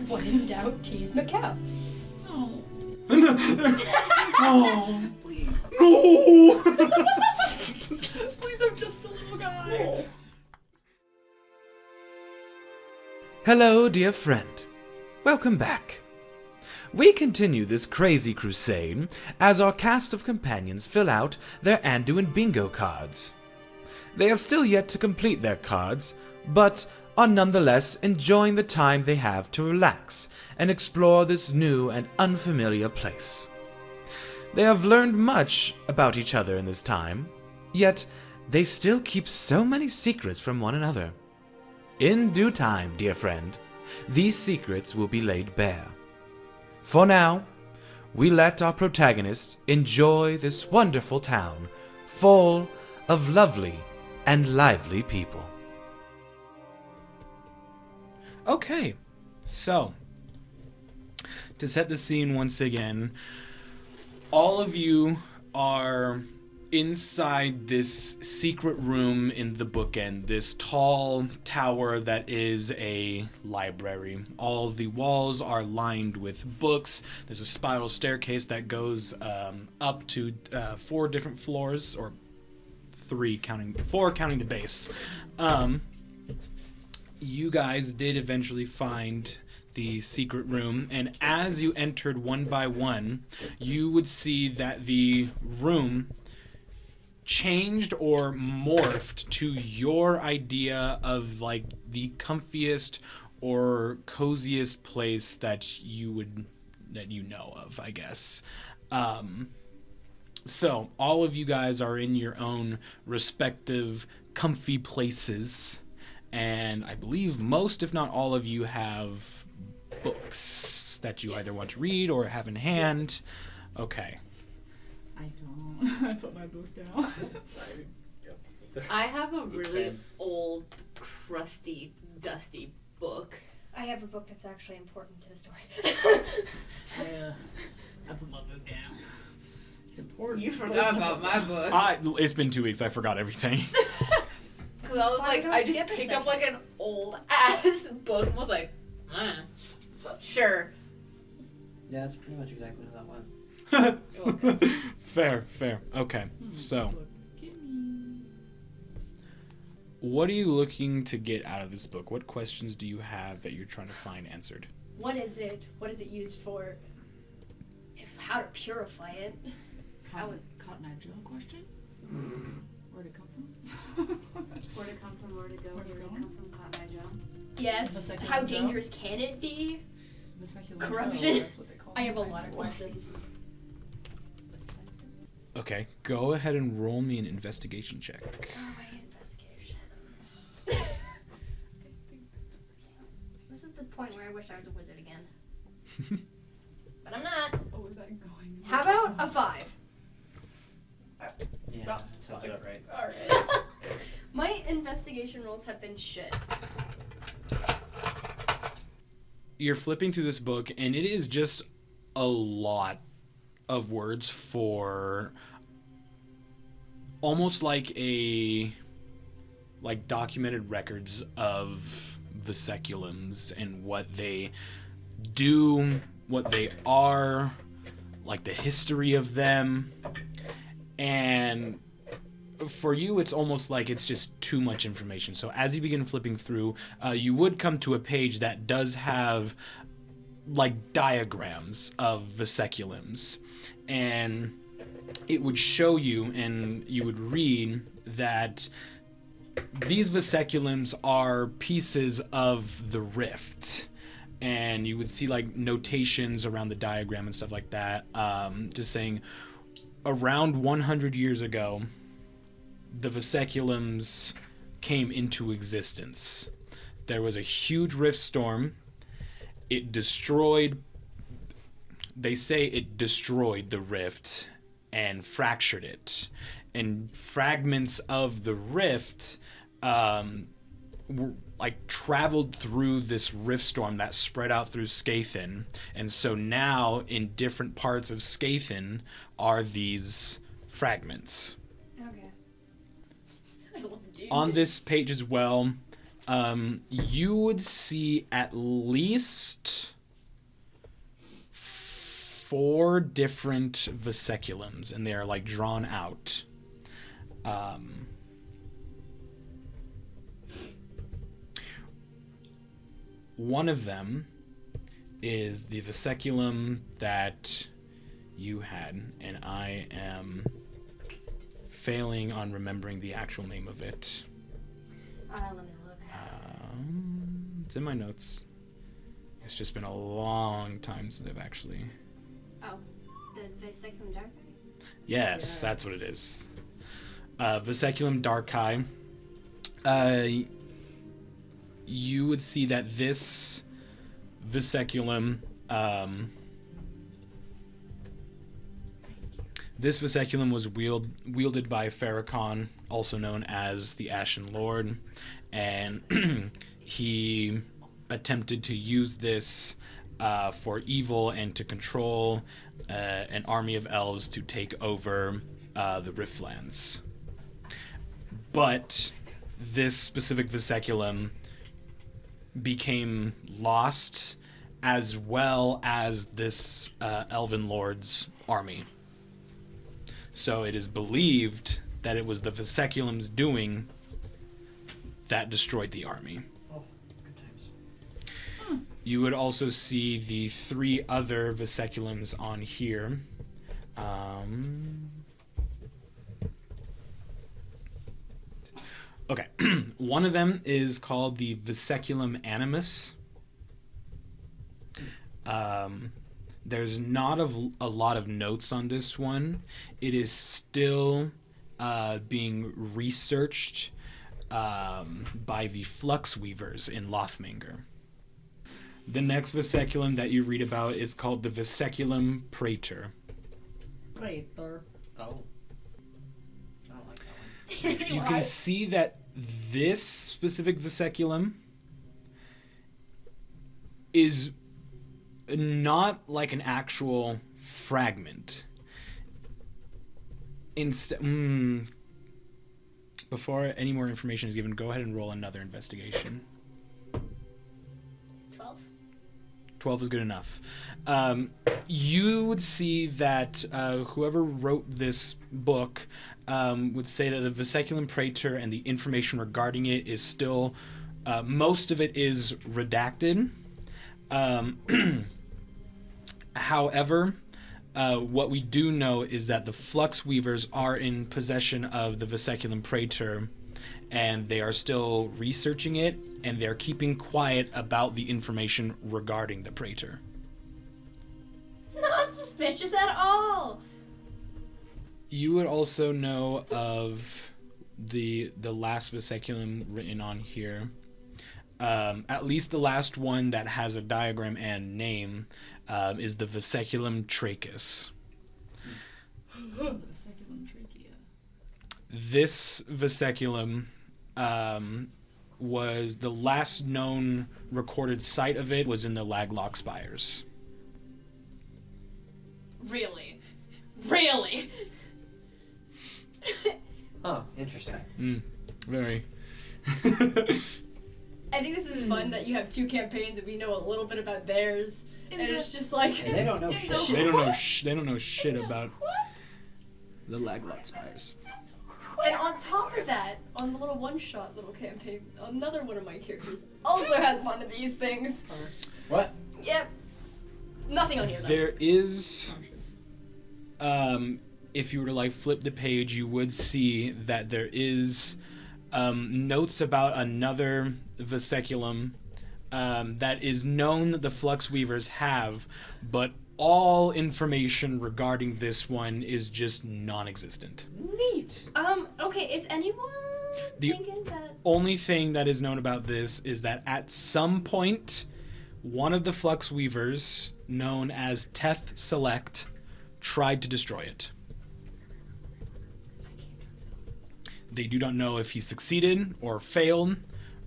When in doubt, tease Macau. No. Oh, Please. no! Please, I'm just a little guy. Hello, dear friend. Welcome back. We continue this crazy crusade as our cast of companions fill out their Aduihn Bingo cards. They have still yet to complete their cards, but are nonetheless enjoying the time they have to relax and explore this new and unfamiliar place. They have learned much about each other in this time, yet they still keep so many secrets from one another. In due time, dear friend, these secrets will be laid bare. For now, we let our protagonists enjoy this wonderful town full of lovely and lively people. Okay, so, to set the scene once again, all of you are inside this secret room in the bookend, this tall tower that is a library. All the walls are lined with books. There's a spiral staircase that goes up to 4 different floors, or 4 counting the base. You guys did eventually find the secret room, and as you entered one by one, you would see that the room changed or morphed to your idea of like the comfiest or coziest place that you know of, I guess. So all of you guys are in your own respective comfy places. And I believe most, if not all of you, have books that you either want to read or have in hand. Okay. I don't. I put my book down. I have a really old, crusty, dusty book. I have a book that's actually important to the story. I put my book down. It's important. You forgot about my book. It's been 2 weeks. I forgot everything. Because I was like, I just picked up like an old ass book and was like, sure. Yeah, that's pretty much exactly how that went. Fair. Okay, so what are you looking to get out of this book? What questions do you have that you're trying to find answered? What is it? What is it used for? How to purify it? Cotton Eye Joe question? Where'd it come from? Where'd it come from? Where'd it go? Where's it Where'd it going? come from? Cotton Eye Joe? Yes. Vesicular How Joe? dangerous can it be? Vesicular Corruption? Joe, that's what they call I have a it in lot high of school. questions. Okay, go ahead and roll me an investigation check. Oh, wait, investigation. This is the point where I wish I was a wizard again. But I'm not. Oh, is that going? How about a 5? Yeah, that sounds about right. Alright. My investigation rolls have been shit. You're flipping through this book, and it is just a lot of words for almost like documented records of vesiculums and what they do, what they are, like the history of them. And for you, it's almost like it's just too much information. So as you begin flipping through, you would come to a page that does have like diagrams of vesiculums, and it would show you, and you would read that these vesiculums are pieces of the rift. And you would see like notations around the diagram and stuff like that, just saying around 100 years ago, the vesiculums came into existence. There was a huge rift storm. It destroyed, they say it destroyed the rift and fractured it. And fragments of the rift were, like, traveled through this rift storm that spread out through Skathin. And so now in different parts of Skathin are these fragments. Okay. On this page as well, You would see at least 4 different vesiculums, and they are like drawn out. One of them is the vesiculum that you had, and I am failing on remembering the actual name of it. Let me look. It's in my notes. It's just been a long time since I've actually... Oh, the Vesiculum Dark? Yes, that's what it is. Vesiculum Darkai. You would see that this vesiculum... this vesiculum was wielded by Farrakhan, also known as the Ashen Lord, and he attempted to use this for evil and to control an army of elves to take over the Riftlands. But this specific vesiculum became lost, as well as this Elven Lord's army. So it is believed that it was the vesiculum's doing that destroyed the army. Oh, good times. You would also see the 3 other vesiculums on here. Okay, one of them is called the Vesiculum Animus. There's not a lot of notes on this one. It is still being researched by the Flux Weavers in Lothmanger. The next vesiculum that you read about is called the Vesiculum Praetor. Praetor. Oh. I don't like that one. You can see that this specific vesiculum is not like an actual fragment. Before any more information is given, go ahead and roll another investigation. 12? 12 is good enough. You would see that whoever wrote this book would say that the Vesiculum Praetor and the information regarding it is still, most of it is redacted. However, what we do know is that the Flux Weavers are in possession of the Vesiculum Praetor, and they are still researching it, and they're keeping quiet about the information regarding the Praetor. Not suspicious at all! You would also know of the last vesiculum written on here. At least the last one that has a diagram and name is the Vesiculum Trachis. The Vesiculum Trachea. This vesiculum was the last known recorded site of it was in the Laglock Spires. Really? Really? Oh, interesting. Very. I think this is fun that you have 2 campaigns and we know a little bit about theirs. And it's just like... And they don't know shit. They don't know shit about the Laglock Spires. And on top of that, on the little one-shot little campaign, another one of my characters also has one of these things. What? Yep. Nothing on here, though. There is... if you were to like flip the page, you would see that there is notes about another vesiculum that is known that the Flux Weavers have, but all information regarding this one is just non-existent. Neat. Okay, is anyone thinking that... Only thing that is known about this is that at some point, one of the Flux Weavers, known as Teth Select, tried to destroy it. They do not know if he succeeded or failed,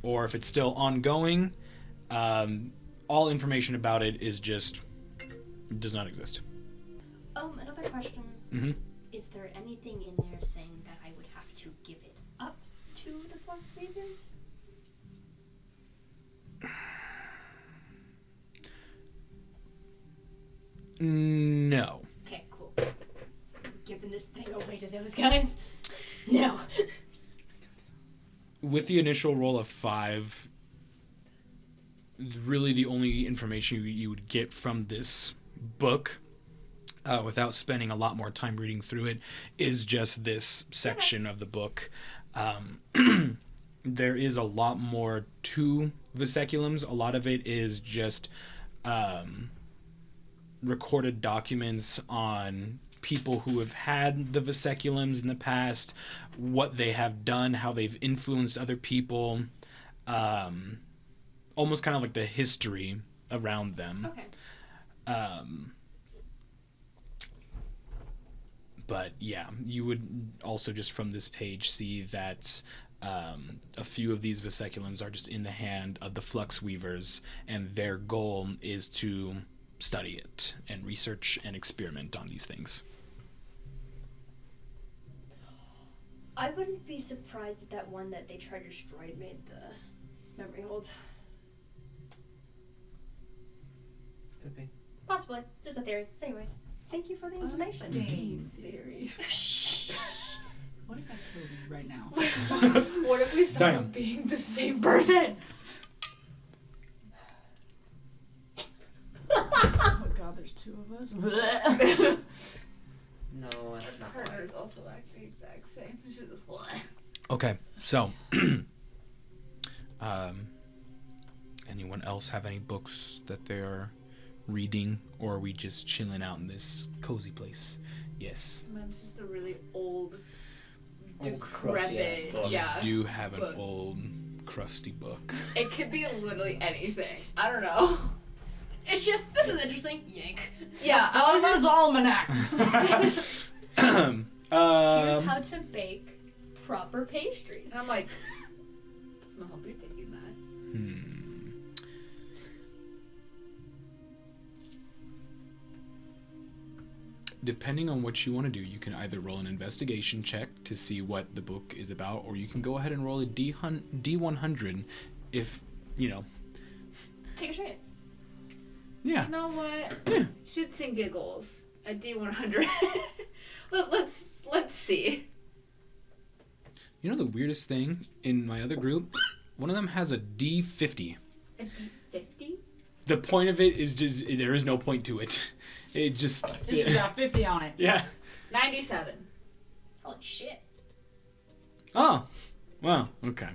or if it's still ongoing. All information about it is just does not exist. Another question. Mm-hmm. Is there anything in there saying that I would have to give it up to the Flux Weavers? No. Okay, cool. Giving this thing away to those guys? No. With the initial roll of 5, really the only information you would get from this book, without spending a lot more time reading through it, is just this section of the book. There is a lot more to Vesiculums. A lot of it is just recorded documents on people who have had the Vesiculums in the past, what they have done, how they've influenced other people, almost kind of like the history around them. Okay. But yeah, you would also just from this page see that a few of these Vesiculums are just in the hand of the Flux Weavers, and their goal is to study it and research and experiment on these things. I wouldn't be surprised if that one that they tried to destroy made the memory hold. Could be. Possibly. Just a theory. Anyways, thank you for the information. Game theory. What if I killed you right now? What if we stop Damn. being the same person? Oh my god, there's 2 of us. No, that's not why. Partners also act the exact same. It's just Okay, so anyone else have any books that they're reading, or are we just chilling out in this cozy place? Yes. Mine's just a really old, Old crusty decrepit. ass book. Yeah. You do have an book. old, crusty book. It could be literally anything. I don't know. It's just, this is interesting. Yank. Yeah, I was Farmer's Almanac. Here's how to bake proper pastries. And I'm like, no, I'll be thinking that. Depending on what you want to do, you can either roll an investigation check to see what the book is about, or you can go ahead and roll a D100 if, you know. Take a chance. Yeah. You know what? Yeah. Shits and giggles. A D100. Let's see. You know the weirdest thing? In my other group, one of them has a D50. A D50? The point of it is just, there is no point to it. It just... It's just got 50 on it. Yeah. 97. Holy shit. Oh. Well, okay.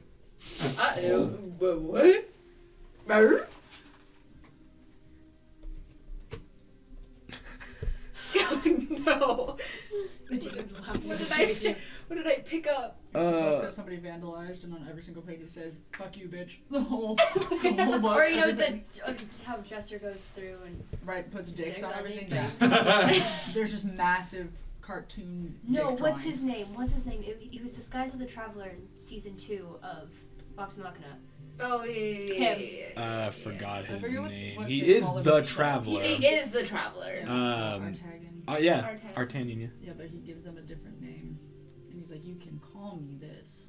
Uh-oh. What? Brr? Oh, no. The DM's laughing. What did I pick up? It's a book that somebody vandalized, and on every single page it says, "Fuck you, bitch." The whole book. Or you know everything. how Jester goes through and Right, puts dicks Dick on on everything. it. Yeah. There's just massive cartoon. no, dick what's his drawings. name? What's his name? He was disguised as a traveler in season 2 of Vox Machina. Oh, yeah. Forgot I his forget name. what He they is call it the in the show. Traveler. He is the traveler. Artagan. Yeah. Artagan. Artanian, yeah. Yeah, but he gives them a different name, and he's like, "You can call me this."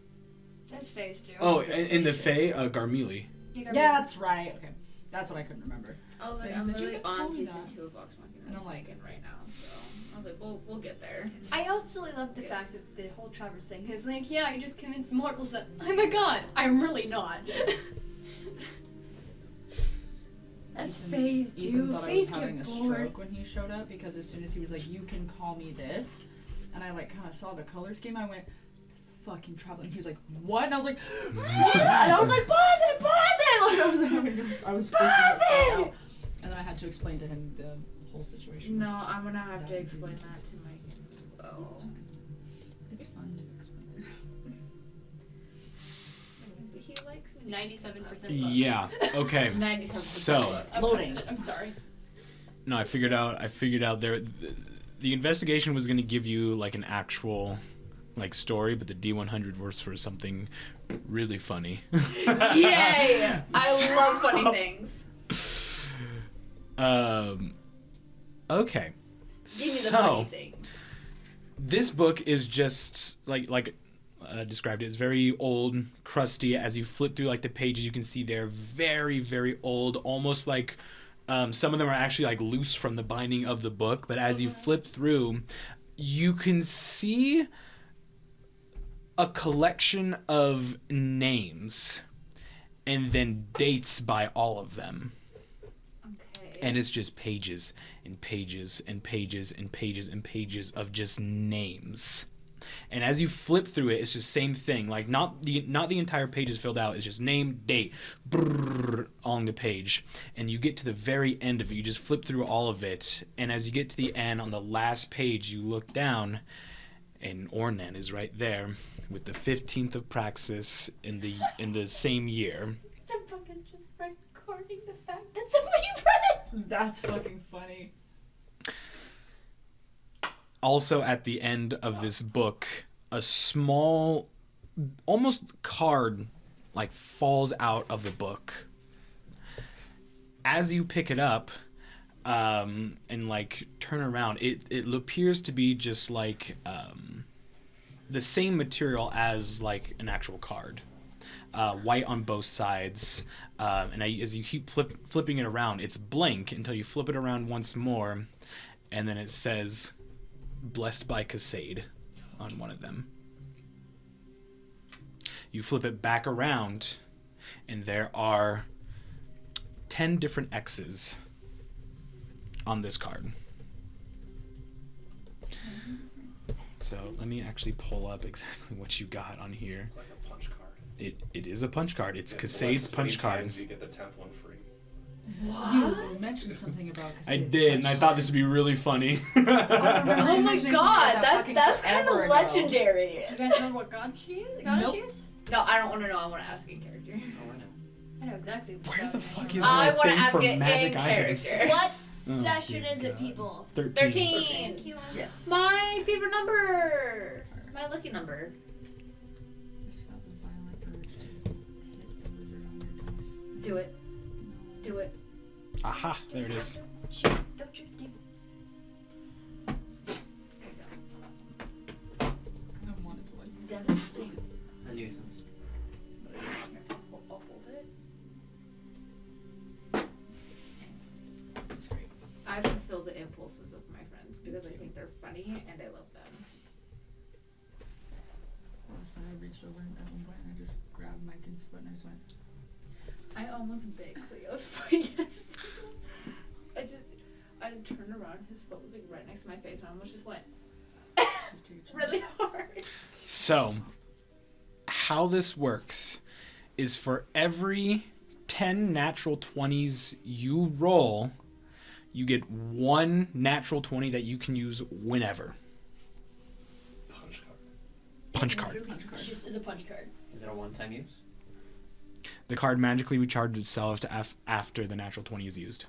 That's Faye's too. Oh, His in the face Fae, Garmili. Yeah, that's right. Okay, that's what I couldn't remember. I was like, He's I'm like, "You really can call on me season that." 2 of Vox Machina. And I'm like- looking right now, so I was like, we'll get there. I absolutely love the fact that the whole Travers thing is like, yeah, I just convinced mortals that I'm a god. I'm really not. That's Faye's Ethan too. thought I Faye's was having get a bored. stroke when he showed up, because as soon as he was like, "You can call me this," and I like kind of saw the color scheme, I went, "That's fucking traveling." And he was like, "What?" And I was like, "What?" And I was like, "Pause it, pause it!" Like, I was freaking Pause it! out. And then I had to explain to him the whole situation. No, I'm gonna have That to is explain easy. that to my kids. Oh. It's fine. It's fun to explain. He likes me. 97% Yeah. Okay. 97%. So- I'm Loading. I'm sorry. No, I figured out there. The investigation was going to give you like an actual like story, but the D100 works for something really funny. Yay! I So- love funny things. Okay. Give me the So funny things. this book is just like described it. It's very old, crusty. As you flip through like the pages, you can see they're very, very old, almost like some of them are actually like loose from the binding of the book. But as you flip through, you can see a collection of names and then dates by all of them. Okay. And it's just pages and pages and pages and pages and pages of just names. And as you flip through it, it's just same thing. Like not the entire page is filled out. It's just name, date, brrr, along the page. And you get to the very end of it. You just flip through all of it. And as you get to the end, on the last page, you look down, and Ornan is right there with the 15th of Praxis in the same year. The book is just recording the fact that somebody read it. That's fucking funny. Also at the end of this book, a small, almost card, like falls out of the book. As you pick it up, and like turn around, it appears to be just like the same material as like an actual card. White on both sides, and as you keep flipping it around, it's blank until you flip it around once more, and then it says "Blessed by Casade" on one of them. You flip it back around, and there are 10 different X's on this card. So let me actually pull up exactly what you got on here. It's like a punch card. It is a punch card. It's Yeah, Casade's punch card. You get the 10th one free. You mentioned something about I Casade's did, and I punch thought card. this would be really funny. Oh you my mentioning something god, like that that's fucking kind of forever ago. legendary. Do you guys know what god she is? God Nope. she is? No, I don't want to know. I want to ask in character. Oh, I know. I know exactly. what Where god the it fuck is. is I my want to thing ask for it in magic items? character. What Oh, session dear is it, God. people? 13. 13. Thank you. Yes. My favorite number. My lucky number. Just got the violent urge to hit the wizard on your dice. Do it. Do it. Aha, there it is. Shit, don't you think? I don't want it to like Devastate. A nuisance. I'll hold it. it's great. I fulfill the impulses of my friends because I think they're funny and I love them. Last night I reached over at one point and I just grabbed Mike's foot and I just went, I almost bit Cleo's foot yesterday. I turned around, his foot was like right next to my face, and I almost just went just take a chance. really hard. So, how this works is for every 10 natural 20s you roll, you get one natural 20 that you can use whenever. Punch card. Punch card. Punch card. She just is a punch card. Is it a one-time use? The card magically recharges itself to after the natural 20 is used.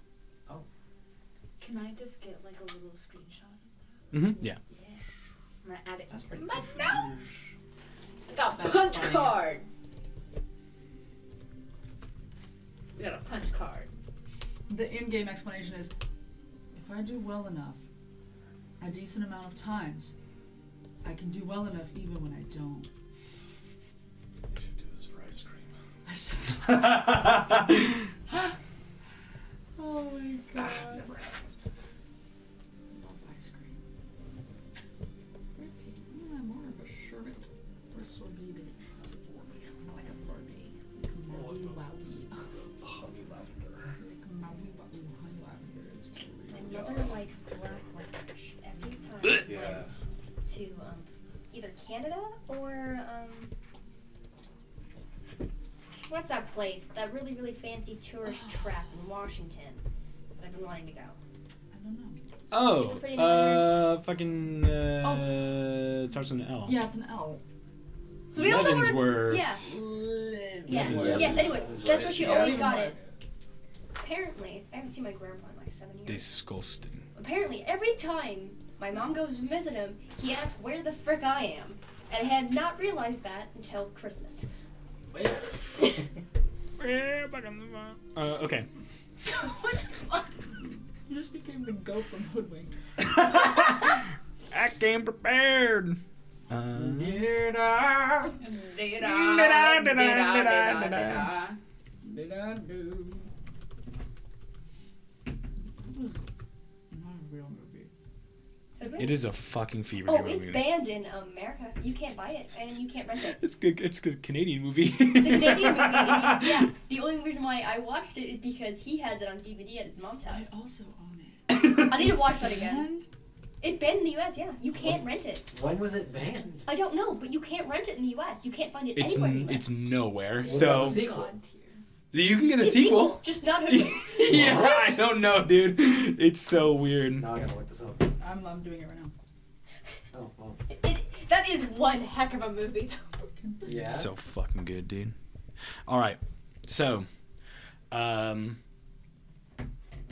Can I just get like a little screenshot? Yeah. Yeah. I'm gonna add it That's in pretty my cool. notes. I got That's punch funny. card. We got a punch card. The in-game explanation is, if I do well enough, a decent amount of times, I can do well enough even when I don't. You should do this for ice cream. Oh my god. Never happens. Love ice cream. Very picky. I'm more of a sherbet or a sorbet bitch. I like a sorbet. Maui wowie. Honey lavender. Like maui wowie honey lavender is My really mother likes black licorice every time we Yes. went to either Canada or what's that place? That really, really fancy tourist trap in Washington that I've been wanting to go. I don't know. It's Oh, super pretty neighborhood. fucking, it starts with an L. Yeah, it's an L. So we also Leavenworth. Yeah. Yeah. Leavenworth. Yes, anyways, that's where she Yeah, always got Leavenworth. it. Apparently, I haven't seen my grandpa in like 7 years. Disgusting. Apparently, every time my mom goes to visit him, he asks where the frick I am. And I had not realized that until Christmas. Okay. What the fuck? You just became the goat from Hoodwinked. I came prepared. Did I? Did I? Did I? Did I do? It was not a real movie. It is a fucking fever Oh, dream it's movie. banned in America. You can't buy it and you can't rent it. It's good. It's a Canadian movie. It's a Canadian movie. And yeah, the only reason why I watched it is because he has it on DVD at his mom's I house. also own it. I need to watch that again. And It's banned in the U.S. Yeah, you can't rent it. When was it banned? I don't know, but you can't rent it in the U.S. You can't find it It's anywhere. in the US. it's nowhere. What So about the sequel? God tier. you can get a It's sequel. just not Hoodwink. Yeah, I don't know, dude. It's so weird. Now I gotta look this up. I'm doing it right now. Oh, well. That is one heck of a movie, though. Yeah. It's so fucking good, dude. All right, so, Ornan,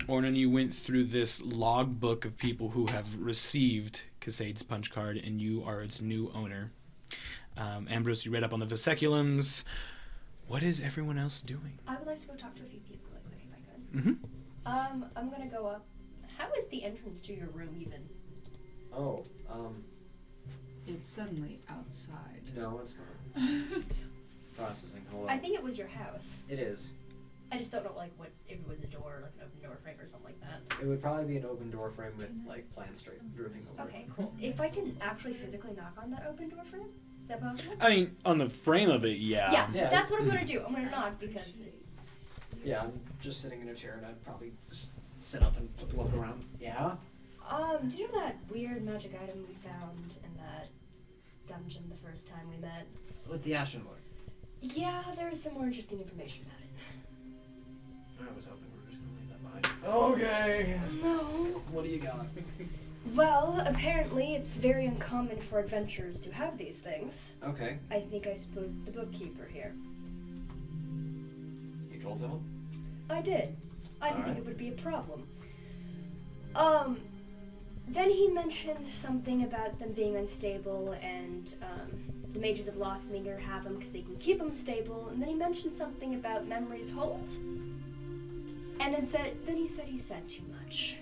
you went through this logbook of people who have received Casade's punch card, and you are its new owner. Ambrose, you read up on the Vesiculums. What is everyone else doing? I would like to go talk to a few people really quick if I could. Mm-hmm. I'm gonna go up. How is the entrance to your room even? Oh, It's suddenly outside. no, it's not. Processing. Hold on. I think it was your house. It is. I just don't know, like, what if it was a door, like an open door frame or something like that. It would probably be an open door frame with like plans straight dripping over. Okay, cool. If I can actually physically knock on that open door frame, is that possible? I mean, on the frame of it, yeah. Yeah. That's what I'm gonna do. I'm gonna knock because it's. Yeah, I'm just sitting in a chair and I'd probably just sit up and look around. Yeah. Do you know that weird magic item we found in that dungeon the first time we met? With the Ashen Lord. Yeah, there's some more interesting information about it. I was hoping we were just gonna leave that behind. Okay. No. What do you got? Well, apparently it's very uncommon for adventurers to have these things. Okay. I think I spooked the bookkeeper here. You told someone? I did. I didn't think Alright. it would be a problem. Then he mentioned something about them being unstable and, the mages of Lothminger have them because they can keep them stable. And then he mentioned something about memories hold. And then he said he said too much.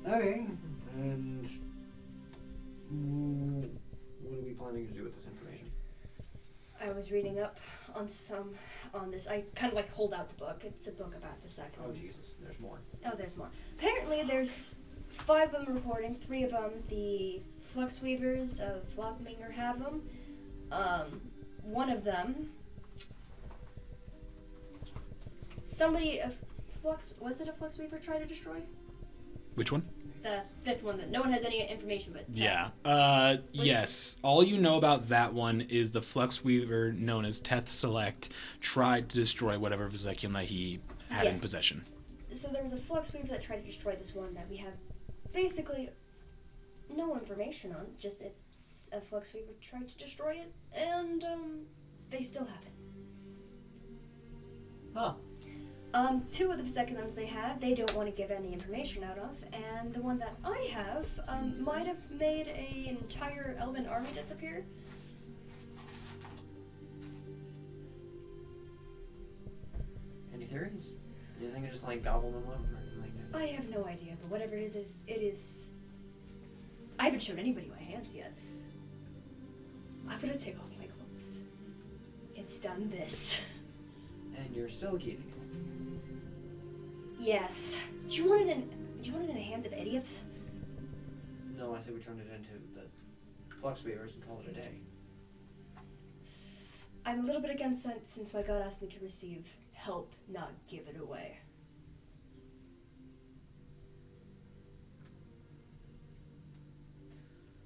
Okay. And what are we planning to do with this information? I was reading up on this. I kind of like hold out the book. It's a book about the second. Oh Jesus, there's more. Oh, there's more. Apparently, there's 5 of them reporting. 3 of them, the Flux Weavers of Lothminger have them. One of them, was it a Flux Weaver tried to destroy? Which one? The 5th one that no one has any information but. Yeah. Yes. All you know about that one is the Flux Weaver known as Teth Select tried to destroy whatever Vesiculum he had in Yes. possession. So there was a Flux Weaver that tried to destroy this one that we have basically no information on. Just it's a Flux Weaver tried to destroy it, and they still have it. Huh. 2 of the Vesiculums they have, they don't want to give any information out of, and the one that I have might have made an entire Elven army disappear. Any theories? Do you think it just like gobbled them up or anything like that? I have no idea, but whatever it is. I haven't shown anybody my hands yet. I'm gonna take off my clothes. It's done this. And you're still keeping it. Yes. Do you want it in the hands of idiots? No, I say we turn it into the Flux Weavers and call it a day. I'm a little bit against that since my god asked me to receive help, not give it away.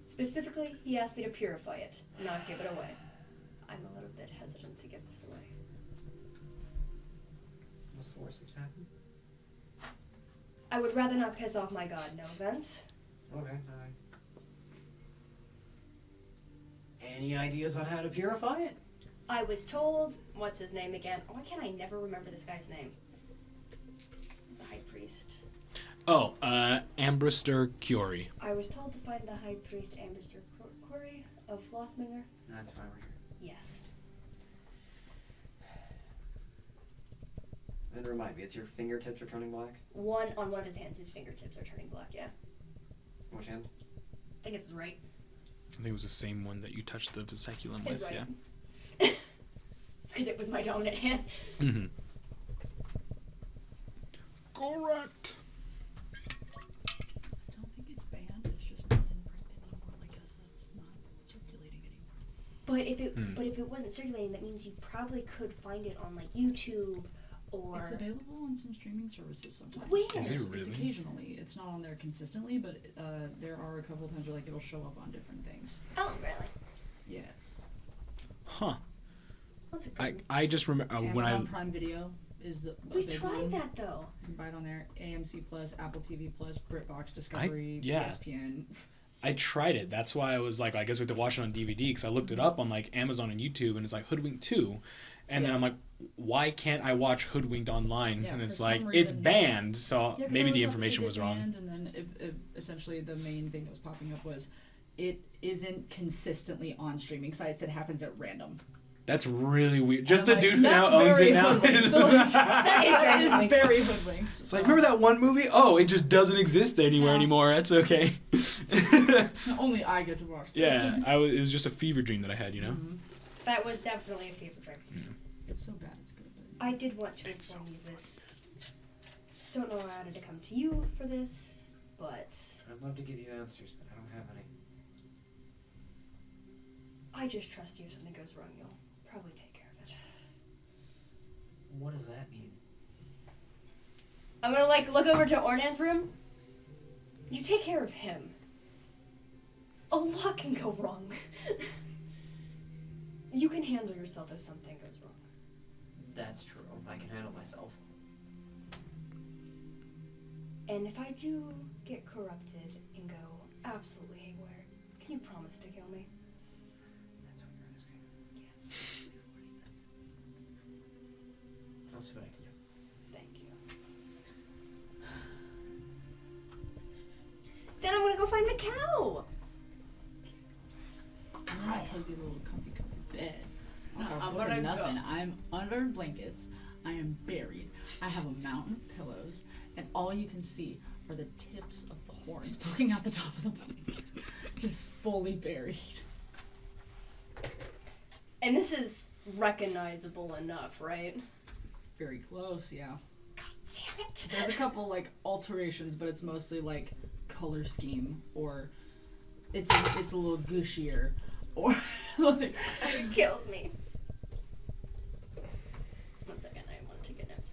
Specifically, he asked me to purify it, not give it away. I'm a little bit hesitant to give this away. What's the worst that could happen? I would rather not piss off my god, no offense. Okay, alright. Any ideas on how to purify it? I was told, what's his name again? Why can't I never remember this guy's name? The High Priest. Oh, Ambrister Curie. I was told to find the High Priest Ambrister Quarry of Lothminger. That's why we're here. Yes. And remind me, it's your fingertips are turning black? One of his hands, his fingertips are turning black, yeah. Which hand? I think it's his right. I think it was the same one that you touched the vesiculum His with, right. yeah. Because it was my dominant hand. Mm-hmm. Correct. I don't think it's banned. It's just not in print anymore. Like I said, it's not circulating anymore. But if it wasn't circulating, that means you probably could find it on like YouTube or. It's available on some streaming services sometimes. Where? Is it It's really? occasionally. It's not on there consistently, but there are a couple times where like it'll show up on different things. Oh, really? Yes. Huh. That's a good. I just remember when I Amazon Prime Video is the We big tried one. that though. You can buy it on there. AMC Plus, Apple TV Plus, BritBox, Discovery, yeah. ESPN. I tried it. That's why I was like, I guess we have to watch it on DVD because I looked it up on like Amazon and YouTube and it's like Hoodwinked 2. And then Yeah. I'm like, why can't I watch Hoodwinked online? Yeah, and for it's some like, reason, it's yeah. banned. So Yeah, 'cause maybe I the looked up, information is it was wrong. banned? And then essentially the main thing that was popping up was it isn't consistently on streaming sites. It happens at random. That's really weird. Just I'm the like, dude who now that's owns very it now. hoodwinked. So, like, that is hoodwinked. very hoodwinked. It's like, remember that one movie? Oh, it just doesn't exist anywhere Yeah. anymore. That's okay. Only I get to watch this. Yeah, it was just a fever dream that I had, you know? Mhm. That was definitely a fever dream. It's so bad, it's good. But I did want to It's inform you this. Don't know how to come to you for this, but I'd love to give you answers, but I don't have any. I just trust you. If something goes wrong, you'll probably take care of it. What does that mean? I'm gonna like look over to Ornan's room. You take care of him. A lot can go wrong. You can handle yourself if something goes wrong. That's true. I can handle myself. And if I do get corrupted and go absolutely haywire, can you promise to kill me? That's what you're asking. Yes. I'll see what I can do. Thank you. Then I'm gonna go find the cow. I'm in my cozy little comfy bed. No, I'm I'm book or gonna nothing. go. I'm under blankets. I am buried. I have a mountain of pillows, and all you can see are the tips of the horns poking out the top of the blanket. Just fully buried. And this is recognizable enough, right? Very close, yeah. God damn it. There's a couple like alterations, but it's mostly like color scheme or it's a little gushier or like It kills me. 1 second, I want to take a note.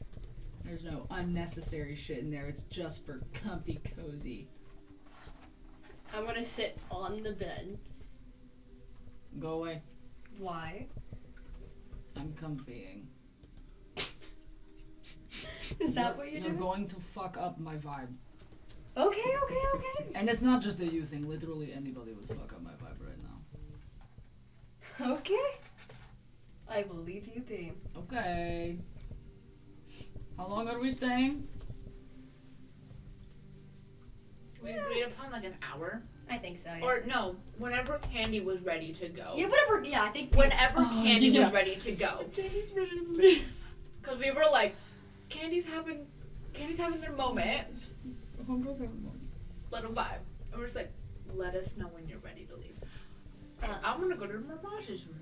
there's no unnecessary shit in there. It's just for comfy cozy. I'm gonna sit on the bed. Go away. Why? I'm comfying. Is that what you're You're doing? going to fuck up my vibe. Okay. And it's not just a you thing. Literally anybody would fuck up my vibe right now. Okay. I will leave you be. Okay. How long are we staying? We agreed upon like an hour. I think so, yeah. Or no, whenever Candy was ready to go. yeah, whatever. Yeah, I think. Whenever Candy yeah. was ready to go. Because we were like, Candy's having their moment. Homegirls have a moment. Let them vibe. And we're just like, let us know when you're ready to leave. I'm gonna go to Mirage's room.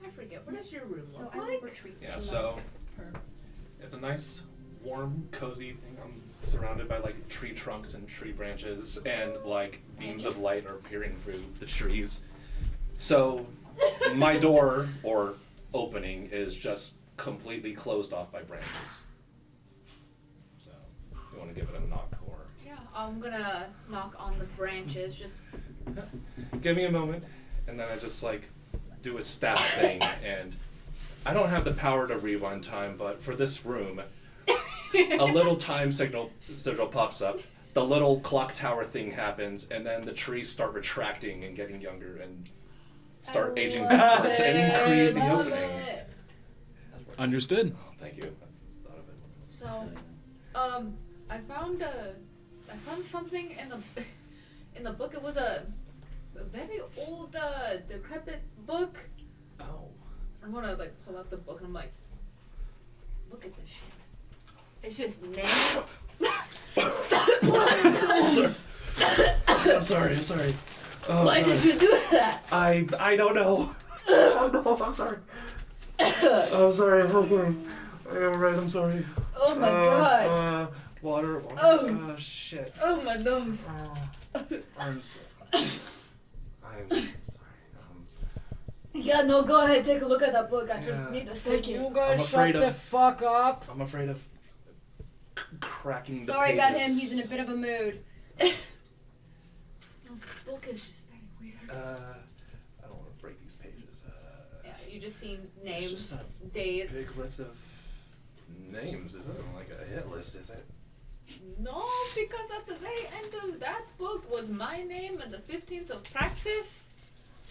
I forget. What does your room So look I will like? retreat. Yeah, to so Her. it's a nice, warm, cozy thing. I'm surrounded by like tree trunks and tree branches, and like beams of light are peering through the trees. So my door or opening is just completely closed off by branches. So you want to give it a knock or Yeah, I'm gonna knock on the branches. Just give me a moment, and then I just like do a staff thing, and I don't have the power to rewind time, but for this room, a little time signal pops up. The little clock tower thing happens, and then the trees start retracting and getting younger and start I aging love backwards it. and create the Love opening. it. Understood. Oh, thank you. I thought of it. so, I found something in the book. It was a very old, decrepit book. Oh. I'm gonna like pull out the book and I'm like, look at this shit. It's just name. I'm sorry. Oh, Why did you do that? I don't know. Oh no, I'm sorry. I'm sorry. Okay. Alright, I'm sorry. Oh my god. Water. Oh. Shit. Oh my nose. I'm sorry. Yeah, no, go ahead, take a look at that book. I just Yeah. need a second. You guys I'm afraid shut the of- fuck up. I'm afraid of cracking the Sorry pages. about him, he's in a bit of a mood. This book is just very weird. I don't want to break these pages. Yeah, you just see It's names, just a dates. big list of names. This isn't like a hit list, is it? No, because at the very end of that book was my name and the 15th of Praxis.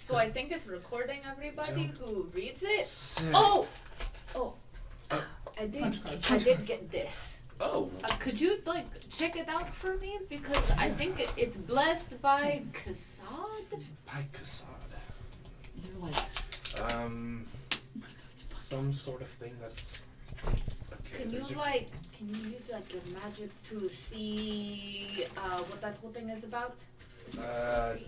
So I think it's recording everybody who reads it. Sick. Oh! Uh, I did get this. Oh. Could you check it out for me? Because I think it's blessed by Cassad. By Cassad. You're like, Some sort of thing that's. Okay, Can you there's use your magic to see what that whole thing is about? the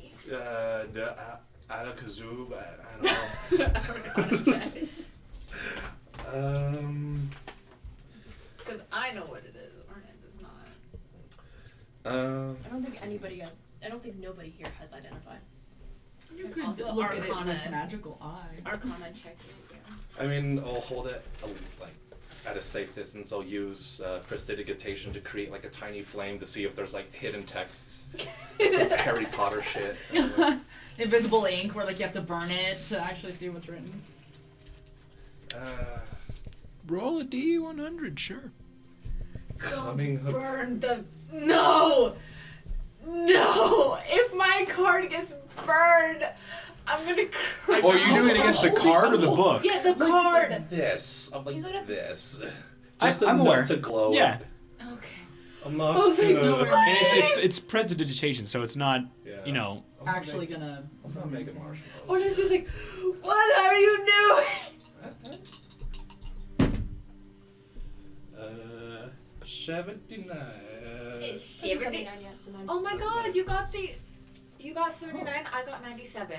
Alakazoo, I don't know. Because I know what it is, Arnett does not. I don't think nobody here has identified. you And could also look at it Arcana. with magical eye. Arcana check it, yeah. I mean, I'll hold it like at a safe distance. I'll use prestidigitation to create like a tiny flame to see if there's like hidden texts, some Harry Potter shit. Invisible ink, where like you have to burn it to actually see what's written. Roll a D100, sure. Coming. Burn the... No! No! If my card gets burned, I'm gonna cry. Oh, are you doing it against the card or the book? Yeah, the card! This. I'm He's like like this. I'm Just enough aware. to glow. Yeah. Okay. I'm not. I was like, no, gonna- we're- And it's prestidigitation, so it's not, Yeah. you know. I'm not Actually making- gonna. I'm not making marshmallows. Or it's just like, what are you doing? 79. It's It's 79. 79, yeah, it's a 9. Oh my That's god, bad. you got 39, I got 97.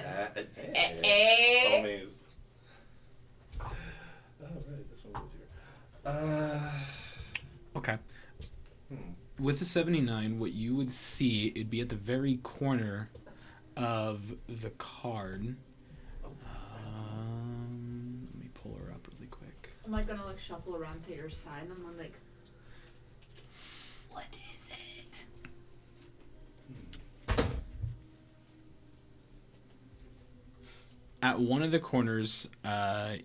Homies. Oh, right, this one goes here. Okay. Hmm. With the 79, what you would see, it'd be at the very corner of the card. Let me pull her up really quick. Am I gonna shuffle around to your side and I'm like, what is it? At one of the corners,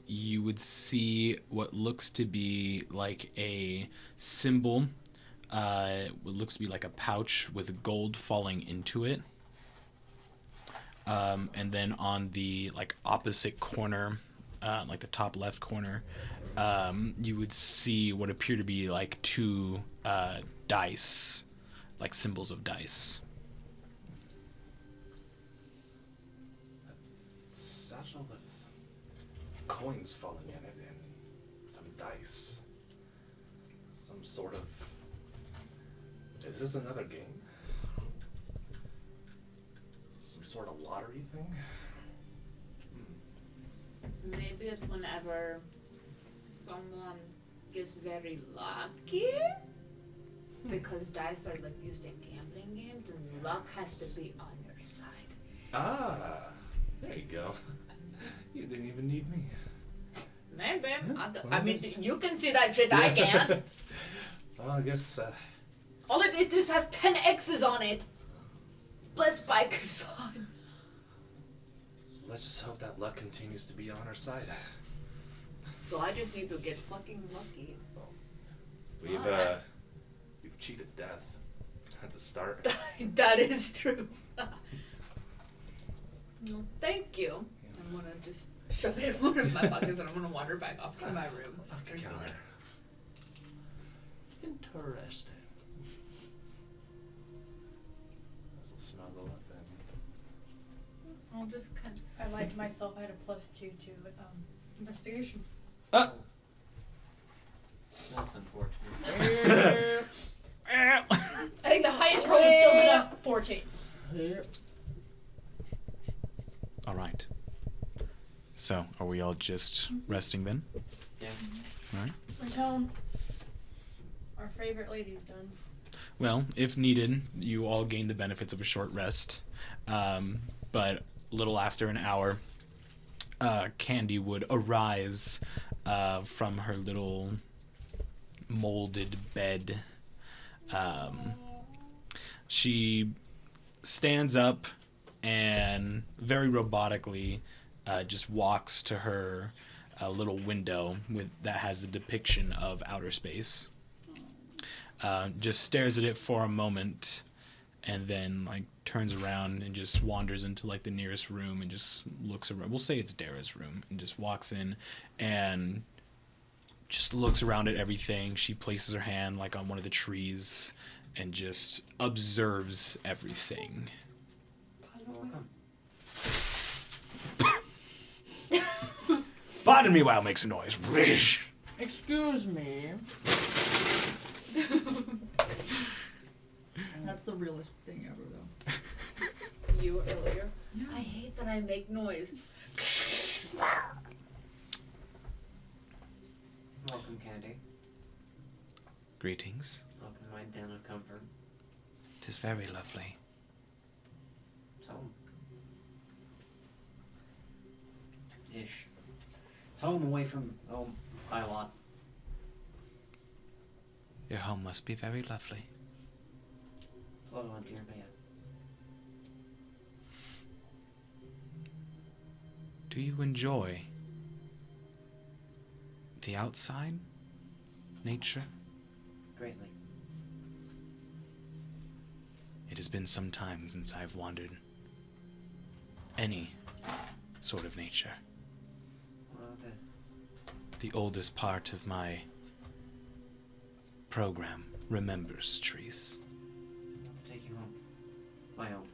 you would see what looks to be like a symbol. What looks to be like a pouch with gold falling into it. And then on the opposite corner, like the top left corner, you would see what appear to be like two dice, like symbols of dice. Satchel with coins falling in it and some dice. Some sort of. Is this another game? Some sort of lottery thing? Maybe it's whenever someone gets very lucky. Because dice are used in gambling games and luck has to be on your side. Ah, there you go. You didn't even need me. Maybe. Yeah, I mean, well, you can see that shit, I can't. Well, I guess. All it just has 10 X's on it. Blessed by Cassad. Let's just hope that luck continues to be on our side. So I just need to get fucking lucky. We've Alright. we've cheated death. That's a start. That is true. No, thank you. I'm gonna just shove it in one of my pockets and I'm gonna wander back off to my room. Okay, counter. Interesting. This will snuggle up in. I'll just kind of. I lied to myself. I had a +2 to investigation. That's unfortunate. I think the highest roll would still be up 14. All right. So, are we all just resting then? Yeah. All right. We're home. Our favorite lady's done. Well, if needed, you all gain the benefits of a short rest. But a little after an hour, Candy would arise from her little molded bed. She stands up and very robotically just walks to her little window that has a depiction of outer space. Just stares at it for a moment, and then like turns around and just wanders into like the nearest room and just looks around. We'll say it's Dara's room, and just walks in and just looks around at everything. She places her hand like on one of the trees and just observes everything. Welcome. Pardon me while I make some noise. Rish. Excuse me. That's the realest thing ever, though. You earlier. Yeah. I hate that I make noise. Welcome, Candy. Greetings. Welcome to my den of comfort. It is very lovely. It's home. Ish. It's home away from home by a lot. Your home must be very lovely. It's a little emptier, but yeah. Do you enjoy the outside? Nature? Greatly. It has been some time since I've wandered any sort of nature. Well, The oldest part of my program remembers trees. I'll take you home. My home.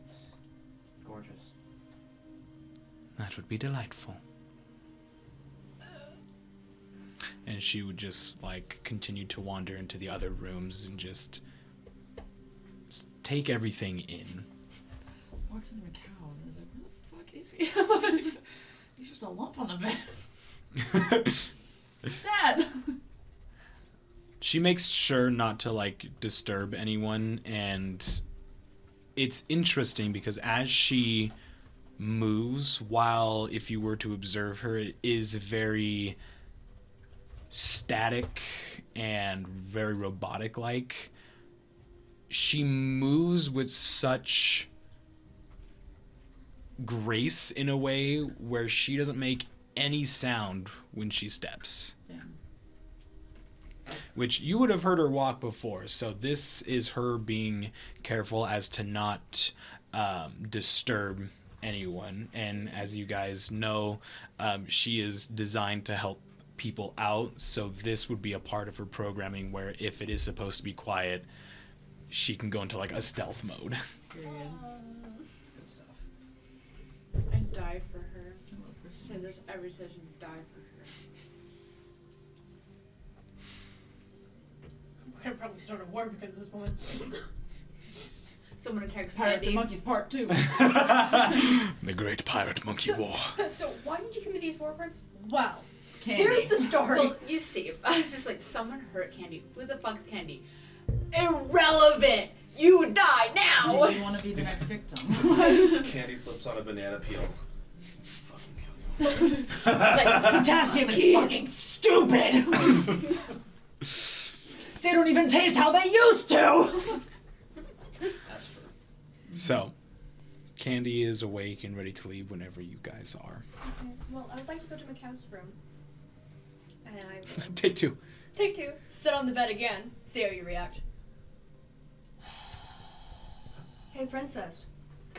It's gorgeous. That would be delightful. And she would just like continue to wander into the other rooms and just take everything in. Walks into McCow's and is like, where the fuck is he? He's just a lump on the bed. What's that? She makes sure not to like disturb anyone, and it's interesting because as she moves, while if you were to observe her, it is very static and very robotic like. She moves with such grace in a way where she doesn't make any sound when she steps. Damn. Which you would have heard her walk before, so this is her being careful as to not disturb anyone. And as you guys know, she is designed to help people out, so this would be a part of her programming where if it is supposed to be quiet, she can go into like a stealth mode. Period. Good stuff. I die for her. Say this every session, die for her. We're gonna probably start a war because of this woman. Someone attacks Pirates and Teddy. Monkeys Part 2. The Great Pirate Monkey War. So why did you give me these war cards? Well, Candy. here's the story. Well, you see, I was just like, someone hurt Candy. Who the fuck's Candy? Irrelevant! You die now! Do you want to be the next victim? Candy slips on a banana peel. Fucking kill you. It's like, Potassium is fucking stupid! They don't even taste how they used to! That's true. So, Candy is awake and ready to leave whenever you guys are. Okay, well, I would like to go to Macau's room. And I will Take two. Take two. Sit on the bed again. See how you react. Hey, princess.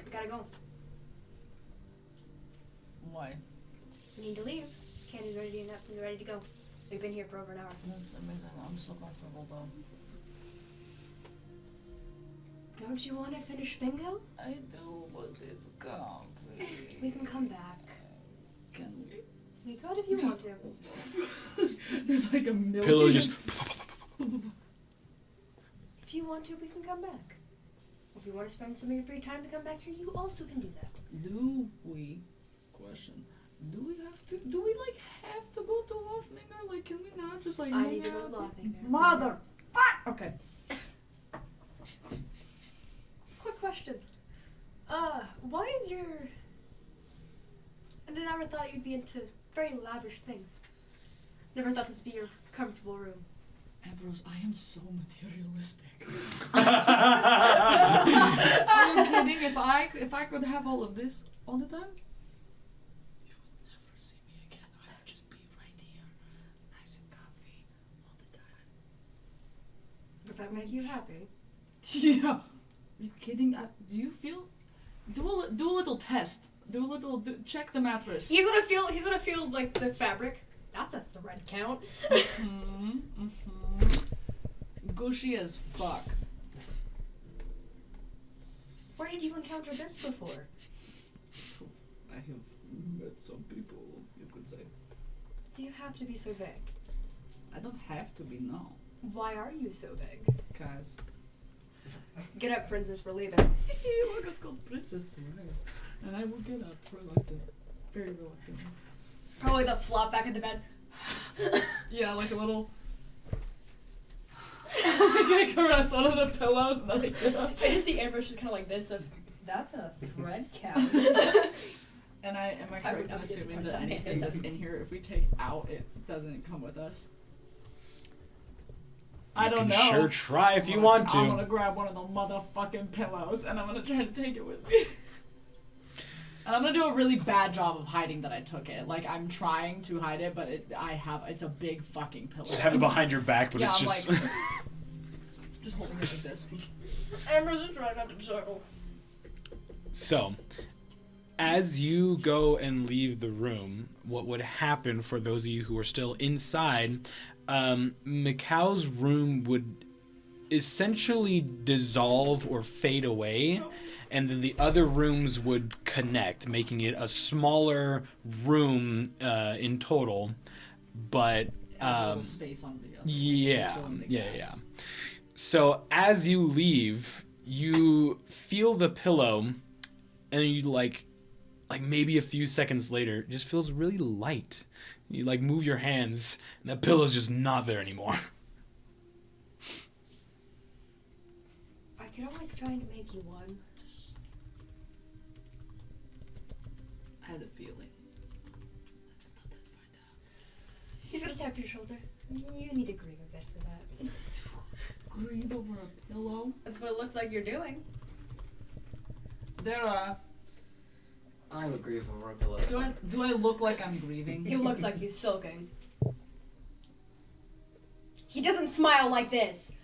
We gotta go. Why? We need to leave. Candy's ready to go. We've been here for over an hour. That's amazing. I'm so comfortable though. Don't you want to finish bingo? I do, but it's comfy. We can come back. Can we? We could if you want to. There's like a million. Pillows just. If you want to, we can come back. If you want to spend some of your free time to come back here, you also can do that. Do we? Question. Do we have to? Do we like have to go to Lofninger? Like, can we not just like? I hang need to go out? to Lothinger. Mother. Fuck. Okay. Quick question. Why is your... I never thought you'd be into very lavish things. Never thought this would be your comfortable room. Ambrose, I am so materialistic. Are you kidding? If I could have all of this all the time, you will never see me again. I would just be right here, nice and comfy all the time. Does that make you happy? Yeah. Are you kidding? Do you feel? Do a little test. Check the mattress. He's gonna feel like the fabric. That's a thread count. Gushy as fuck. Where did you encounter this before? I have met some people, you could say. Do you have to be so vague? I don't have to be, no. Why are you so vague? Cause Get up, princess, we're leaving. I got called Princess Therese. And I will get up reluctant. Very reluctant. Probably the flop back at the bed. Yeah, like a little I caress one of the pillows and then I get up. I just see Ambrose just kind of like this of, that's a thread count. And am I I correct would in not be assuming surprised that that anything is. that's in here, if we take out, it doesn't come with us? I don't know. Sure, try if you I'm want to. gonna grab one of the motherfucking pillows and I'm gonna try to take it with me. And I'm gonna do a really bad job of hiding that I took it. Like, I'm trying to hide it, but it's a big fucking pillow. Just have it behind your back, but Yeah, it's I'm just. like, just holding it like this. Ambrose is trying not to chuckle. So, as you go and leave the room, what would happen for those of you who are still inside, Mikau's room would essentially dissolve or fade away, and then the other rooms would connect, making it a smaller room in total. But A little space on the other. yeah, fill in the yeah. gaps. So as you leave, you feel the pillow, and you like maybe a few seconds later, it just feels really light. You like move your hands, and that pillow's just not there anymore. I could always try to make you one. I had a feeling. I just thought I'd find out. He's gonna tap your shoulder. You need to grieve a bit for that. Grieve over a pillow? That's what it looks like you're doing. Dara, I would grieve over a pillow. do I look like I'm grieving? He looks like he's sulking. He doesn't smile like this.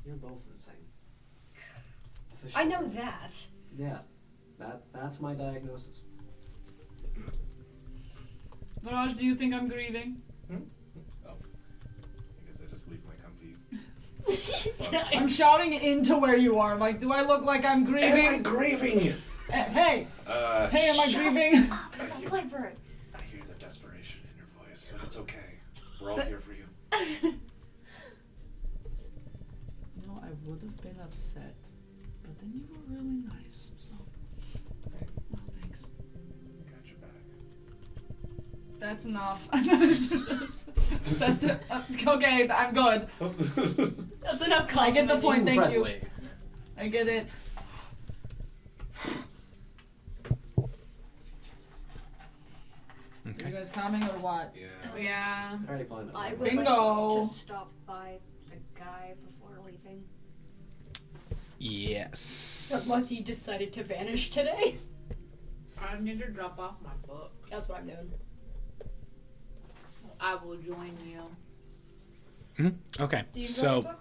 You're both insane. I know that. Yeah, that's my diagnosis. Mirage, do you think I'm grieving? Oh. I guess I just leave my comfy. I'm shouting into where you are. Like, do I look like I'm grieving? Am I grieving? Hey, hey, am I grieving? It's a blackbird. I hear the desperation in your voice, but it's okay. We're all here for you. No, I would have been upset, but then you were really nice, so. Well, thanks. I got your back. That's enough. Okay, I'm good. That's enough I get the point, thank you. Friendly. I get it. Okay. You guys coming or what? Yeah. Yeah. I already planned it. I would Bingo. like to stop by the guy before leaving. Yes. Unless he decided to vanish today. I need to drop off my book. That's what I'm doing. I will join you. Okay. Do you enjoy So. the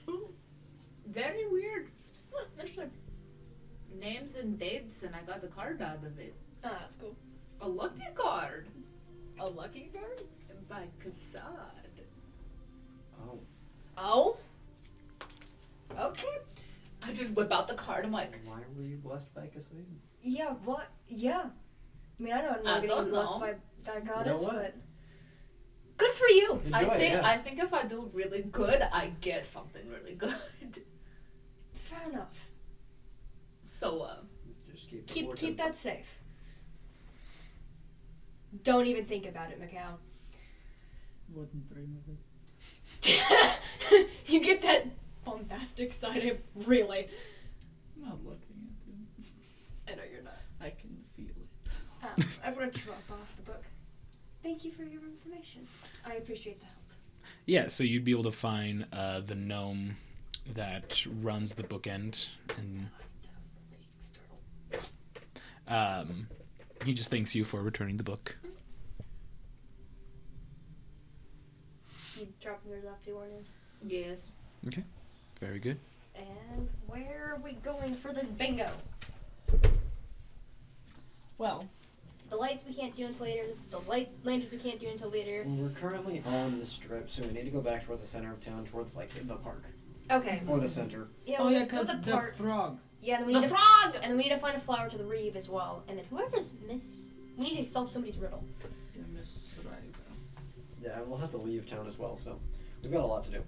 book? Very weird. Interesting. Names and dates, and I got the card out of it. Ah, that's cool. A lucky card A lucky card? by Cassad. Oh. Oh? Okay. I just whip out the card. I'm like, Why were you blessed by Cassandra? Yeah, what? Yeah. I mean, I know I'm I not getting don't blessed know. by that goddess, what? but good for you. I Enjoy it, think yeah. I think if I do really good, I get something really good. Fair enough. So Just keep the Keep fortune. that safe. Don't even think about it, Macau. Wouldn't dream of it. You get that bombastic side of really. I'm not looking at him. I know you're not. I can feel it. I want to drop off the book. Thank you for your information. I appreciate the help. Yeah, so you'd be able to find the gnome that runs the bookend, and he just thanks you for returning the book. You dropping yours off to Ornan? yes. Okay, very good. And where are we going for this bingo? Well, The lights we can't do until later. The lanterns we can't do until later. We're currently on the strip, so we need to go back towards the center of town, towards like the park Okay. or the center. Yeah, oh yeah, let's go because to the park. frog. Yeah, then we The need to, frog! and then we need to find a flower to the reeve as well. And then whoever's we need to solve somebody's riddle. Yeah, Miss Riva. Yeah, we'll have to leave town as well, so we've got a lot to do.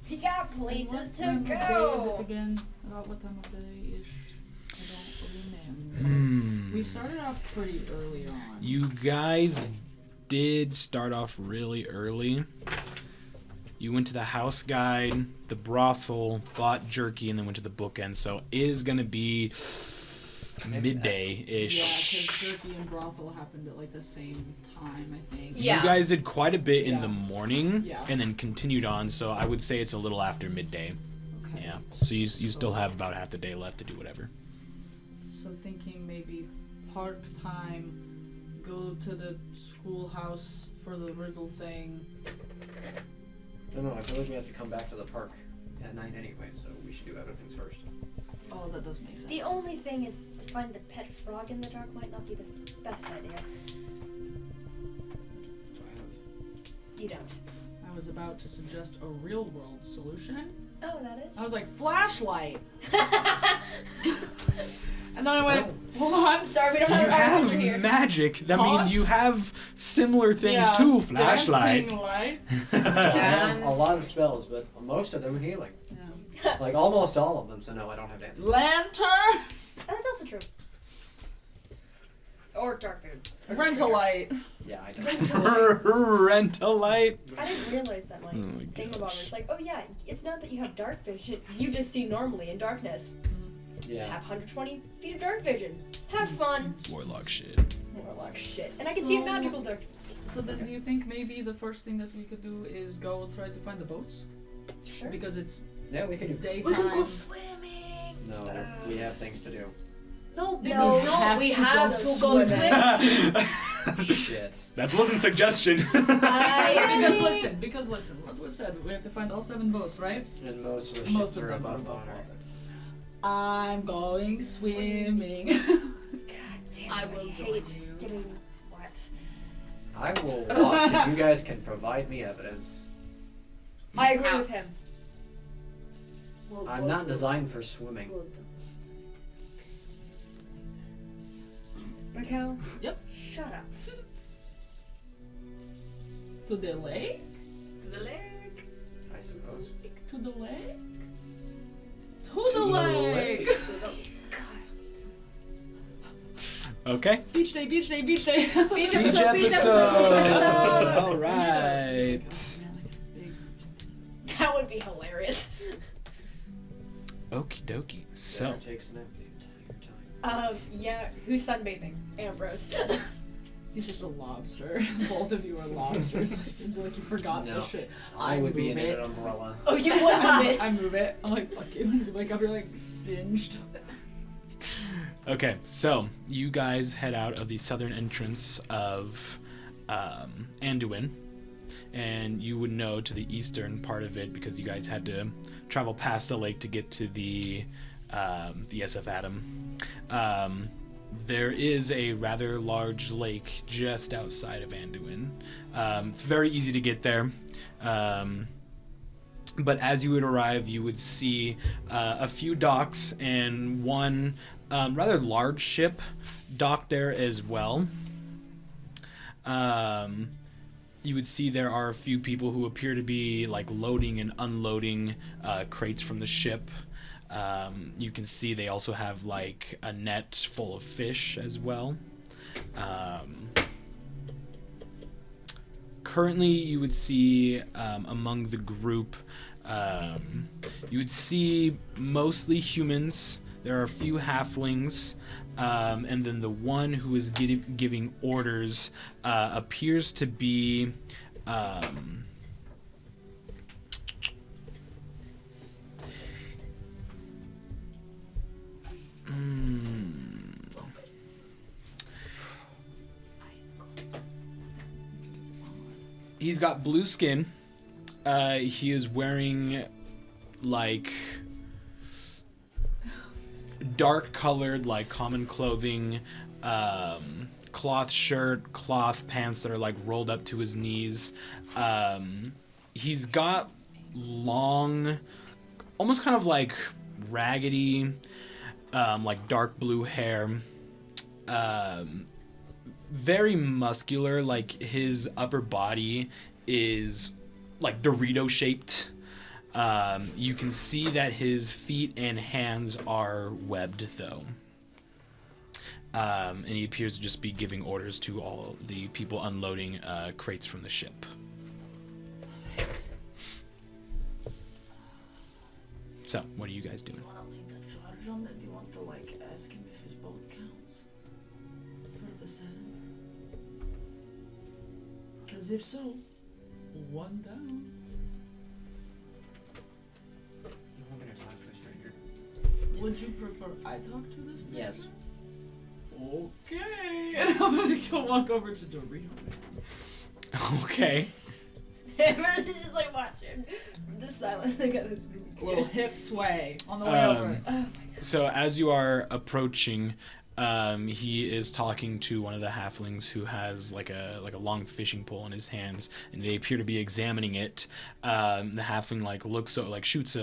We got places What to time of day is it go. again? About what time of day ish? I don't remember. Hmm. We started off pretty early on. You guys did start off really early. You went to the house guide, the brothel, bought jerky, and then went to the bookend. So it is gonna be midday-ish. Yeah, because jerky and brothel happened at like the same time, I think. Yeah. You guys did quite a bit in Yeah. the morning, Yeah. and then continued on. So I would say it's a little after midday. Okay. Yeah. So you still have about half the day left to do whatever. So thinking maybe park time, go to the schoolhouse for the riddle thing. No, I feel like we have to come back to the park at night anyway, so we should do other things first. Oh, that does make sense. The only thing is to find the pet frog in the dark might not be the best idea. So I have You don't. I was about to suggest a real world solution. Oh, that is. I was like, flashlight! And then I went, hold on. Sorry, we don't You have our answer have here. magic. I mean, Pause. you have similar things Yeah, too. Flashlight. dancing light. I have a lot of spells, but most of them are healing. Yeah. Like almost all of them, so no, I don't have dancing. Lantern! That's also true. Or dark food. Rental light. Yeah, I don't. Rental light. I didn't realize that, like, Oh my thing about gosh. it. It's like, oh yeah, it's not that you have dark vision. You just see normally in darkness. Yeah. Have 120 feet of dark vision. Have fun. Warlock shit. Warlock shit. And I can see in So- magical darkness. So then do you think maybe the first thing that we could do is go try to find the boats? Sure. Because it's Yeah, we could do. daytime. We can go swimming. No, we have things to do. No, No, we have to go swimming. Shit. That wasn't suggestion. Because listen, what was said, we have to find all 7 boats, right? And most of the Most ships of are them are above above water. water. I'm going swimming. God damn, I will hate join you. getting wet. I will walk so you guys can provide me evidence. I agree Ow. with him. I'm not designed for swimming. Macau? Yep. Shut up. To the lake? The lake. I suppose. To the lake? To the lake! Okay. Beach day, beach day, beach day! Beach Beach episode, beach episode. episode. All right. That would be hilarious. Okie dokie. So, Sarah takes a nap the entire time. Yeah, who's sunbathing? Ambrose. He's just a lobster. Both of you are lobsters. Like you forgot No. this shit. I would be move in it. an umbrella. Oh, you would have it. I move it. I'm like, fuck it. Like, I'm like singed. okay. So, you guys head out of the southern entrance of Aduihn. And you would know to the eastern part of it because you guys had to travel past the lake to get to the SF Atom. There is a rather large lake just outside of Aduihn. It's very easy to get there. But as you would arrive, you would see a few docks and one rather large ship docked there as well. You would see there are a few people who appear to be like loading and unloading crates from the ship. You can see they also have like a net full of fish as well. Currently, you would see among the group, you would see mostly humans. There are a few halflings, and then the one who is giving orders appears to be he's got blue skin. He is wearing like dark colored, like common clothing, cloth shirt, cloth pants that are like rolled up to his knees. He's got long, almost kind of like raggedy, like dark blue hair. Very muscular, like his upper body is like Dorito shaped. You can see that his feet and hands are webbed though. And he appears to just be giving orders to all the people unloading crates from the ship. So, what are you guys doing? Do you want to lead the charge on that? Do you want to like ask him if his boat counts for the 7? Because if so, 1 down. You want me to talk to a stranger? Would you prefer I talk to this thing? Yes. Okay. And I'm gonna go walk over to Dorito. Okay. Emerson's just like watching from the silence. Look at this. A little hip sway on the way over. Oh my god. So as you are approaching, he is talking to one of the halflings who has like a long fishing pole in his hands, and they appear to be examining it. The halfling like looks like shoots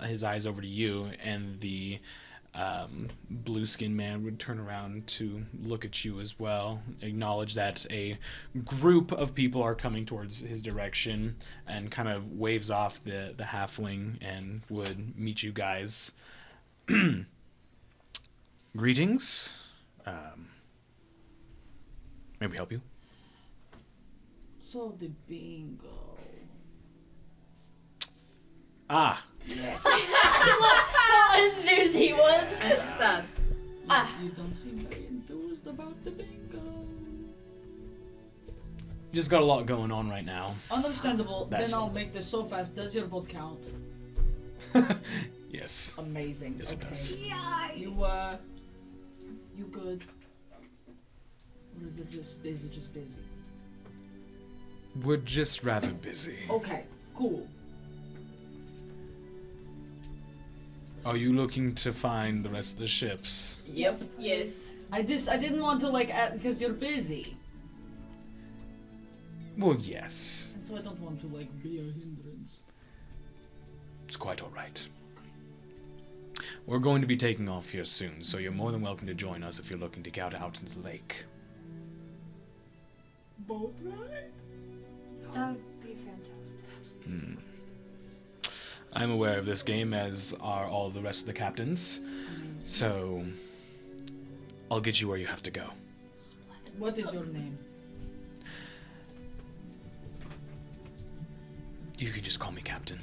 his eyes over to you, and the blue skinned man would turn around to look at you as well, acknowledge that a group of people are coming towards his direction, and kind of waves off the halfling and would meet you guys. Greetings. May we help you? So the bingo. Ah, Yes. How enthused he was. Stop. You don't seem very enthused about the bingo. just got a lot going on right now. Understandable. That's- Then I'll make this so fast. Does your boat count? Yes. Amazing. Yes, it okay. does. You good? Or is it just busy? Just busy. We're just rather busy. Okay. Cool. Are you looking to find the rest of the ships? Yep. Yes. I didn't want to like add because you're busy, Well, yes. and so I don't want to like be a hindrance. It's quite all right. We're going to be taking off here soon, so you're more than welcome to join us if you're looking to get out into the lake. Boat ride? That would be fantastic. I'm aware of this game, as are all the rest of the captains, so I'll get you where you have to go. What is your name? You can just call me Captain.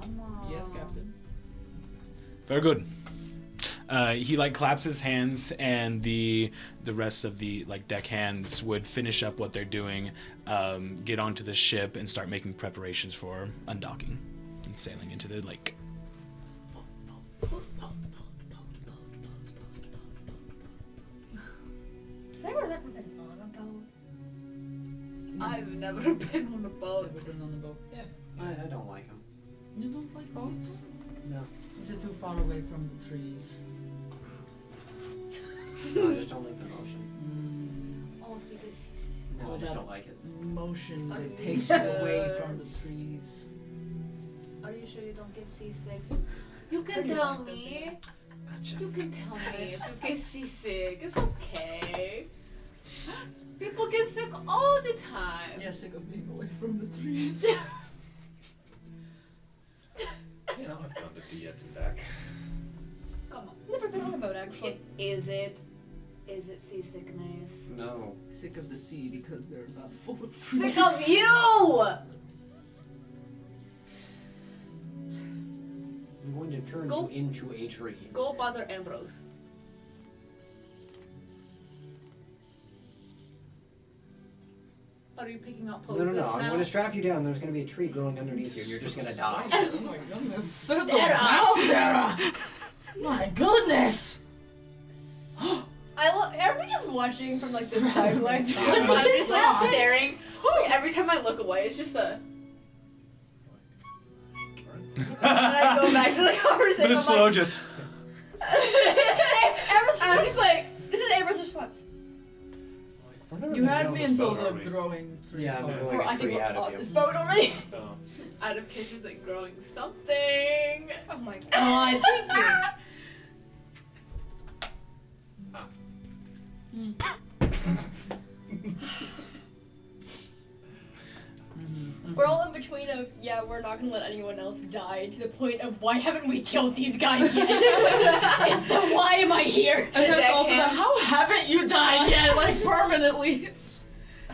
Come on. Yes, Captain. Very good. He like claps his hands, and the rest of the like deckhands would finish up what they're doing, get onto the ship, and start making preparations for undocking and sailing into the lake. Has anyone ever been on a boat? I've never been on a boat. Ever been on a boat? Yeah. I don't like him. You don't like boats? No. Is it too far away from the trees? No, I just don't like the ocean. Oh, so you can see. No, I all just that don't like it. motion Are that you takes you sure? away from the trees. Are you sure you don't get seasick? You can tell me. Gotcha. You can tell me if you get seasick. It's okay. People get sick all the time. Yeah, sick of being away from the trees. You know, I've gone to Dia and back. Come on. Never been on a boat actually. Is it seasickness? No. Sick of the sea because they're not full of trees. Sick of you! I'm going to turn Go- you into a tree. Go bother Ambrose. Are you picking up No, poses no, no. I'm now? going to strap you down. There's going to be a tree growing underneath you, and you're just going to die. Oh my goodness. Settle Dara. down, Dara. My goodness. Are we just watching from like the Strap sidelines? me I'm down. just like staring. Like, every time I look away, it's just a. And I go back to the conversation. But it's I'm slow, like, just. Amber's I'm just like, This is Amber's response. We're never You gonna had get me on this until boat, the are we? growing tree. Yeah, I'm part. going I to think tree we're out on of you. this boat already. No. out of kitchens like growing something. Oh my god, thank you. We're all in between of, yeah, we're not gonna let anyone else die, to the point of, why haven't we killed these guys yet? It's the, why am I here? And that's deck also the, hands. how haven't you died yet, like permanently?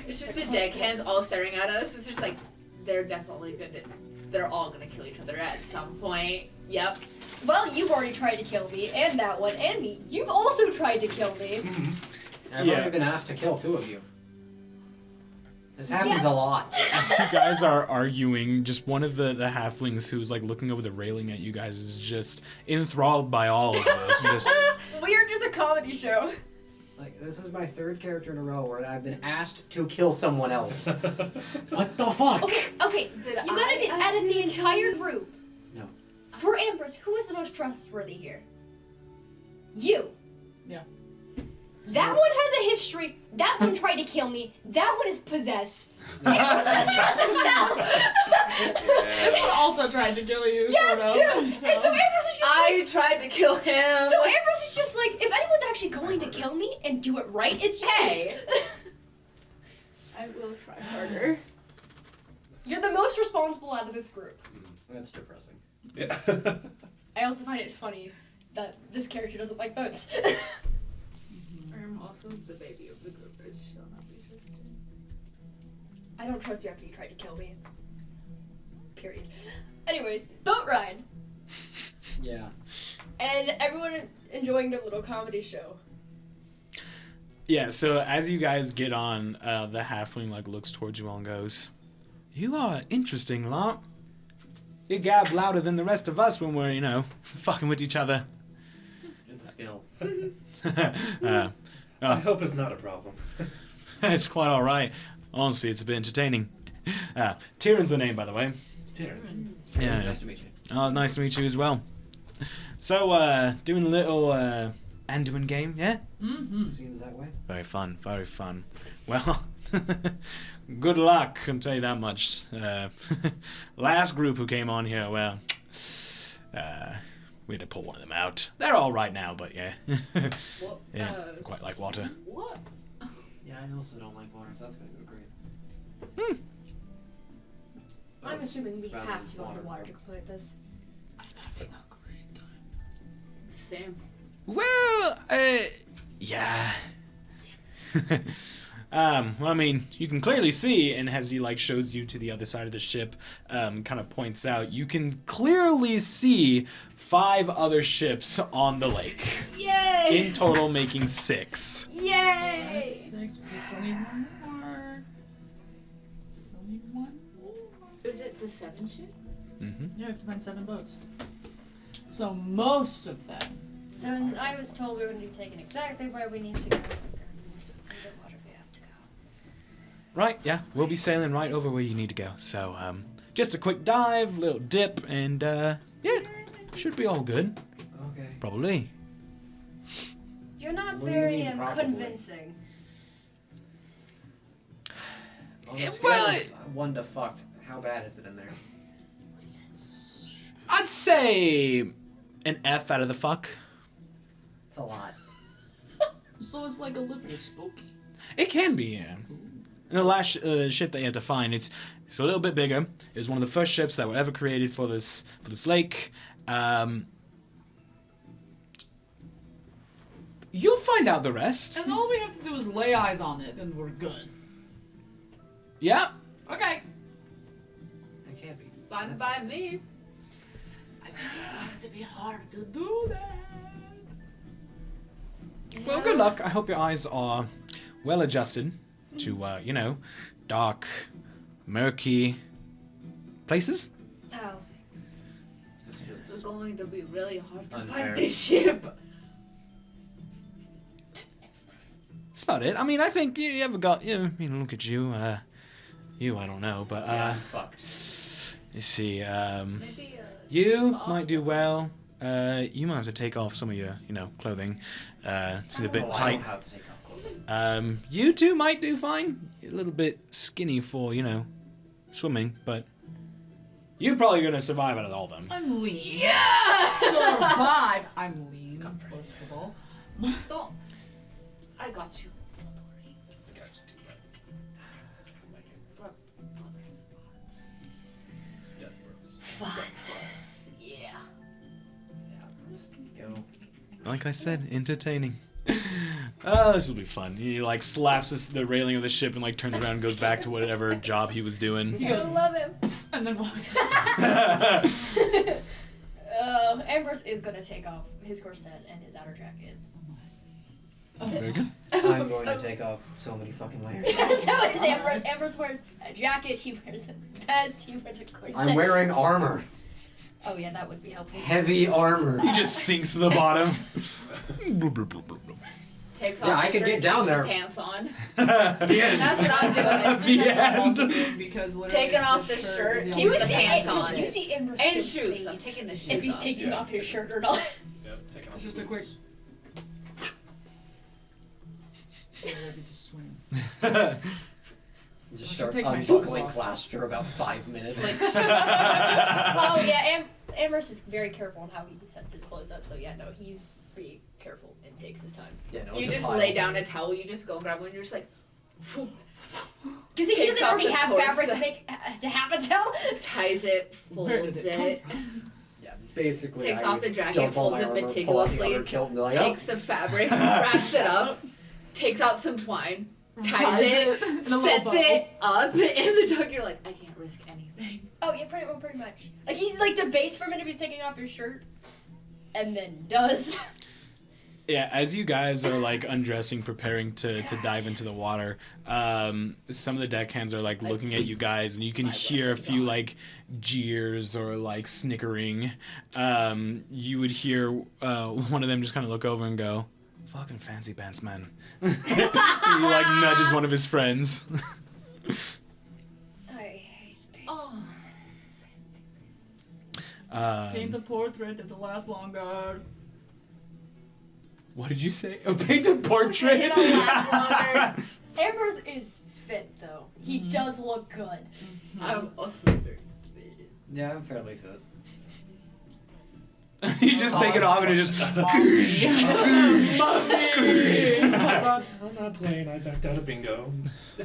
It's just the deckhands all staring at us. It's just like, they're definitely gonna, they're all gonna kill each other at some point. Yep. Well, you've already tried to kill me, and that one, and me. You've also tried to kill me. I've Yeah. already been asked to kill 2 of you. This happens a lot. As you guys are arguing, just one of the halflings who's like looking over the railing at you guys is just enthralled by all of this. And just, We're just a comedy show. Like, this is my 3rd character in a row where I've been asked to kill someone else. What the fuck? Okay, Did you gotta I get ask out of you the to kill entire me? group. No. For Ambrose, who is the most trustworthy here? You. Yeah. That one has a history. That one tried to kill me. That one is possessed. Ambrose doesn't trust himself. This one also tried to kill you. Yeah, sort too. of, And so. so Ambrose is just I tried to kill him. like, so Ambrose is just like, if anyone's actually going to kill me and do it right, it's you. Hey. I will try harder. You're the most responsible out of this group. That's depressing. Yeah. I also find it funny that this character doesn't like boats. I'm also the baby of the group. It shall not be trusted. I don't trust you after you tried to kill me. Period. Anyways, boat ride. Yeah. And everyone enjoying their little comedy show. yeah, so as you guys get on, the halfling like looks towards you all and goes, "You are an interesting lot. You gab louder than the rest of us when we're, you know, fucking with each other." It's a skill. I hope it's not a problem. It's quite all right. Honestly, it's a bit entertaining. Tyrion's the name, by the way. Tyrion. Yeah. Nice to meet you. Oh, nice to meet you as well. So, doing a little Aduihn game, yeah? Mm-hmm. Seems that way. Very fun, very fun. Well, good luck, I can tell you that much. Last group who came on here, well, we had to pull one of them out. They're all right now, but yeah. What? Yeah, quite like water. What? Yeah, I also don't like water, so that's gonna go great. I'm assuming we Rather have than to go water. underwater to complete this. Sam. Well, yeah. Well, I mean, you can clearly see, and as he like shows you to the other side of the ship, kind of points out, you can clearly see 5 other ships on the lake. Yay! In total, making 6. Yay! 6, we still need one more. Still need one more. Is it the 7 ships? Mm-hmm. Yeah, we have to find 7 boats. So most of them. So I was told we were going to be taken exactly where we need to go. The water we have to go. Right, yeah, we'll be sailing right over where you need to go. So, just a quick dive, little dip, and yeah, should be all good. Okay. Probably. You're not What do you very mean, probably? convincing. On a It- scale well, of it- 1 to fucked, how bad is it in there? I'd say an F out of the fuck. It's a lot. So it's like a little spooky. It can be, yeah. And the last ship that you have to find, it's a little bit bigger. It was one of the first ships that were ever created for this lake. You'll find out the rest. And all we have to do is lay eyes on it, and we're good. Yeah. Okay. It can't be. Fine by me. I think it's going to be hard to do that. Well, good luck. I hope your eyes are well adjusted to, dark, murky places. Oh. This feels It's going to be really hard to Unfair. find this ship. That's about it. I mean, I think you ever got, look at you. I don't know, but, yeah, I'm fucked. you see, Maybe you might do well. You might have to take off some of your, clothing. It's a bit Oh, I tight. don't have to take off clothing. You two might do fine. You're a little bit skinny for, swimming, but you're probably gonna survive out of all of them. I'm lean. Yeah! Survive! I'm lean, first of all. don't. I got you. Don't worry. I got you too, bud. Like it. Brothers and Death bros. fathers. Yeah. Yeah, let's go. Like I said, entertaining. Oh, this will be fun. He slaps the railing of the ship and turns around and goes back to whatever job he was doing. He goes, I love him. and then walks Ambrose is gonna take off his corset and his outer jacket. Very good. I'm going to take off so many fucking layers. So is Ambrose. Ambrose wears a jacket, he wears a vest, he wears a corset. I'm wearing armor. Oh yeah, that would be helpful. Heavy armor. He just sinks to the bottom. Takes Yeah, off I his could shirt, get down keeps there. the pants on. The end. That's what I'm doing. The That's also end. weird because literally Taking off the is shirt, the keep only the thing pants I on. do. You see Ambrose And debate shoes. I'm taking the shoes if he's off. taking Yeah, off his take shirt or not. Yep, taking off It's the just a quick. boots. Get ready to swim. Just I should start take my shoes unbuckling off. class for about 5 minutes. Oh yeah, Ambrose is very careful on how he sets his clothes up. So yeah, no, he's pretty careful and takes his time. Yeah, no, You it's a just pile. lay down a towel, you just go grab one, you're just like, Do you think he Takes doesn't off already the have corset. fabric to have a towel? ties it, Where folds did it it, Yeah, basically. Takes I off would the jacket, dump all folds my it armor, pull out the meticulously, other kilt and be like, takes the fabric, wraps it up, takes out some twine, ties it, in a little sets bow. it up in the dog. You're like, I can't risk anything. Oh yeah, pretty much. Like he's debates for a minute if he's taking off his shirt, and then does. Yeah, as you guys are undressing, preparing to dive into the water, some of the deckhands are looking at you guys, and you can hear a few jeers or snickering. You would hear one of them just kind of look over and go, "Fucking fancy pants, man." He nudges one of his friends. I hate paint. Oh, Paint a portrait, it'll last longer. What did you say? A painted portrait? It'll last longer. Ambrose is fit though. He does look good. I'm also very fit. Yeah, I'm fairly fit. You just take it off and it just. I'm not playing. I backed out of bingo.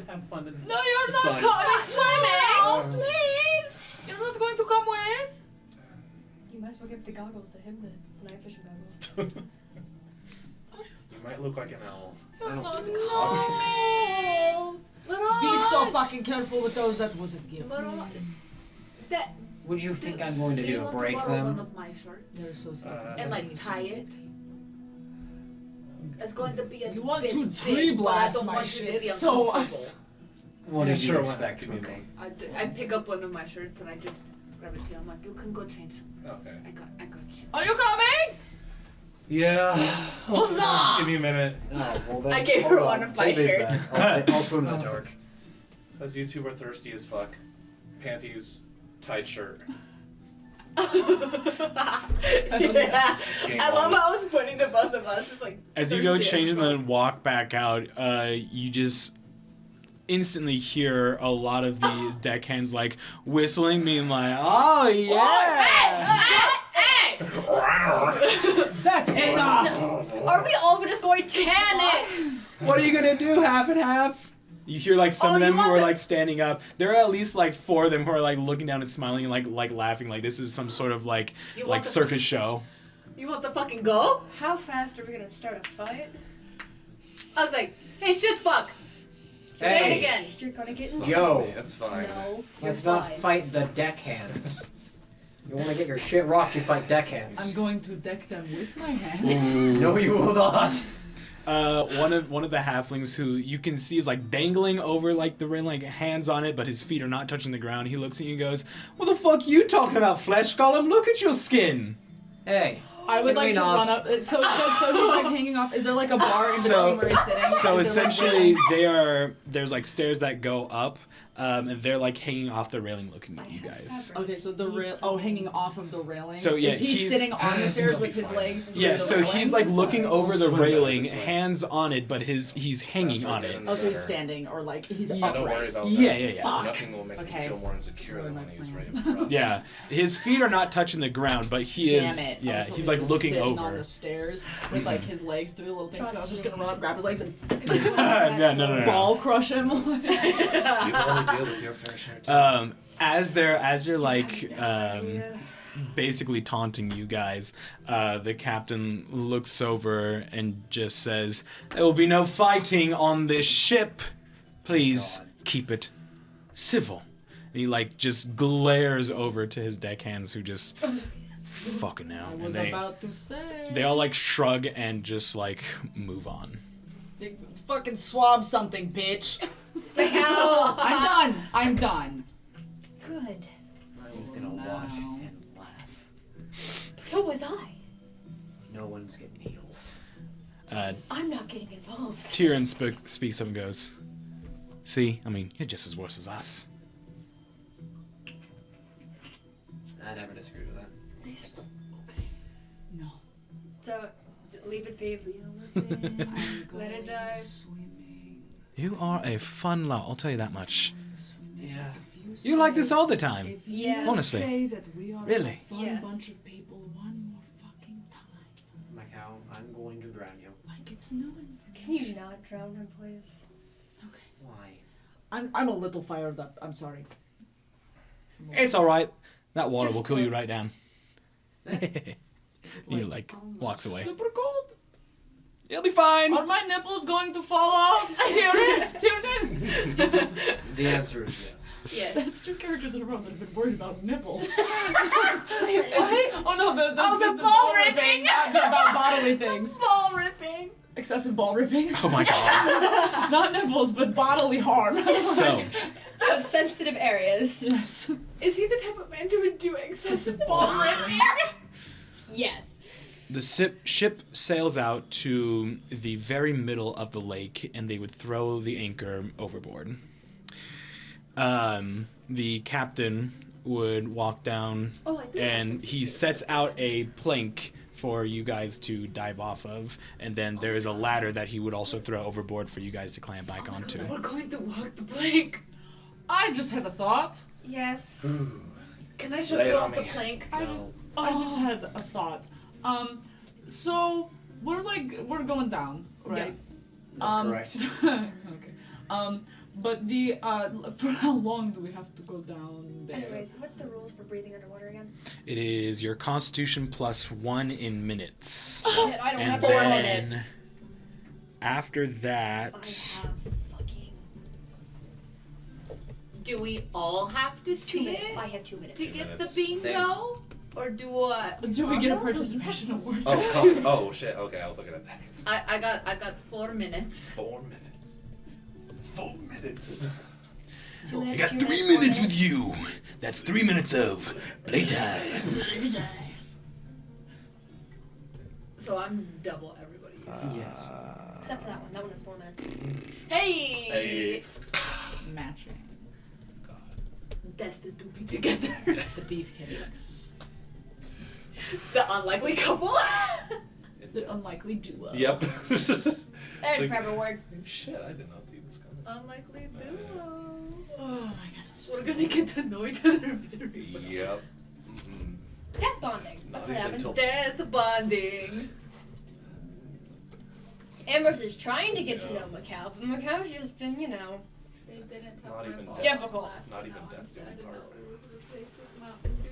Have fun. No, you're not Son. coming swimming! Oh, Please! You're not going to come with? You might as well give the goggles to him, the night fishing goggles. You might look like an owl. You're don't not do coming! Be so fucking careful with those, that was a gift. That, What do you think I'm going to do do you to want break to borrow one them? of my shirts? They're so sad. And tie it? It's going to be a You want bit to big, tree but blast I don't my want you to shit, be so I- uncomfortable. What Yeah, did you sure, why expect not? from me? I pick up one of my shirts and I just grab it to you. I'm like, you can go change. Okay. I got you. Are you coming? Yeah. Huzzah! Give me a minute. Oh, well then, I gave hold her on. one of my Take these shirts. back. I'll swim in the dark. Those you two are thirsty as fuck. Panties, tight shirt. Yeah. Game I love on. how I was pointing to both of us. It's like As you go thirsty change as and fuck. then walk back out, you just instantly hear a lot of the deckhands like whistling, being like, "Oh yeah!" That's enough. Are we all just going to Panic! What are you gonna do? Half and half? You hear like some of them who are like standing up. There are at least like 4 of them who are like looking down and smiling and like laughing, like this is some sort of like circus show. You want to fucking go? How fast are we gonna start a fight? I was like, hey, shit, fuck. Say it Hey, again. You're gonna get yo, That's fine. No. let's you're not fine. fight the deckhands. You want to get your shit rocked, you fight deckhands. I'm going to deck them with my hands. No, you will not. One of the halflings who you can see is like dangling over like the ring, like hands on it, but his feet are not touching the ground. He looks at you and goes, "What the fuck you talking about, flesh golem? Look at your skin." Hey. I would like to off. run up. So he's like hanging off. Is there like a bar in between where he's sitting? So Is there, like, essentially, there's like stairs that go up, and they're like hanging off the railing, looking at you guys. Okay, so the rail. Oh, hanging off of the railing. So, yeah, is he he's- sitting on the stairs with his legs? Through Yeah, the so railing? he's like looking over the Swim better railing, this way. hands on it, but he's hanging on it. Oh, so he's standing or like he's Yeah. Don't worry upright. about that. Yeah. Nothing will make Okay. me feel more insecure Really than my when he's plan. ready for us. Yeah, his feet are not touching the ground, but he Damn is. it. I Yeah, was he's hoping like he was looking sitting on over. the stairs with like his legs through the little thing. So I was just gonna run up, grab his legs, and no. ball crush him. You can only deal with your fair share too. As you're like idea. basically taunting you guys, the captain looks over and just says, "There will be no fighting on this ship. Please keep it civil." And he like just glares over to his deckhands who just fucking now. I And was about to say. they all like shrug and just like move on. They fucking swab something, bitch. Hell. I'm done. Good. I was gonna watch and laugh. So was I. No one's getting heals. I'm not getting involved. Tyrion speaks up and goes, "See, I mean, you're just as worse as us." I never disagreed with that. They stop. Okay. No. So, leave it be. I'm Let it going die. swimming. You are a fun lot, I'll tell you that much. Yeah. If You like say- this all the time. If you Yes. Honestly. say that we are Really? a fun Yes. bunch of people one more fucking time, Macau, I'm going to drown you. like it's new Can you information. not drown him, please? Okay. Why? I'm a little fired up. I'm sorry. It's alright. That water Just will cool you the- right down. He like walks away. Super cold. It'll be fine. Are my nipples going to fall off? Tyrion? The answer is yes. Yes. That's 2 characters in a row that have been worried about nipples. What? Oh no, the the ball ball ripping. about bodily things. Ball ripping. Excessive ball ripping. Oh my god. Not nipples, but bodily harm. So, Of sensitive areas. Yes. Is he the type of man who would do excessive ball ripping? Yes. the ship sails out to the very middle of the lake, and they would throw the anchor overboard. The captain would walk down, and he sets out a plank for you guys to dive off of, and then there is a ladder that he would also throw overboard for you guys to climb back onto. We're going to walk the plank. I just had a thought. Yes. Can I shove Lay you it on off the me. plank? No. I just had a thought. So we're going down, right? That's correct. Okay. But for how long do we have to go down there? Anyways, what's the rules for breathing underwater again? It is your Constitution +1 in minutes. Shit, I don't And have 4 then minutes. after I that, have fucking Do we all have to 2 see minutes. it I have 2 minutes. to 2 get minutes. the bingo? Or do what? Do we get a no, participation award? Oh shit. Okay, I was looking at text. I got 4 minutes. 4 minutes. 4 minutes. 2 I minutes. got 2 3 minutes, 4 minutes with you. That's 3 minutes of playtime. So I'm double everybody. Yes. Except for that one. That one was 4 minutes. Hey! Hey. Matching. Destined to be together. The beefcakes. The unlikely couple. The unlikely duo. Yep. There's Like- grab reward. Shit, I did not see this coming. unlikely duo. Oh my god. We're gonna get to know each other very well. Yep. Mm-hmm. Death bonding. That's what happens. Death bonding. Ambrose is trying to get to know Macau, but Macau's just been, They didn't tell Not my even boss death. Difficult. last Not even now death and do we said part. that it was replaced with Mountain Dew.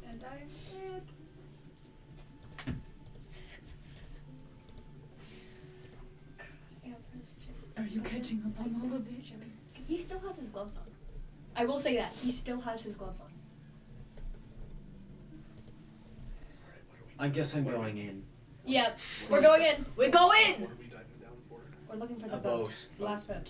And I said, Ambrose just. Are you catching up on all of it? He still has his gloves on. I will say that. He still has his gloves on. I guess I'm going in. Yep. We're going in. we go in! What are we diving down for? We're looking for the A boat. boat. The last boat.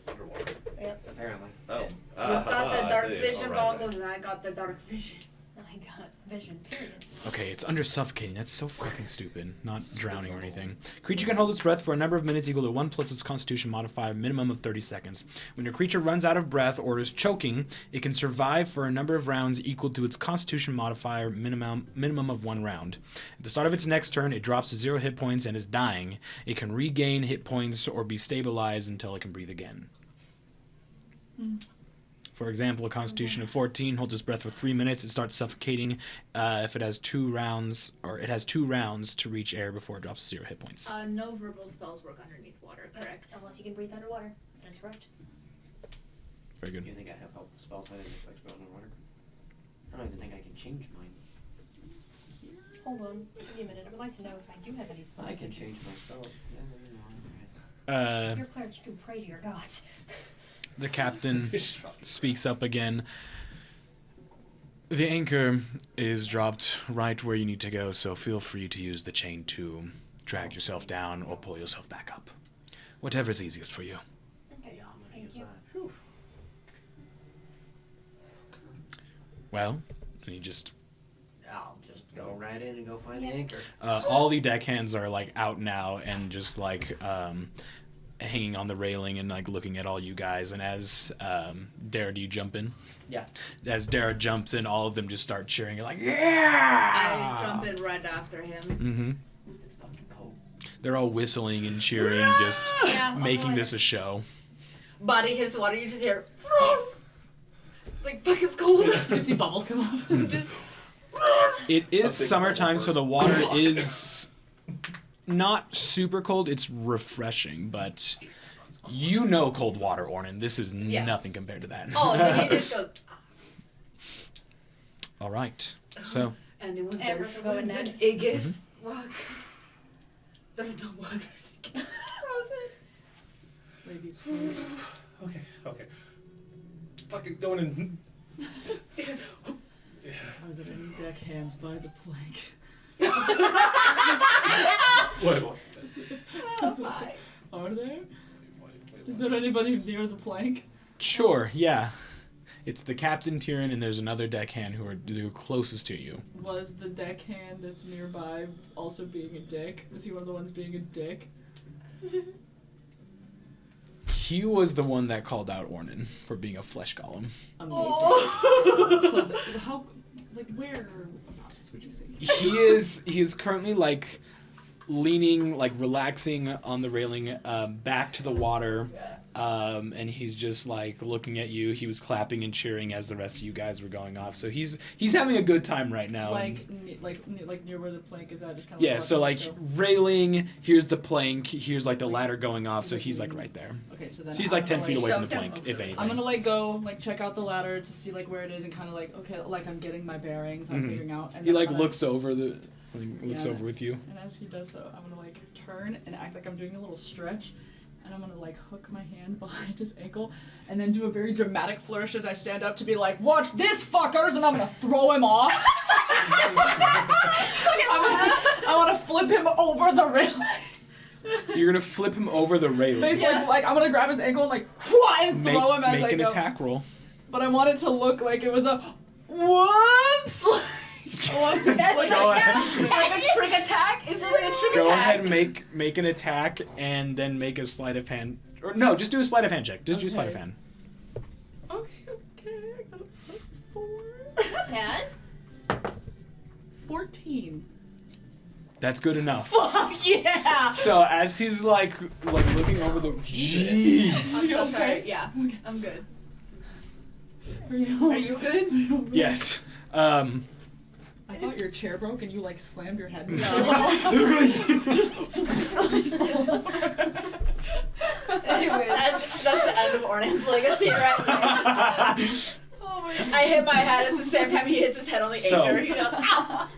Underwater. Yep. Apparently. Oh. You've got the I dark see. vision Alright goggles and I got the dark vision. I got vision, period. Okay, it's under suffocating. That's so fucking stupid. Not drowning or anything. Creature can hold its breath for a number of minutes equal to 1 plus its constitution modifier, minimum of 30 seconds. When your creature runs out of breath or is choking, it can survive for a number of rounds equal to its constitution modifier, minimum of 1 round. At the start of its next turn, it drops to 0 hit points and is dying. It can regain hit points or be stabilized until it can breathe again. For example, a constitution of 14 holds its breath for 3 minutes. It starts suffocating if it has 2 rounds, or it has 2 rounds to reach air before it drops to 0 hit points. No verbal spells work underneath water, correct? Unless you can breathe underwater. That's correct. Very good. You think I have helpful spells? I didn't expect to go underwater. I don't even think I can change mine. Hold on. Give me a minute. I would like to know if I do have any spells. I can change my spell. Yeah, alright. You're cleric. You can pray to your gods. The captain speaks up again. The anchor is dropped right where you need to go, so feel free to use the chain to drag yourself down or pull yourself back up. Whatever's easiest for you. Okay. Yeah, I'm gonna Thank use you. that. Whew. Well, and he just I'll just go right in and go find Yeah. the anchor. all the deckhands are like out now and just like hanging on the railing and like looking at all you guys. And as Dara, do you jump in? Yeah. As Dara jumps in, all of them just start cheering. You're like, yeah! I jump in right after him. Mm-hmm. It's fucking cold. They're all whistling and cheering, just Yeah, I'll making go this a show. Body hits water, you just hear, like, fuck, it's cold. You see bubbles come up. It is I'll take summertime, bubble so first. the water is not super cold. It's refreshing, but you know cold water, Ornan. This is Yeah. nothing compared to that. Oh, then he just goes, All right. So, anyone And there we're going swims in next. Aegis? Fuck. There's no water. Frozen. Ladies first. Okay. Fucking going in. Are there any deckhands by the plank? Wait, what? Oh my. Are there? Is there anybody near the plank? sure, yeah. It's the captain, Tyrion, and there's another deckhand who are the closest to you. Was the deckhand that's nearby also being a dick? Was he one of the ones being a dick? He was the one that called out Ornan for being a flesh golem. Amazing. So how, like, whereabouts would you say? He is currently like leaning, like relaxing on the railing, back to the water, and he's just like looking at you. He was clapping and cheering as the rest of you guys were going off. So he's having a good time right now. Like near where the plank is at, just kind of. Yeah, so like railing, here's the plank, here's like the ladder going off, so he's like right there. Okay, so then So he's I'm like 10 gonna, feet away from the shove him. plank, if anything. I'm gonna like go like check out the ladder to see like where it is and kind of like okay like I'm getting my bearings, I'm Mhm. figuring out. And He then like kinda- looks over over with you. And as he does so, I'm gonna like turn and act like I'm doing a little stretch, and I'm gonna like hook my hand behind his ankle, and then do a very dramatic flourish as I stand up to be like, "Watch this, fuckers!" And I'm gonna throw him off. I want to flip him over the railing. You're gonna flip him over the railing. Basically, like I'm gonna grab his ankle and like whoosh, and throw him as I Make an go. attack roll. But I want it to look like it was a whoops. I want it to That's like, Go like ahead. Like a trick attack? Is it like a trick Go attack? ahead and make an attack and then make a sleight of hand. Or no, just do a sleight of hand check. Just do a sleight of Okay. hand. okay, I got a +4. Not bad. 14. That's good enough. Fuck yeah! So as he's like looking over the. Are you Jeez. okay? Yeah, I'm good. Are you? Are you good? Yes. I thought your chair broke and you like slammed your head. Anyway, that's the end of Ornan's legacy right now. Oh my God. I hit my head at the same time he hits his head on the So- anchor. He goes, ow!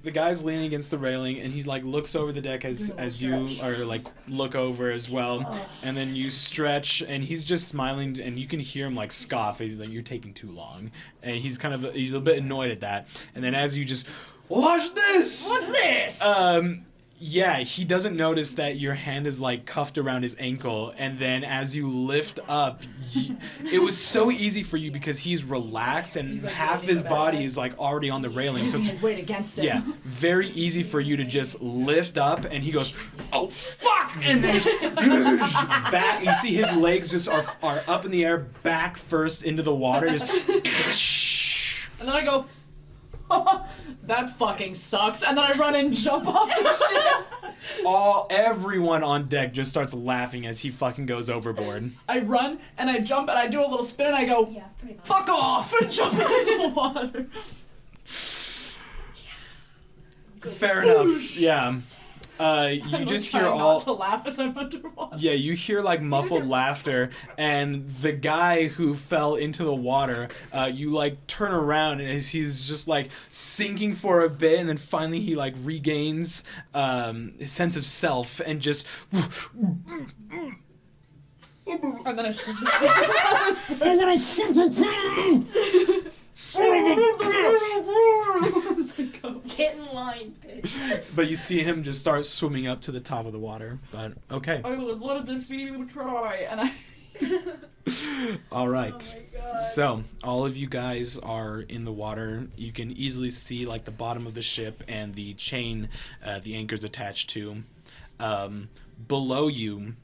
The guy's leaning against the railing and he like looks over the deck as you are like look over as well, and then you stretch and he's just smiling and you can hear him like scoff. He's like, "You're taking too long," and he's a bit annoyed at that. And then as you just watch this, What's this? yeah, he doesn't notice that your hand is like cuffed around his ankle, and then as you lift up, it was so easy for you because he's relaxed and He's, like, half waiting his for that, body right? is like already on the railing. So Using it's, his weight against him. yeah, very easy for you to just lift up, and he goes, "Oh fuck!" and then just back. You see his legs just are up in the air, back first into the water. Just And then I go, that fucking sucks. And then I run and jump off the ship. everyone on deck just starts laughing as he fucking goes overboard. I run and I jump and I do a little spin and I go, Yeah, pretty much. fuck off, and jump into the water. Fair enough. Yeah. You just hear all. not to laugh as I'm underwater. Yeah, you hear like muffled laughter, and the guy who fell into the water, you like turn around and as he's just like sinking for a bit, and then finally he like regains his sense of self and just. And then I Get in line, bitch. But you see him just start swimming up to the top of the water. But okay, I would let this be try, and I. all right. Oh my God. So, all of you guys are in the water. You can easily see like the bottom of the ship and the chain the anchor's attached to. Below you,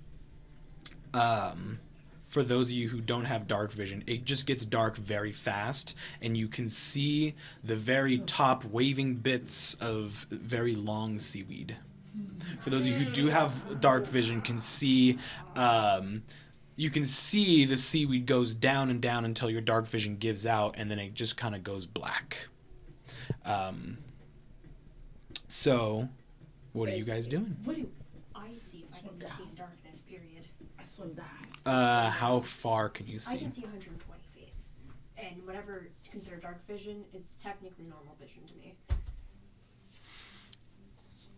for those of you who don't have dark vision, it just gets dark very fast, and you can see the very top waving bits of very long seaweed. For those of you who do have dark vision, can see you can see the seaweed goes down and down until your dark vision gives out, and then it just kind of goes black. So, what are you guys doing? What do I see if I can see darkness, period? I swim down. How far can you I see? can see 120 feet. And whatever is considered dark vision, it's technically normal vision to me.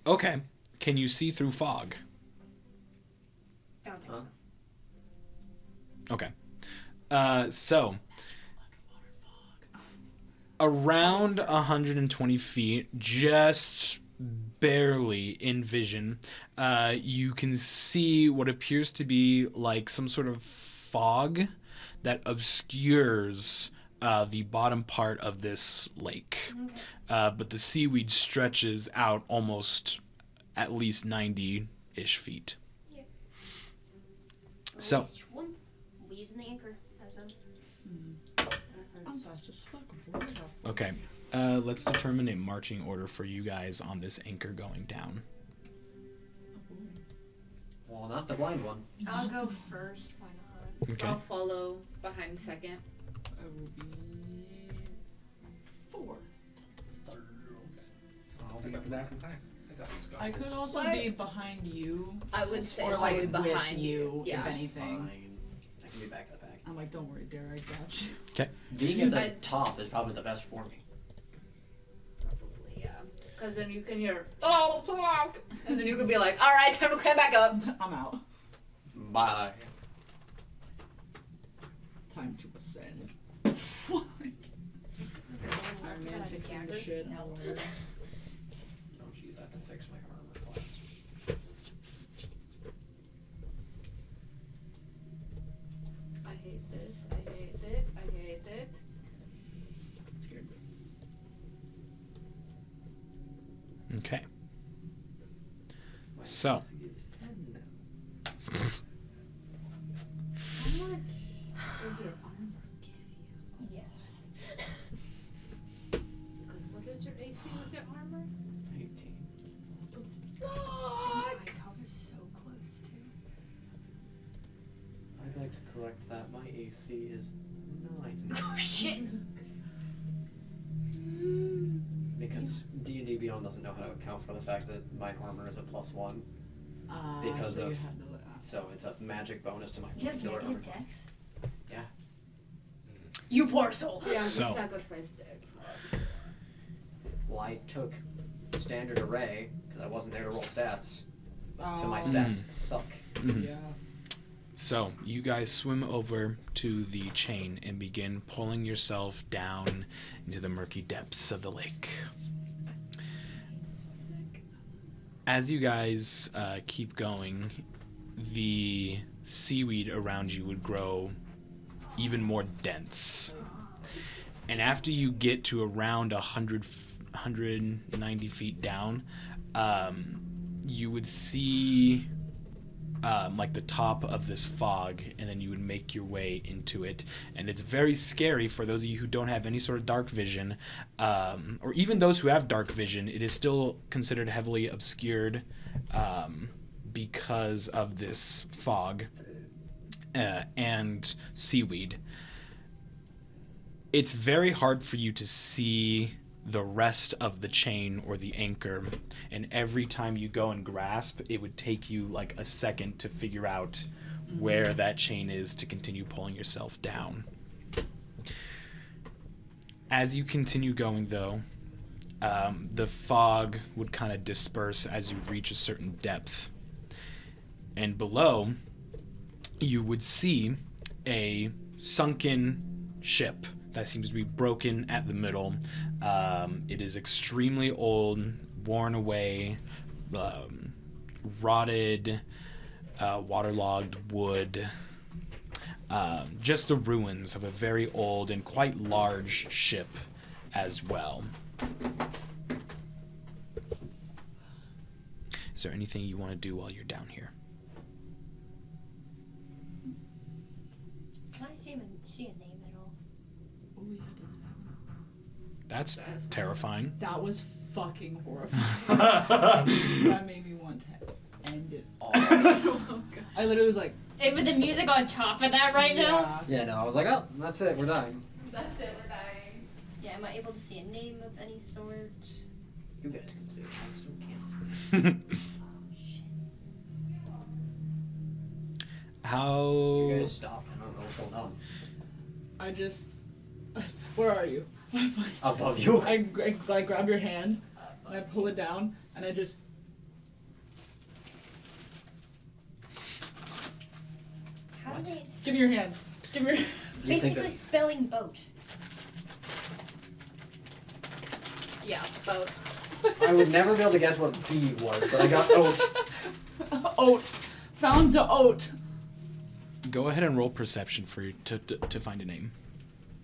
Okay. Can you see through fog? I don't think Huh? so. Okay. So around 120 feet, just barely in vision, you can see what appears to be like some sort of fog that obscures the bottom part of this lake. But the seaweed stretches out almost at least 90-ish feet. Yeah. So, Swim. We'll be using the anchor as a I'm reference. fast as fuck. What the fuck? okay. Let's determine a marching order for you guys on this anchor going down. Well, not the blind one. I'll go first. Why not? Okay. I'll follow behind second. I will be fourth. Third, okay. I'll pick up the back and back. I got this, guys. I could also What? be behind you. I would say or probably like behind with you, Yeah. if anything. Fine. I can be back at the back. I'm like, don't worry, Dare, I got you. Being at the I- top is probably the best for me. Probably, yeah. Because then you can hear, oh, fuck! And then you can be like, alright, time to climb back up. I'm out. Bye. Time to ascend. Iron Man fixing the shit. Oh jeez, I have to fix my armor class. I hate this. I hate it. I hate it. It scared me. Okay. My So. AC is 10 now. How much does your armor give you? Yes. Because what is your AC with your armor? 18. like to correct that. My AC is 9. Oh shit. Because D&D Beyond doesn't know how to account for the fact that my armor is a +1. Because so of- you have to So it's a magic bonus to my You have regular armor. negative dex? Yeah. You poor soul. Yeah, So- we sacrificed Dex. Well, I took standard array because I wasn't there to roll stats. Oh, So my stats suck. Mhm. Yeah. So, you guys swim over to the chain and begin pulling yourself down into the murky depths of the lake. As you guys keep going, the seaweed around you would grow even more dense. And after you get to around 190 feet down, you would see like the top of this fog, and then you would make your way into it. And it's very scary for those of you who don't have any sort of dark vision, or even those who have dark vision. It is still considered heavily obscured because of this fog and seaweed. It's very hard for you to see the rest of the chain or the anchor, and every time you go and grasp, it would take you like a second to figure out where that chain is to continue pulling yourself down. As you continue going, though, the fog would kind of disperse as you reach a certain depth, and below you would see a sunken ship that seems to be broken at the middle. It is extremely old, worn away, rotted, waterlogged wood. Just the ruins of a very old and quite large ship as well. Is there anything you want to do while you're down here? Can I see a name at all? Oh, yeah, That's That's- terrifying. that was fucking horrifying. That made me want to end it all. Oh, God. I literally was like, Hey, with the music on top of that right now. Yeah, no, I was like, oh, that's it, we're dying. That's it, we're dying. Yeah, am I able to see a name of any sort? You guys can see it, I still can't see. How... You guys stop, I don't know what's going on. I just, where are you? Above you? I grab your hand, and I pull it down, and I just, How do they... give me your hand. Give me your You think Basically that spelling boat. Yeah, both. I would never be able to guess what B was, but I got oat. oat. Found the oat. Go ahead and roll perception for you to find a name.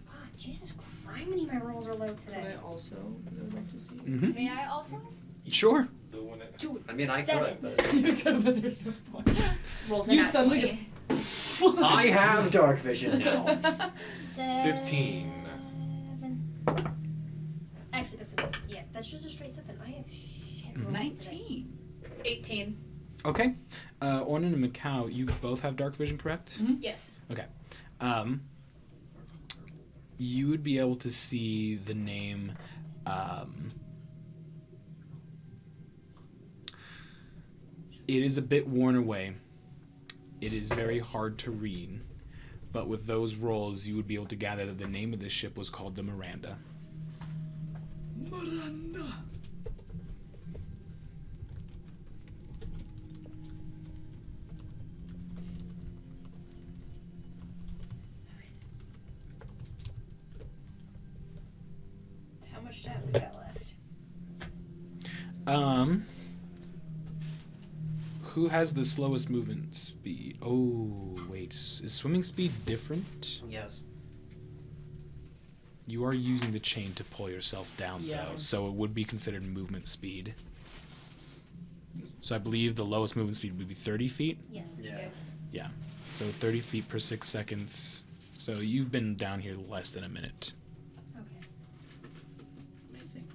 God, Jesus criminy, my rolls are low Can today. I also, I would like to see. Mm-hmm. May I also? Sure. The one that Dude, I mean, I 7. could, but... You could, but there's no point. Rolls You are suddenly 20. I have dark vision now. 15. Actually, that's just a straight 7. I have shit rolls today. 19. 18. Okay. Ornan and Macau, you both have dark vision, correct? Yes. Okay. You would be able to see the name. It is a bit worn away. It is very hard to read, but with those rolls, you would be able to gather that the name of this ship was called the Miranda. Miranda. How much time we got left? Who has the slowest movement speed? Oh, wait. Is swimming speed different? Yes. You are using the chain to pull yourself down, Yeah. though, so it would be considered movement speed. So I believe the lowest movement speed would be 30 feet? Yes. Yeah. Yes. Yeah. So 30 feet per 6 seconds. So you've been down here less than a minute. Okay. Amazing.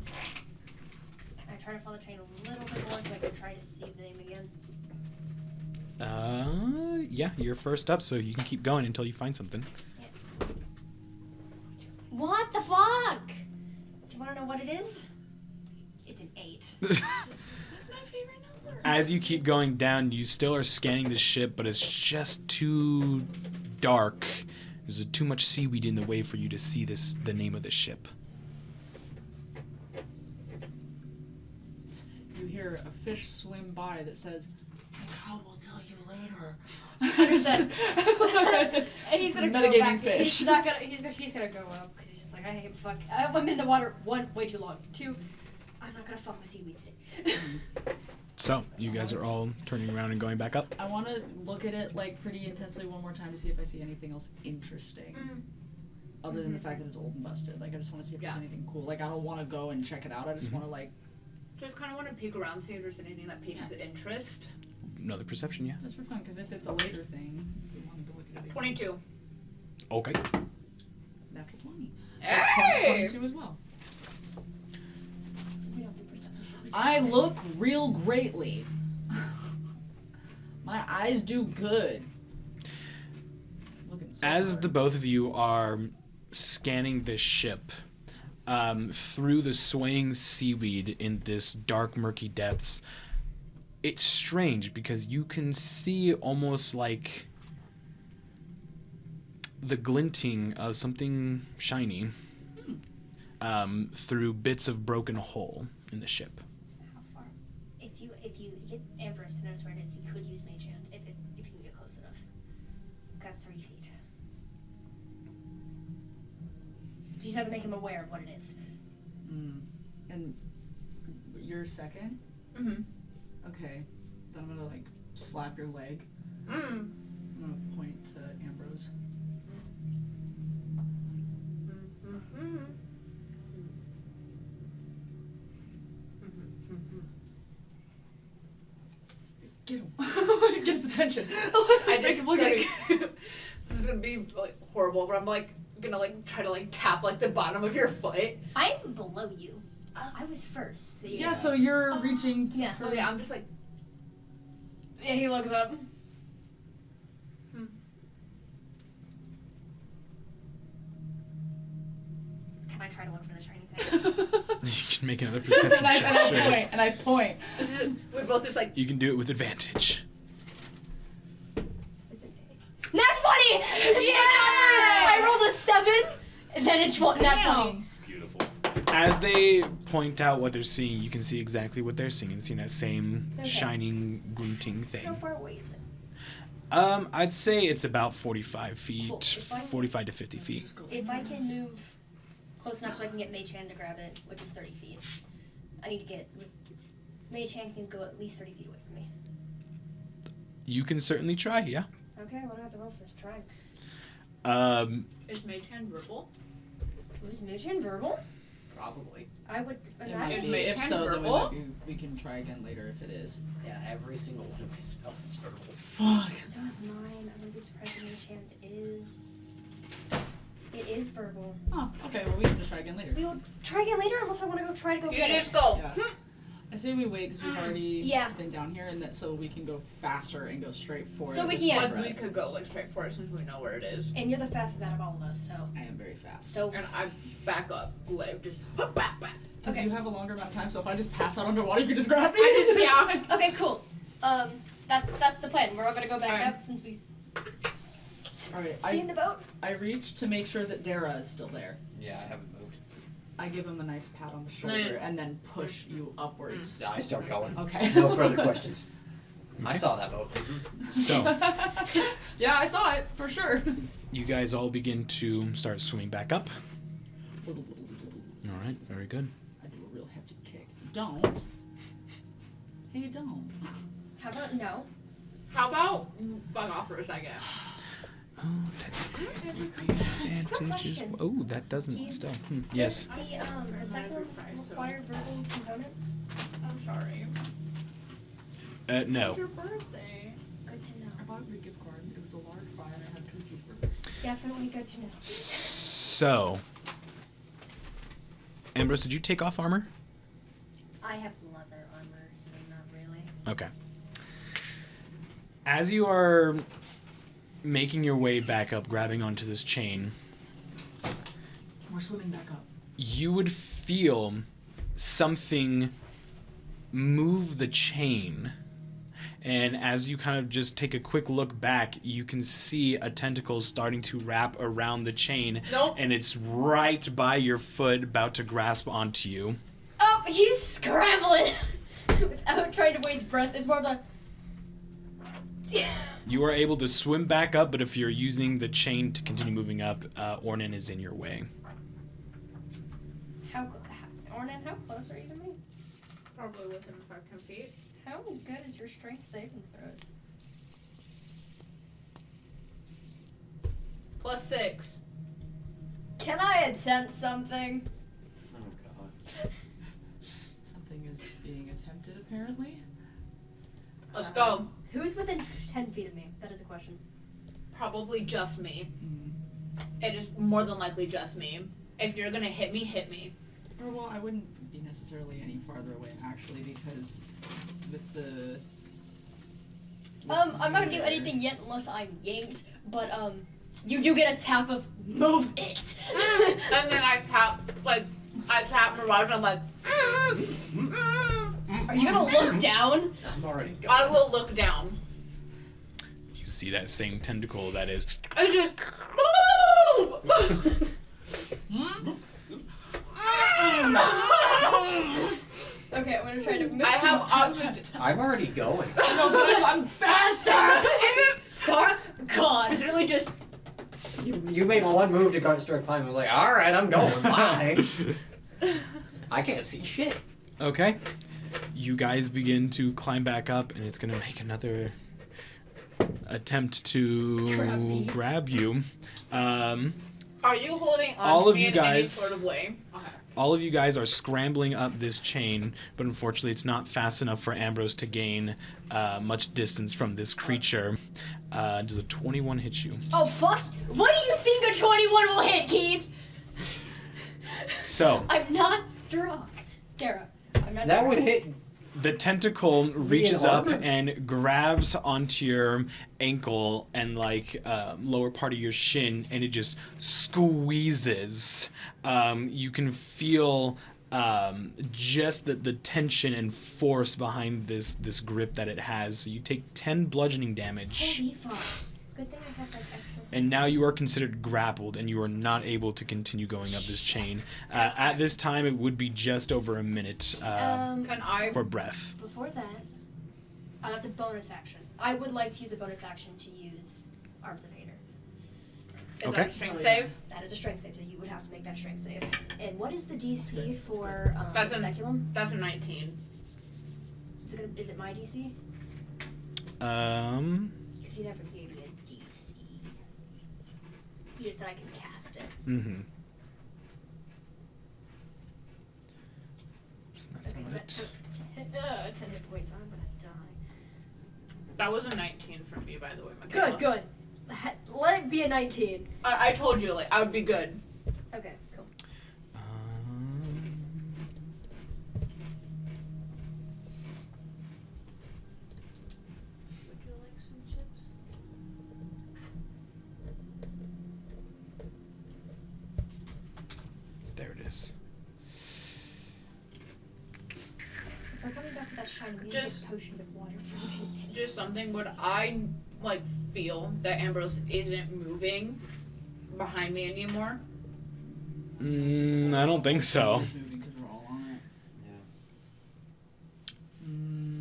Can I try to follow the chain a little bit more so I can try to see the name again? Yeah, you're first up, so you can keep going until you find something. What the fuck? Do you want to know what it is? It's an 8. That's my favorite number. As you keep going down, you still are scanning the ship, but it's just too dark. There's too much seaweed in the way for you to see the name of the ship. You hear a fish swim by that says, "I will tell you later." And he's gonna go Metagaming back. fish. He's not gonna. He's gonna go up because he's just like, I hate fuck. I'm in the water. 1, way too long. 2, I'm not gonna fuck with seaweed today. So, you guys are all turning around and going back up? I want to look at it like pretty intensely one more time to see if I see anything else interesting. Other than the fact that it's old and busted. Like, I just want to see if there's anything cool. Like, I don't want to go and check it out. I just want to, like... Just kind of want to peek around, see if there's anything that piques the interest. Another perception, yeah. Just for fun, because if it's a later thing, if we wanted to look at it again. 22. Okay. Natural 20. So Hey! 22 as well. We don't do perception. I look real greatly. My eyes do good. Looking so As hard. the both of you are scanning this ship, through the swaying seaweed in this dark, murky depths, it's strange because you can see almost like the glinting of something shiny through bits of broken hull in the ship. How far? If you get Ambrose to notice where it is, he could use Mage Hand if you can get close enough. That's 30 feet. You just have to make him aware of what it is. And you're second? Mm-hmm. Okay. Then I'm gonna like slap your leg. Mm. I'm gonna point to Ambrose. Mm-hmm. Get him. Get his attention. I Make just him look at me. like this is gonna be like horrible, but I'm like gonna like try to like tap like the bottom of your foot. I'm below you. I was first. So you Yeah, so you're reaching to Yeah. Oh yeah, I'm just like Yeah, he looks up. Can I try to look for the shiny thing? You can make another perception check. Sure. And I point. we both just like You can do it with advantage. Nat 20! I rolled a 7, and then it's nat 20. Beautiful. As they point out what they're seeing, you can see exactly what they're seeing. Seeing that same Okay. shining, glinting How thing. far away is it? I'd say it's about 45 feet, Cool. If I- 45 to 50 feet. If I can move close enough so I can get Mage Hand to grab it, which is 30 feet, I need to get... Mage Hand can go at least 30 feet away from me. You can certainly try, yeah. Okay, what do I have to roll for this try? is Mage Hand verbal? Was Mage Hand verbal? Probably. I would It might imagine. Is be. Mage If Hand so, then verbal? we can try again later if it is. Yeah, every single one of these spells is verbal. Fuck. So is mine. I would be surprised if Mage Hand is... It is verbal. Oh, okay. Well, we can just try again later. We will try again later unless I want to go try to go You get just it. go. Yeah. I say we wait because we've already Yeah. been down here, and that so we can go faster and go straight for it. So we with can- one But we breath. could go like straight for it since we know where it is. And you're the fastest out of all of us, so... I am very fast. So... And I back up, like just Because okay. you have a longer amount of time, so if I just pass out underwater, you can just grab me. yeah. Okay, cool. That's the plan. We're all gonna go back Alright. up since we Alright, See in the boat? I reach to make sure that Dara is still there. Yeah, I haven't moved. I give him a nice pat on the shoulder and then push you upwards. Yeah, I start going. Okay. No further questions. I saw that boat. So, Yeah, I saw it for sure. you guys all begin to start swimming back up. All right, very good. I do a real hefty kick. Don't. Hey, don't. How about no? How about bug off for a second? Oh, advantage is... Oh, that doesn't still. Yes. The second required verbal components? I'm sorry. No. It's your birthday. Good to know. I bought a gift card. It was a large fry and I had 2 cheeseburgers. Definitely good to know. So, Ambrose, did you take off armor? I have leather armor, so not really. Okay. As you are making your way back up, grabbing onto this chain, We're swimming back up. you would feel something move the chain. And as you kind of just take a quick look back, you can see a tentacle starting to wrap around the chain. Nope. And it's right by your foot, about to grasp onto you. Oh, he's scrambling without trying to waste breath. It's more of a. You are able to swim back up, but if you're using the chain to continue moving up, Ornan is in your way. Ornan, how close are you to me? Probably within 5-10 feet. How good is your strength saving throws? +6. Can I attempt something? Oh god. Something is being attempted, apparently. Let's go. Who's within 10 feet of me? That is a question. Probably just me. Mm. It is more than likely just me. If you're gonna hit me, hit me. Or, well, I wouldn't be necessarily any farther away, actually, because with the... I'm not gonna do anything yet unless I'm yanked, but you do get a tap of move it. And then I tap Mirage and I'm like, Are you gonna look down? I'm already going. I will look down. You see that same tentacle that is... It's just. Okay, I'm gonna try to move. I have options. I'm already going. No, but I'm faster! Dark God. It's really just. You made one move to start climbing. I was like, all right, I'm going. Bye. I can't see shit. Okay. You guys begin to climb back up, and it's going to make another attempt to grab you. Are you holding on All to of me you in guys- any sort of way? Okay. All of you guys are scrambling up this chain, but unfortunately it's not fast enough for Ambrose to gain much distance from this creature. Does a 21 hit you? Oh fuck! What do you think a 21 will hit, Keith? So, I'm not drunk. Dara. I'm not That drunk. would hit. the tentacle reaches up armor? and grabs onto your ankle and lower part of your shin, and it just squeezes. You can feel just the tension and force behind this grip that it has. So you take 10 bludgeoning damage, Holy fuck. Good thing I have like extra. and now you are considered grappled, and you are not able to continue going up this chain. At this time, it would be just over a minute Can I? for breath. Before that, that's a bonus action. I would like to use a bonus action to use Arms of Hater. Is Okay. that a strength save? That is a strength save, so you would have to make that strength save. And what is the DC for That's an- Seculum? That's a 19. Is it my DC? Because you never gave me a DC. You just said I can cast it. Mm-hmm. That's Okay, not so it. that's 10 hit points. I'm gonna die. That was a 19 from me, by the way. Good, good. Let it be a 19. I told you, I would be good. Okay, cool. Would you like some chips? There it is. If I'm coming back with that shiny, you Just- get a potion of water from me. Just something. Would I feel that Ambrose isn't moving behind me anymore? I don't think so. It's moving 'cause we're all on it.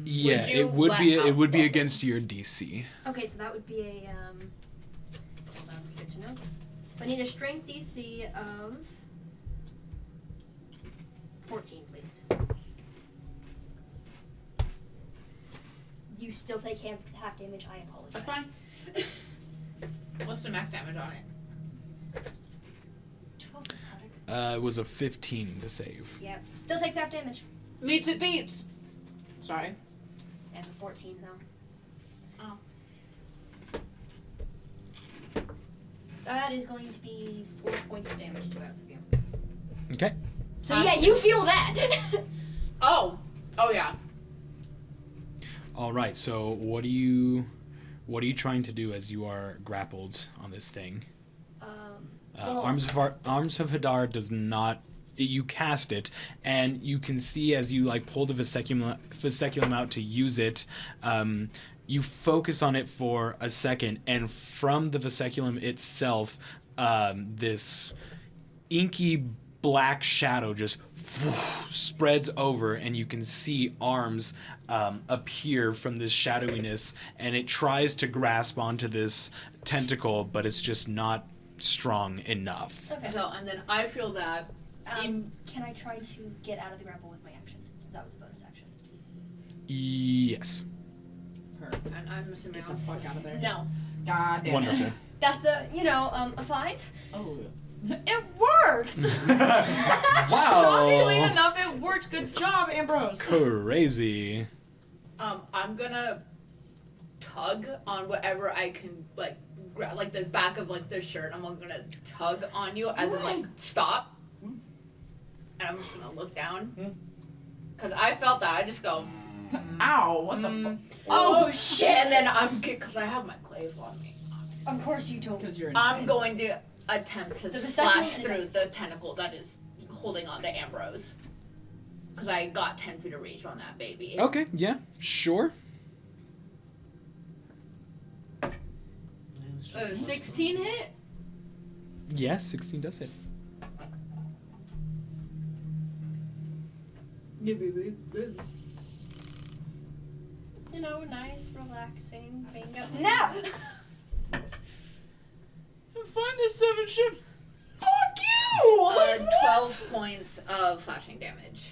Yeah, Would you it would let be out against bubbles? your DC. Okay, so that would be a hold on, good to know. I need a strength DC of 14, please. You still take half damage. I apologize. That's fine. What's the max damage on it? 12 necrotic. It was a 15 to save. Yep. Still takes half damage. Meets it beats. Sorry. And a 14 though. Oh. That is going to be 4 points of damage to both of you. Okay. So yeah, you feel that. Oh. Oh yeah. All right. So what do you What are you trying to do as you are grappled on this thing? Well, Arms of Hadar does not. You cast it, and you can see as you like pull the vesiculum out to use it. You focus on it for a second, and from the vesiculum itself, this inky black shadow just spreads over, and you can see arms appear from this shadowiness, and it tries to grasp onto this tentacle, but it's just not strong enough. Okay. So, and then I feel that. Can I try to get out of the grapple with my action, since that was a bonus action? Yes. And I'm assuming Get the fuck out of there. No. God damn Wonderful. it. That's a 5. Oh. It worked! Shockingly enough, it worked. Good job, Ambrose. Crazy. I'm gonna tug on whatever I can, like, grab, like the back of like the shirt. I'm gonna tug on you as in like stop, and I'm just gonna look down, cause I felt that. I just go, Ow! What the fuck? oh shit! And then cause I have my glaive on me. Of course you told me. Because you're insane. I'm going to attempt to The slash vesiculum- through the tentacle that is holding on to Ambrose. Cause I got 10 feet of reach on that baby. Okay, yeah, sure. 16 hit? Yeah, 16 does hit. Yeah, baby. You know, nice, relaxing bingo. No! Find the 7 ships. Fuck you! Like, what? 12 points of slashing damage.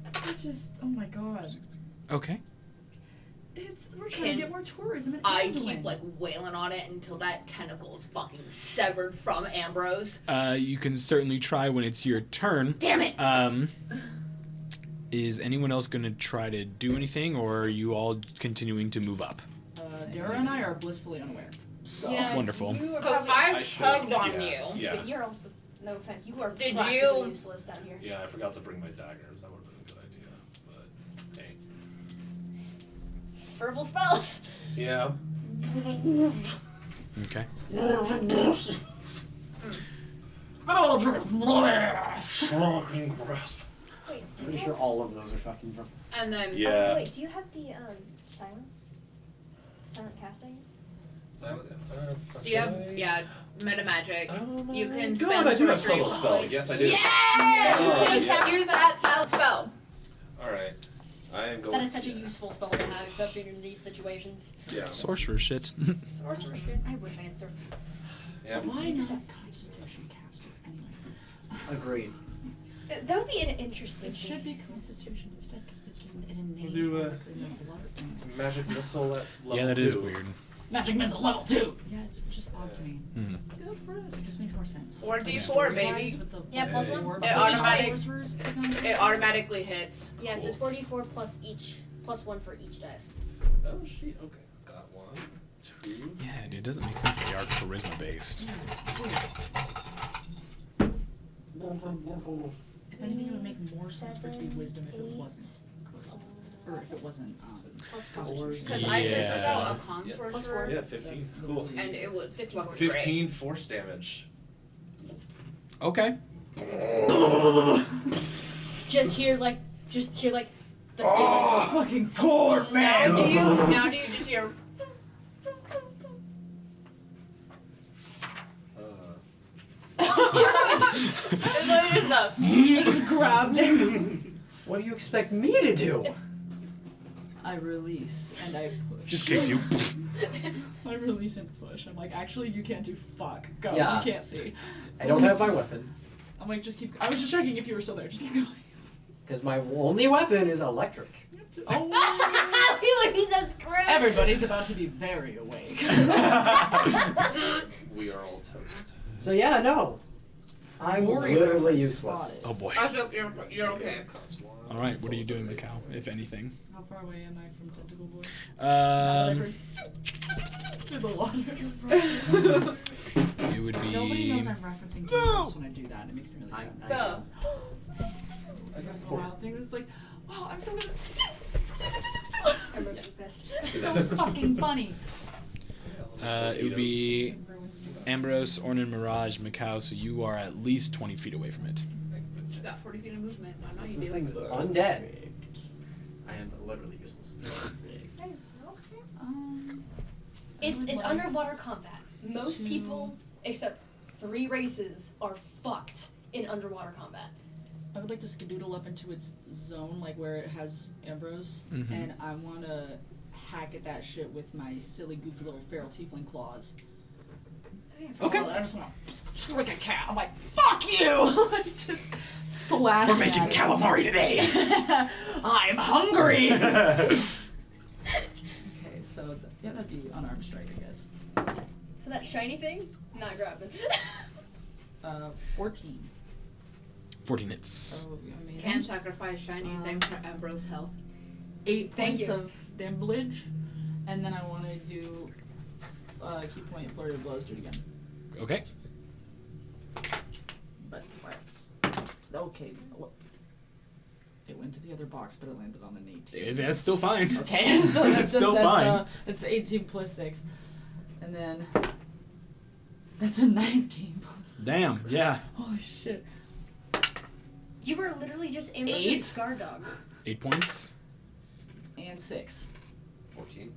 I just, oh my god. Okay. We're trying to get more tourism in I Aduihn. keep like wailing on it until that tentacle is fucking severed from Ambrose. You can certainly try when it's your turn. Damn it! Is anyone else going to try to do anything, or are you all continuing to move up? Dara and I are blissfully unaware. So Yeah, wonderful. You were So probably, I tugged on you. Yeah. but you're also, no offense, you are Did practically you- useless down here. Yeah, I forgot to bring my daggers. That would have been a good idea. But hey. Verbal spells. Yeah. Okay. Shocking grasp. Wait, do Pretty you sure have, all of those are fucking from. And then Yeah. wait, do you have the silence? Silent casting? do you have meta magic? Oh You can God, spend I do have sorcery subtle spell. Yes, I do. Yes! Oh, Use yeah. use that silent spell. All right. I am going. That is such a useful spell to have, especially in these situations. Yeah. Sorcerer shit. Sorcerer shit. I wish I had sorcerer. Yeah. Why does have Constitution caster anyway? Agreed. That would be an interesting It should be Constitution instead, because it's an innate. We'll do, Magic missile at level Yeah, that 2. is weird. Magic missile level 2. Yeah, it's just odd to me. Mhm. Good for it. It just makes more sense. Or Like, D4, story-wise baby. with the- Yeah, plus one. War It before automatic- sorcerers become It sorcerers. automatically hits. Yes, it's 4d4 plus each, plus 1 for each dice. Oh shit. Okay. Got 1, 2. Yeah, it doesn't make sense if they are charisma based. If anything, it would make more sense for it to be wisdom if it wasn't charisma. Or if it wasn't constitution. Because I just Yeah. saw a con sorcerer, Yeah, 15. Cool. and it was 15 fucking great. 15 force damage. Okay. Just hear like the Fucking torn, Now do you just hear? It's like your stuff. I just grabbed him. What do you expect me to do? I release and I push. Just kicks you. I release and push. I'm like, actually, you can't do fuck. Go. Yeah. You can't see. I don't have my weapon. I'm like, just keep. I was just checking if you were still there. Just keep going. Because my only weapon is electric. Oh. He's so screwed. Everybody's about to be very awake. We are all toast. So yeah, no. I'm Warrior literally reference useless. spotted. Oh boy. Also, you're okay. All right, what are you doing, Macau, if anything? How far away am I from Tentacle Boy? Now that I've heard through the water. It would be. Nobody knows I'm referencing Kingdoms when I do that. It makes me really sad. I Go. I got the wild thing. It's like, wow, I'm so good. I'm really pissed. It's so fucking funny. It would be Ambrose, Ornan, Mirage, Macau, so you are at least 20 feet away from it. You got 40 feet of movement. I know you This do. thing's undead. I am literally useless. It's underwater combat. Most people, except 3 races, are fucked in underwater combat. I would like to skedoodle up into its zone, like where it has Ambrose, and I want to hack at that shit with my silly, goofy little feral tiefling claws. Okay. I just want to like a cat. I'm like, fuck you! Like, just slash. We're making calamari today. I'm hungry. Okay, so yeah, that'd be unarmed strike, I guess. So that shiny thing, not grabbing. 14. 14 hits. Oh, amazing. Can't sacrifice shiny things for Ambrose health. 8 Thank points you. of damage, and then I want to do key point flurry of blows. Do it again. Okay. But twice. Okay. It went to the other box, but it landed on an 18. That's still fine. Okay, so that's still fine. It's 18 plus 6, and then that's a 19 plus. Damn, yeah. Holy shit. You were literally just Ambrose's 8? guard dog. 8 points. And 6. 14.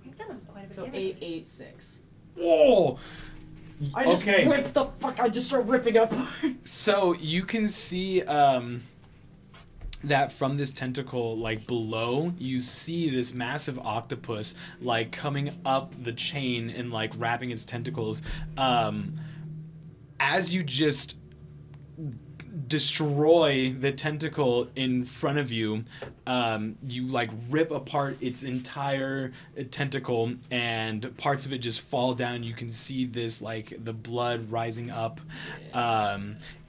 You've done quite a bit So of damage. 8, 8, 6. Whoa! I just Okay. ripped the fuck. I just start ripping apart. So you can see that from this tentacle, like below, you see this massive octopus like coming up the chain and like wrapping its tentacles. As you just destroy the tentacle in front of you, you like rip apart its entire tentacle, and parts of it just fall down. You can see this like the blood rising up,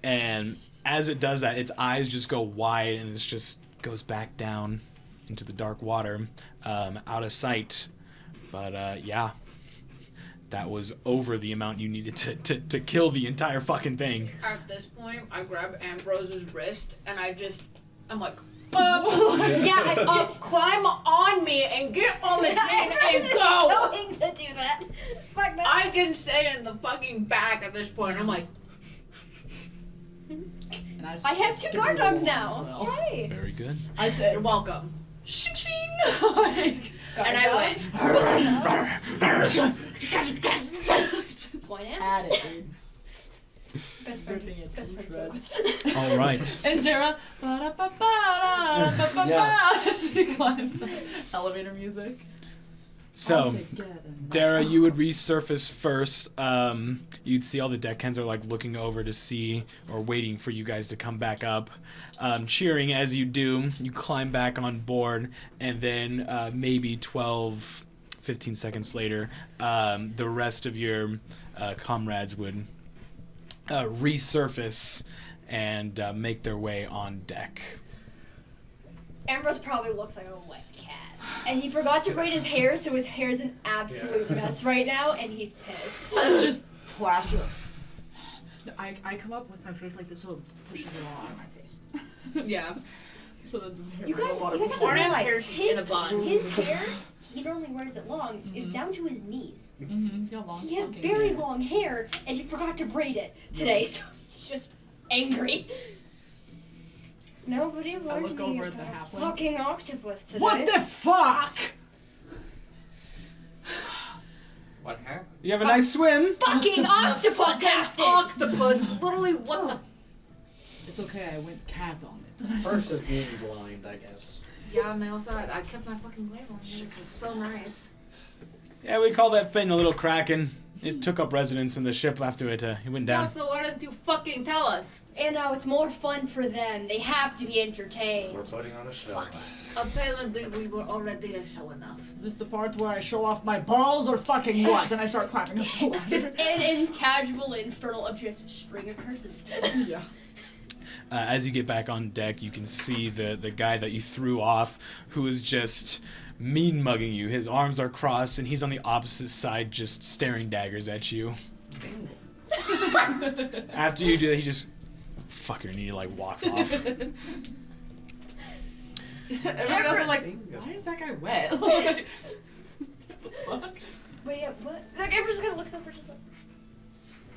and as it does that, its eyes just go wide and it just goes back down into the dark water, out of sight. But yeah, that was over the amount you needed to kill the entire fucking thing. At this point, I grab Ambrose's wrist and I'm like, climb on me and get on the chain and go. Going to do that. Fuck that. I can stay in the fucking back at this point. I'm like, And I have 2 guard dogs now. As well. Yay. Very good. I said, you're welcome. shing shing. Like, And I went, Why not? at it, dude. Best friend. Ripping it Best to friend's shreds. All right. And Dara, ba-da-ba-ba-da-ba-ba-ba, as he climbs up. Elevator music. So, All together now. Dara, you would resurface first. You'd see all the deckhands are like looking over to see or waiting for you guys to come back up, cheering as you do. You climb back on board, and then maybe 12, 15 seconds later, the rest of your comrades would resurface and make their way on deck. Ambrose probably looks like a wet cat. And he forgot to braid his hair, so his hair's an absolute mess right now, and he's pissed. Just plaster. I come up with my face like this so it pushes it all out of my face. yeah. So that the hair You guys have to Orange realize, hair's in a bun. his hair, he normally wears it long, is down to his knees. Mm-hmm. He's got long He has fucking very hair. long hair, and he forgot to braid it today, so he's just angry. Nobody look warned me over at the about a halfling. fucking octopus today. What the fuck? What happened? You have a nice swim. fucking octopus Fucking captain? octopus. Literally, what the? It's okay, I went cat on it. Perks of being blind, I guess. Yeah, and I kept my fucking glaive on me. It was so nice. Yeah, we call that thing a little kraken. It took up residence in the ship after it went Yeah, down. so why didn't you fucking tell us? And now it's more fun for them. They have to be entertained. We're putting on a show. Apparently, we were already a show enough. Is this the part where I show off my balls or fucking what? And I start climbing up the ladder. And in casual infernal of just string of curses. Yeah. As you get back on deck, you can see the guy that you threw off, who is just mean mugging you. His arms are crossed, and he's on the opposite side, just staring daggers at you. After you do that, he just fucker, and he like walks off. Everyone else is like, Bingo. why is that guy wet? Like, what the fuck? Wait, yeah, what? Like, everyone's gonna look over just like.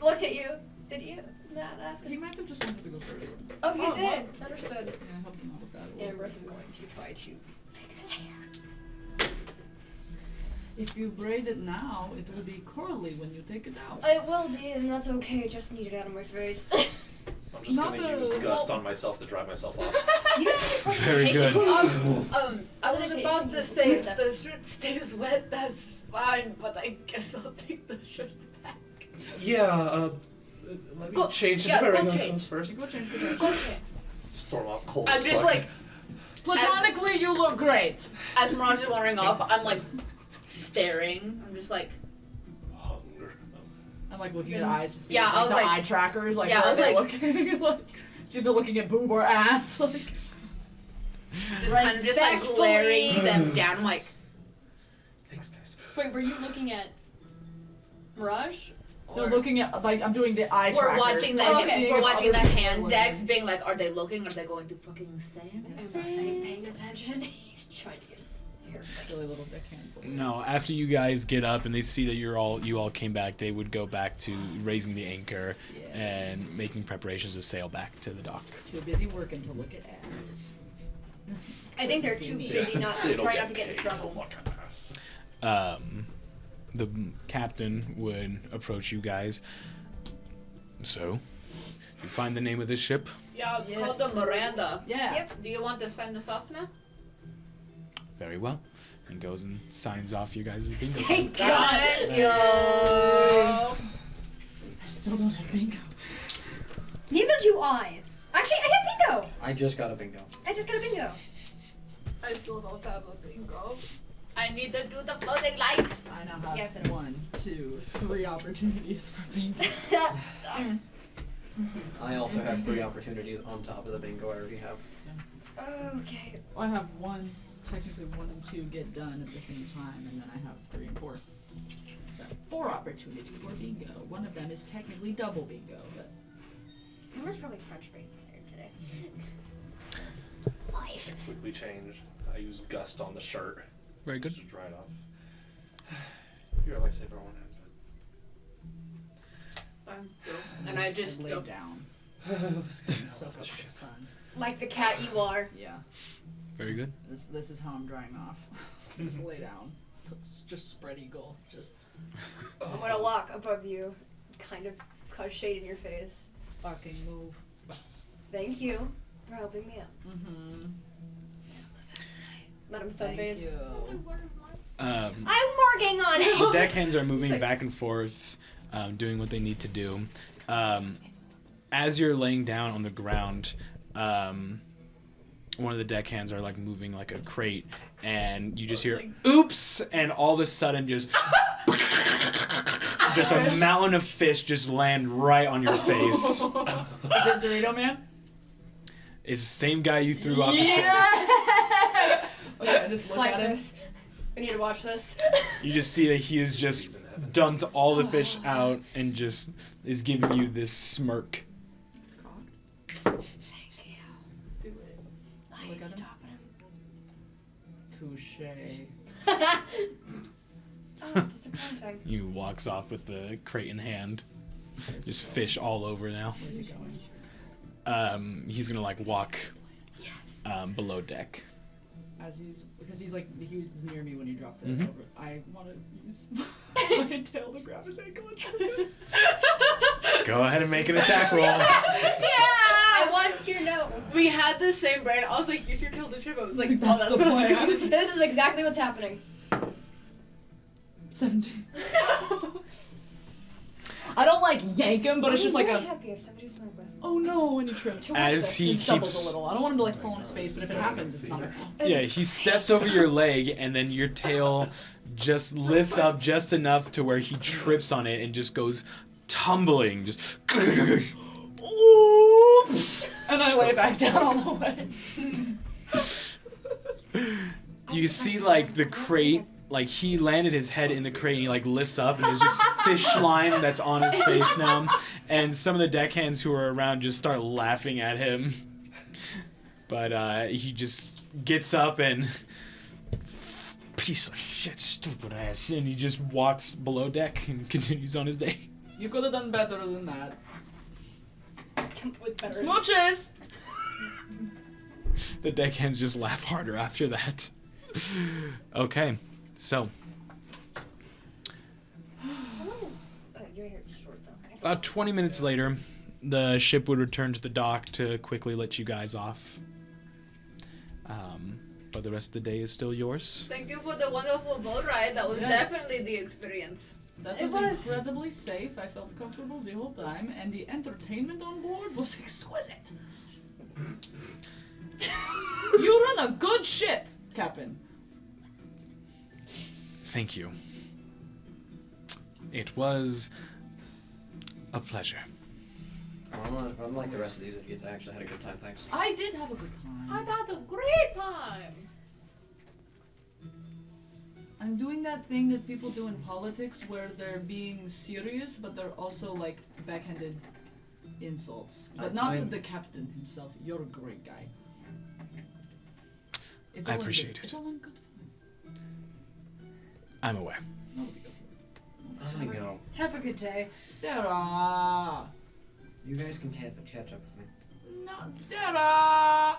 Looks at you. Did you not ask He him? might have just wanted to go first. Oh, he Oh, did. Understood. Yeah, help him out with that. a little Ambrose bit. is going to try to fix his hair. If you braid it now, it will be curly when you take it out. It will be, and that's okay. I just need it out of my face. I'm just Not gonna the- use gust well- on myself to drive myself off. You guys should Very good. I was Meditation. about to say if the shirt stays wet, that's fine, but I guess I'll take the shirt back. Yeah, let me Go- change his yeah, go wearing change. clothes first. Go change, go change. Go check. Storm off cold I'm as just fuck. like, Platonically, you look great. as Mirage is wandering off, I'm like staring. I'm just like, Hunger. I'm like looking at eyes to see Yeah, like, I was the like- eye trackers, like yeah, where I was they're like- looking, like see if they're looking at boob or ass. Like, just kind of just like Respectfully. glaring them down. I'm like, Thanks, guys. Wait, were you looking at Mirage? they're Or- looking at like I'm doing the eye tracker. we're watching the Oh, okay. we're watching the other people hand are decks, looking. being like, are they looking? Are they going to fucking say Ambrose anything? ain't paying attention. He's trying to get his hair fixed. Silly little deckhand boys. No, after you guys get up and they see that you all came back, they would go back to raising the anchor Yeah. and making preparations to sail back to the dock. Too busy working to look at ass. I think they're too busy not to It'll try not to get in paid trouble. to look at us. The captain would approach you guys. So, you find the name of this ship? Yeah, it's Yes. called the Miranda. Yeah. Yep. Do you want to sign this off now? Very well. And goes and signs off your guys' bingo. Thank card. God. Thank you. I still don't have bingo. Neither do I. Actually, I have bingo. I just got a bingo. I just got a bingo. I still don't have a bingo. I need to do the floating lights. I now have Yes, I know. 1, 2, 3 opportunities for bingo. That sucks. I also have 3 opportunities on top of the bingo I already have. Okay. I have technically 1 and 2 get done at the same time, and then I have 3 and 4. So 4 opportunities for bingo. One of them is technically double bingo, but Where's probably French breakfast there today? I quickly change. I use gust on the shirt. Very good. Just to dry it off. You're a lifesaver, one. Thank you. And I just lay go. down. Let's go. Soak up the sun. Like the cat you are. Yeah. Very good. This is how I'm drying off. Just lay down. Just spread eagle. Just I'm gonna walk above you, kind of cause shade in your face. fucking move. Thank you for helping me out. Mm-hmm. Let him Thank sunbathe. you. I'm working on The it. deckhands are moving back and forth, doing what they need to do. As you're laying down on the ground, one of the deckhands are like moving like a crate, and you just hear "oops," and all of a sudden just a mountain of fish just land right on your face. Is it Dorito Man? It's the same guy you threw off the ship. Okay, I just look Like at him. this. I need to watch this. You just see that he has just dumped all the fish out and just is giving you this smirk. It's cocked. Thank you. Do it. I Look ain't at him. stopping him. Touche. Oh, disappointing. He walks off with the crate in hand. Just fish all over now. Where's he going? He's gonna like walk below deck. Because he's like he was near me when he dropped it Mhm. over. I want to use my tail to grab his ankle and trip him. Go ahead and make an attack roll. I want you to know. We had the same brain. I was like, use your tail to trip. I was like, Like, that's the what it's plan. gonna be. This is exactly what's happening. 17. I don't like yank him, but it's just like I'm a very happy if somebody's smoke with. oh no, and he trips. As he and stumbles keeps- a little. I don't want him to like fall on his face, but if it happens, it's not my fault. Yeah, he steps over your leg, and then your tail just lifts up just enough to where he trips on it and just goes tumbling. Just. Oops! And I lay back down all the way. You see, like, the crate, like, he landed his head in the crate, and he, like, lifts up, and there's just fish slime that's on his face now. And some of the deckhands who are around just start laughing at him. But he just gets up and piece of shit, stupid ass, and he just walks below deck and continues on his day. You could have done better than that. With better. Smooches! The deckhands just laugh harder after that. Okay, so Your hair is short though. about 20 minutes later, the ship would return to the dock to quickly let you guys off. But the rest of the day is still yours. Thank you for the wonderful boat ride. That was Yes. definitely the experience. That It was, was. incredibly safe. I felt comfortable the whole time, and the entertainment on board was exquisite. You run a good ship, Captain. Thank you. It was a pleasure. Unlike the rest of these idiots, I actually had a good time, thanks. I did have a good time. I had a great time. I'm doing that thing that people do in politics where they're being serious, but they're also like backhanded insults. But not to the captain himself. You're a great guy. It's I all in appreciate good- it. It's all in good fun. I'm aware. That'll be good. I go. Have a good day. Dara! You guys can catch up with me. No, Dara!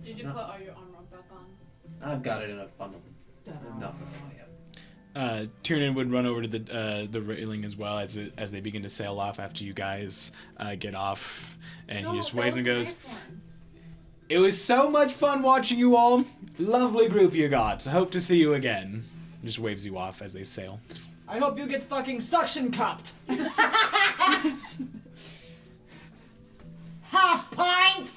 Did you No. put all your armor back on? I've got it in a bundle. Dara. Enough of it yet. Tiernan would run over to the railing as well as they begin to sail off after you guys get off, and he just waves and goes, "It was so much fun watching you all. Lovely group you got. Hope to see you again." Just waves you off as they sail. I hope you get fucking suction cupped. Half pint!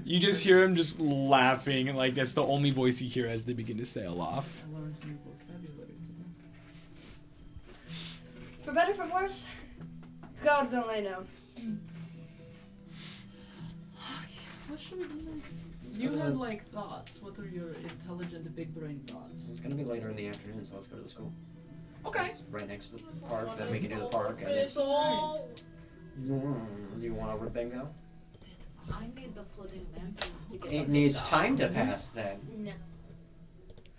You just hear him just laughing, like that's the only voice you hear as they begin to sail off. I learned new vocabulary today. For better, for worse, gods only know. What should we do next? You had like thoughts. What are your intelligent big brain thoughts? It's gonna be later in the afternoon, so let's go to the school. Okay. It's right next to the park, then we can do the park. And then... You want over bingo? I need the floating lanterns to get It the needs stuff. time to pass then. No.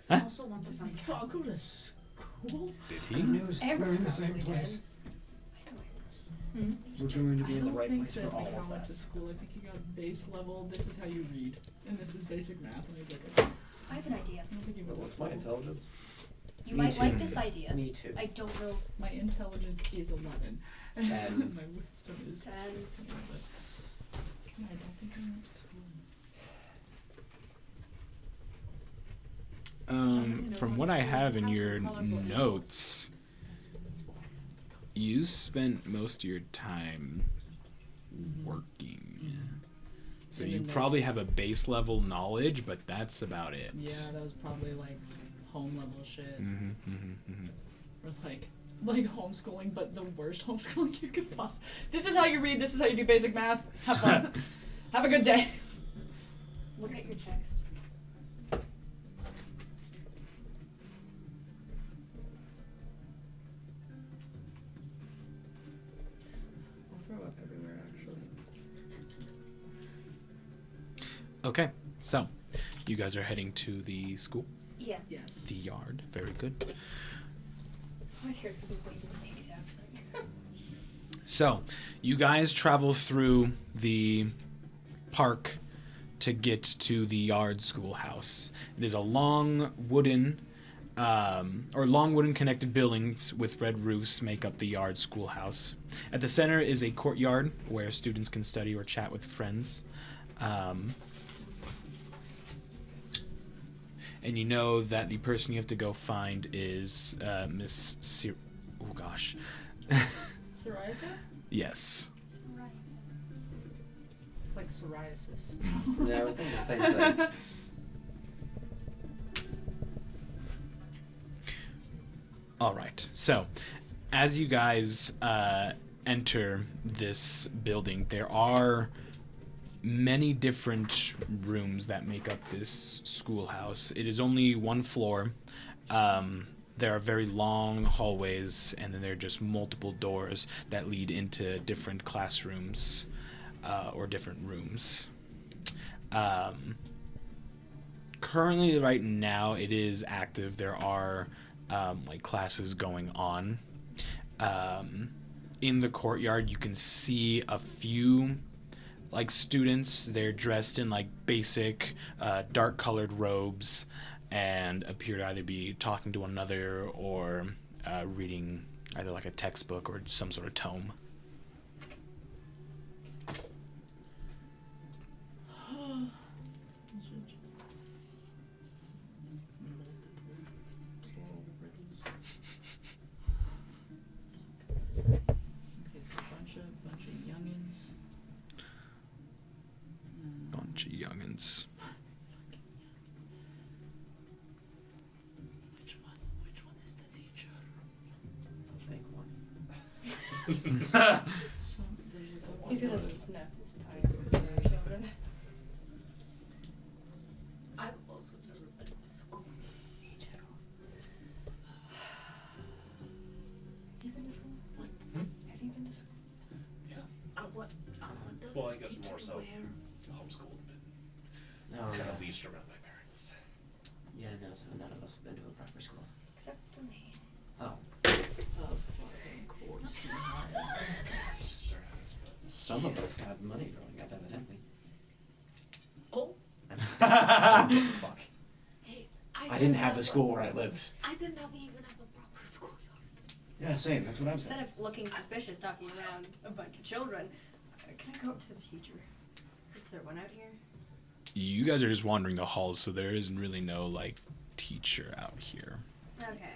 Huh? I also want to find I'll go to school. Did Good he? news. Amber's We're in the probably same place. dead. We're going to be I in the don't right think place that for all Mikhail of went that. to school. I think he got base level. This is how you read, and this is basic math. And he's like, okay. I have an idea. I don't think he went to What's my school. intelligence? You Me might too. like this idea. Me too. I don't know. My intelligence is 11, and 10. my wisdom is 10. 10. But I don't think I went to school. From what I have in your notes, you spent most of your time working. So And you then probably have a base level knowledge, but that's about it. Yeah, that was probably like home level shit. Mm-hmm, mm-hmm, mm-hmm. It was like homeschooling, but the worst homeschooling you could possibly. This is how you read. This is how you do basic math. Have fun. Have a good day. Look at your text. I'll throw up everywhere, actually. Okay, so you guys are heading to the school, Yeah. Yes. the yard. Very good. My hair's gonna be waving the titties out tonight. So, you guys travel through the park to get to the yard schoolhouse. It is a long wooden connected buildings with red roofs make up the yard schoolhouse. At the center is a courtyard where students can study or chat with friends. And you know that the person you have to go find is Miss oh gosh. Psoriasis? Yes. It's like psoriasis. Yeah, I was thinking the same thing. All right. So, as you guys enter this building, there are many different rooms that make up this schoolhouse. It is only one floor. There are very long hallways, and then there are just multiple doors that lead into different classrooms or different rooms. Currently, right now, it is active. There are like classes going on. In the courtyard, you can see a few like students. They're dressed in like basic dark colored robes and appear to either be talking to one another or reading either like a textbook or some sort of tome. Okay, so bunch of youngins. Bunch of youngins. Which one is the teacher? Make one. So there's a couple. He's gonna of- snap his pie to his children. I've also never been to school. Have you been to school? What? Have you been to school? What does Well, I the guess teacher more so. wear? Homeschooled, but No, kind of leashed around my parents. Yeah, no, so none of us have been to a proper school. Except for me. Oh. Of fucking course he has. Sister has, but Some of us had money growing up, evidently. Oh, Fuck. hey, I didn't have the school where I lived. I didn't even have a proper schoolyard. Yeah, same. That's what I'm Instead saying. of looking suspicious, talking around a bunch of children, can I go up to the teacher? Is there one out here? You guys are just wandering the halls, so there isn't really no like teacher out here. Okay.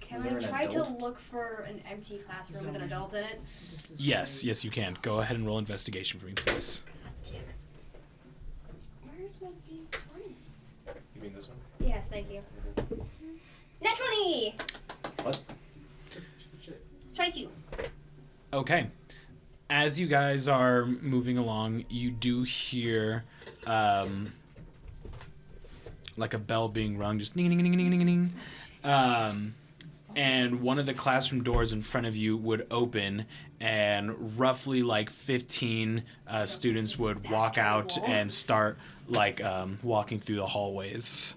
Can Is there I an try adult? to look for an empty classroom with an adult in it? This is Yes, great. yes, you can. Go ahead and roll investigation for me, please. God damn it. Where's my D20? you mean this one? Yes, thank you. Nat 20! What? 22. Okay. As you guys are moving along, you do hear like a bell being rung, just ding ding ding ding ding ding. And one of the classroom doors in front of you would open, and roughly like 15 students would walk out and start like walking through the hallways.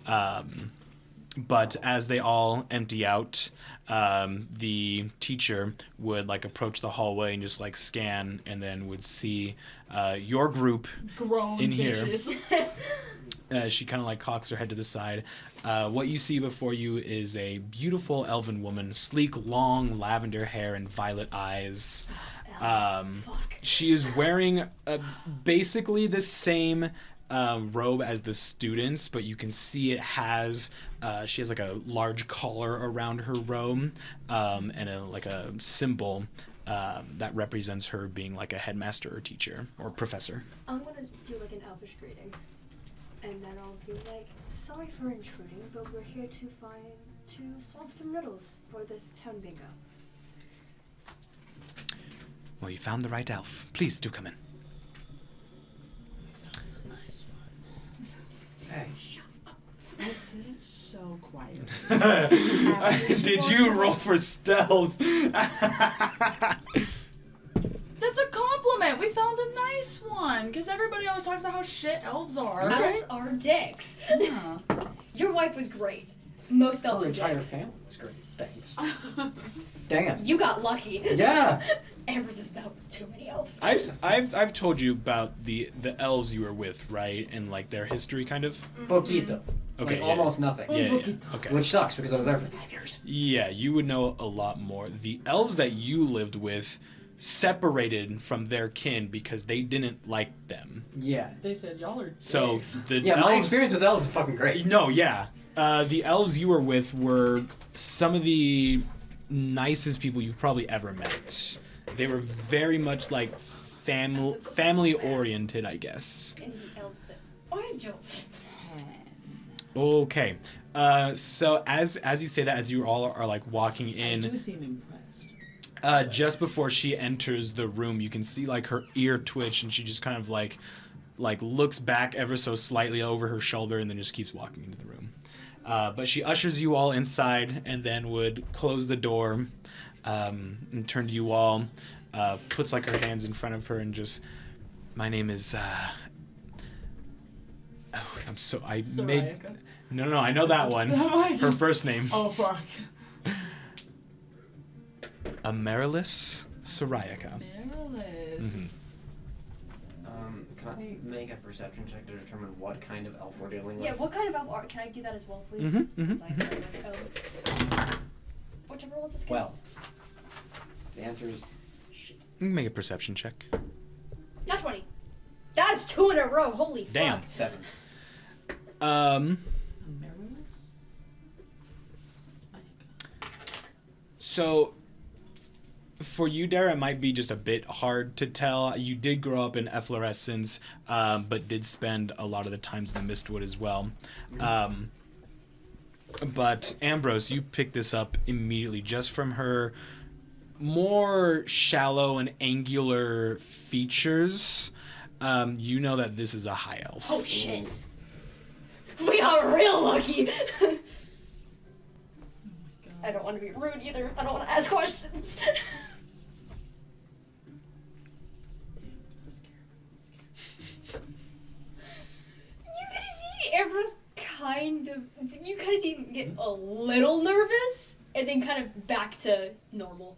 But as they all empty out, the teacher would like approach the hallway and just like scan, and then would see your group Grown in here. bitches. She kind of like cocks her head to the side. What you see before you is a beautiful elven woman, sleek, long lavender hair and violet eyes. She is wearing basically the same robe as the students, but you can see it has she has like a large collar around her robe, and like a symbol that represents her being like a headmaster or teacher or professor. I'm gonna do like an elfish greeting. And then I'll be like, sorry for intruding, but we're here to solve some riddles for this town bingo. Well, you found the right elf. Please do come in. Nice one. Hey. I said it so quiet. Did you roll for stealth? That's a compliment. We found a nice one. Because everybody always talks about how shit elves are. Elves are dicks. Yeah. Your wife was great. Most elves Her are entire dicks. family was great. Thanks. Damn. You got lucky. Yeah. Amber's vow was too many elves. I've told you about the elves you were with, right? And like their history, kind of. Poquito. Okay, Like, yeah. almost nothing. Yeah. Okay. Which sucks because I was there for 5 years. Yeah, you would know a lot more. The elves that you lived with separated from their kin because they didn't like them. Yeah. They said y'all are So dicks. the Yeah, elves, my experience with elves is fucking great. No, yeah. The elves you were with were some of the nicest people you've probably ever met. They were very much like family oriented, I guess. And the elves said, orange elf. 10. Okay. So as you say that, as you all are like walking I do in, seem impressed. just before she enters the room, you can see like her ear twitch, and she just kind of like looks back ever so slightly over her shoulder, and then just keeps walking into the room. But she ushers you all inside, and then would close the door, and turn to you all, puts like her hands in front of her, and just, my name is Oh, I made. Sorayaka. No, I know that one. Her first name. Oh fuck. Amaryllis Sorayaka. Marilys. Can I make a perception check to determine what kind of elf we're dealing with? Yeah, what kind of elf art? Can I do that as well, please? Mhm, mhm, Since I have no elves. Whichever was this? Well, the answer is Shit. Make a perception check. Not 20. That's 2 in a row. Holy Damn. fuck. 7. Marilys. So, for you, Dara, it might be just a bit hard to tell. You did grow up in Efflorescence, but did spend a lot of the times in the Mistwood as well. But Ambrose, you picked this up immediately just from her more shallow and angular features. You know that this is a high elf. Oh shit. We got real lucky. I don't want to be rude either. I don't want to ask questions. You kind of see Ambrose you kind of see him get a little nervous and then kind of back to normal.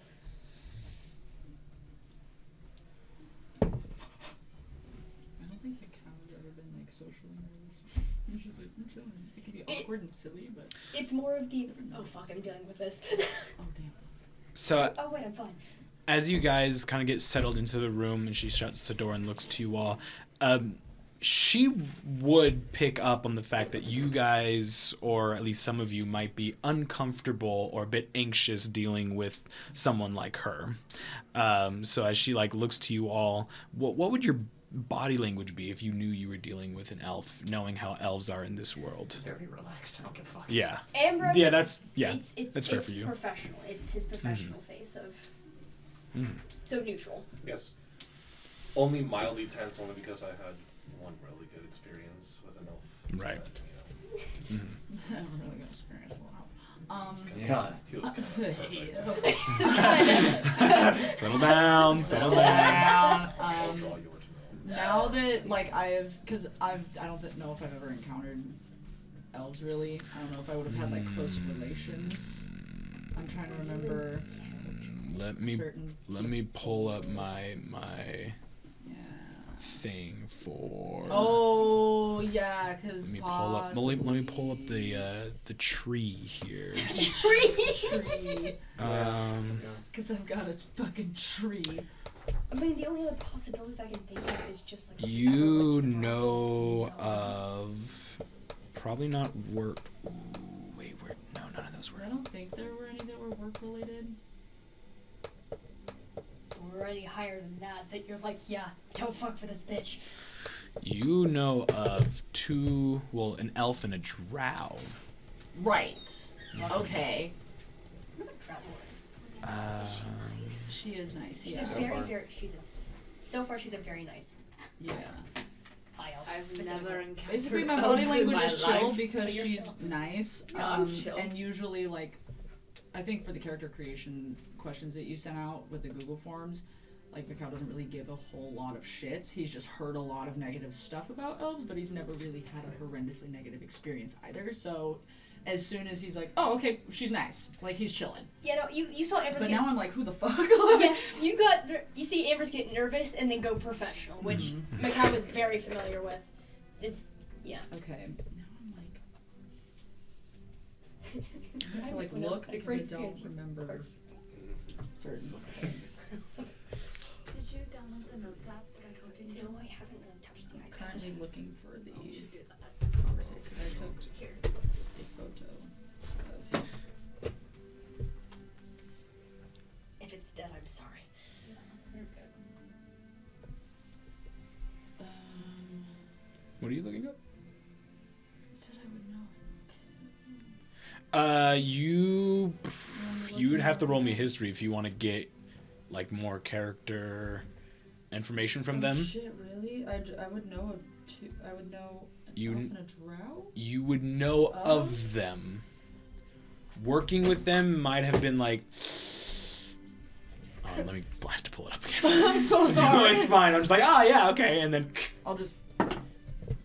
I don't think a cow has ever been like socially nervous. It's just like, I'm chilling. It can be awkward and silly, but It's more of the, oh fuck, I'm dealing with this. oh damn. So, Oh wait, I'm fine. as you guys kind of get settled into the room and she shuts the door and looks to you all, she would pick up on the fact that you guys, or at least some of you, might be uncomfortable or a bit anxious dealing with someone like her. So as she like looks to you all, what would your body language be if you knew you were dealing with an elf, knowing how elves are in this world? very relaxed. I don't give a fuck. Yeah. Ambrose. Yeah, that's fair it's for you. Professional. It's his professional face of. Mhm. So neutral. Yes. Only mildly tense, only because I had one really good experience with an elf. Right. But, Mhm. I have a really good experience. Wow. Yeah. he was kind of perfect. Settle down. Settle down. That's all you were to know. Now that like I don't know if I've ever encountered elves really. I don't know if I would have had like close relations. I'm trying to remember Let me certain. pull up my Yeah. thing for. Oh yeah, because Let me pull up. Let me pull up the tree here. tree. Because I've got a fucking tree. I mean, the only other possibilities I can think of is just like. You know of probably not work. Ooh, wait, no, none of those were. I don't think there were any that were work related. We're already higher than that you're like, yeah, don't fuck for this bitch. You know of an elf and a drow. Right. Okay. What about Travel is? She is nice. She's Yeah. so far she's a very nice Yeah. high elf. I've specifically. never encountered Basically, my elves body in language my is chill life. because So you're she's chill. nice. Yeah, I'm chill. And usually, like, I think for the character creation questions that you sent out with the Google Forms, like, Mikau doesn't really give a whole lot of shits. He's just heard a lot of negative stuff about elves, but he's never really had a horrendously negative experience either. So, as soon as he's like, oh, okay, she's nice, like, he's chilling. Yeah, no, you saw Amber's But get. now I'm like, who the fuck? Yeah, you see Amber's get nervous and then go professional, which Mikau was very familiar with. Yeah. Okay. Now I'm like, I have to like look because I don't remember certain things. Did you download the notes app that I told you to? No, I haven't really touched the iPad. Currently looking for the You should do that. conversation because I took Here. a photo of. If it's dead, I'm sorry. You're good. What are you looking up? Said I would know. You would have to roll me history if you want to get like more character information from them. Shit, really? I would know of two. I would know an elf and a drow. You would know of them. Working with them might have been like. Oh, I have to pull it up again. I'm so No, sorry. it's fine. I'm just like, oh yeah, okay, and then. I'll just.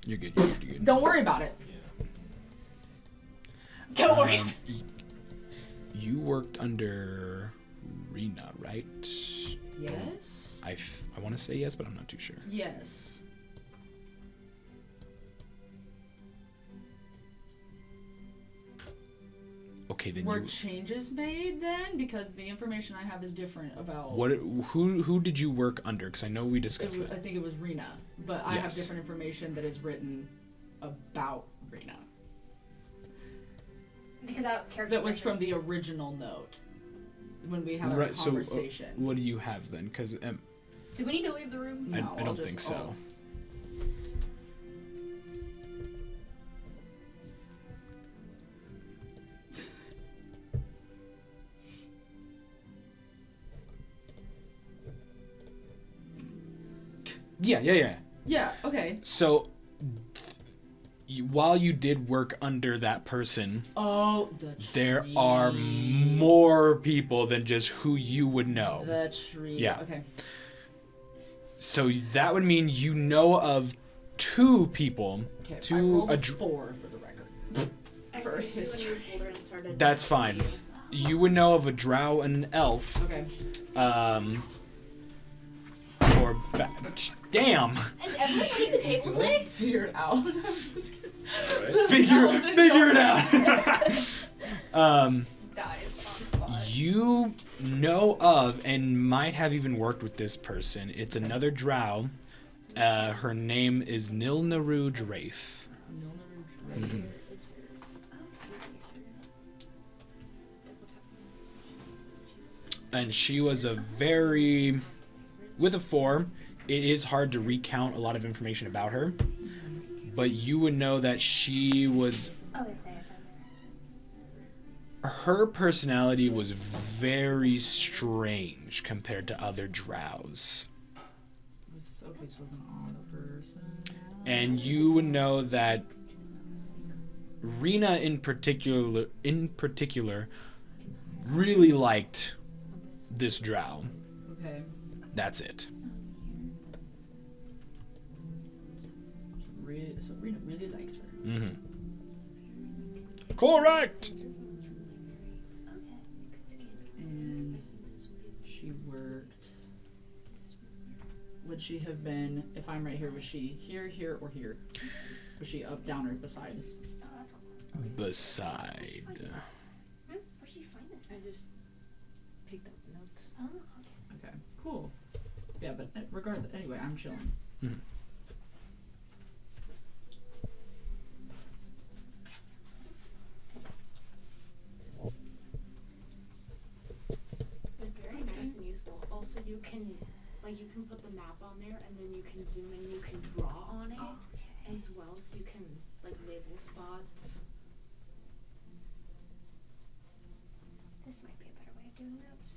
You're good. You're good. You're good. Don't worry about it. Don't worry. You worked under Rena, right? Yes. I want to say yes, but I'm not too sure. Yes. Okay, then Were you. changes made then? Because the information I have is different about. What? Who did you work under? Because I know we discussed I that. think it was Rena, but I have Yes. different information that is written about Rena. Because that character. That was from the original note when we had our Right, so, conversation. what do you have then? Because Do we need to leave the room? I No, I'll don't just- think so. I'll- Yeah. Yeah. Okay. So, while you did work under that person, Oh, there are more people than just who you would know. The tree. Yeah. Okay. So that would mean you know of 2 people. Okay. I Two rolled a adr- 4 for the record. For history. That's fine. You would know of a drow and an elf. Okay. Or damn. And everyone leave the table today? Figure it out. Right? Figure it out. Dies on spot. You know of and might have even worked with this person. It's another drow. Her name is Nilnaruj Wraith. Mhm. And she was a very, with a 4, it is hard to recount a lot of information about her, but you would know that she was, Oh, it's there. her personality was very strange compared to other drows. Okay, so an odd person. And you would know that Rena in particular really liked this drow. Okay. That's it. So Rena really liked her. Mm-hmm. Correct. And she worked. Would she have been, if I'm right here, was she here, here, or here? Was she up, down, or beside? Oh, that's cool. Beside. Where'd you find this? I just picked up notes. Oh, okay. Okay, cool. Yeah, but regardless, anyway, I'm chilling. Mhm. It's very nice and useful. Also, you can put the map on there, and then you can zoom in. You can draw on it as well, so you can label spots. This might be a better way of doing notes.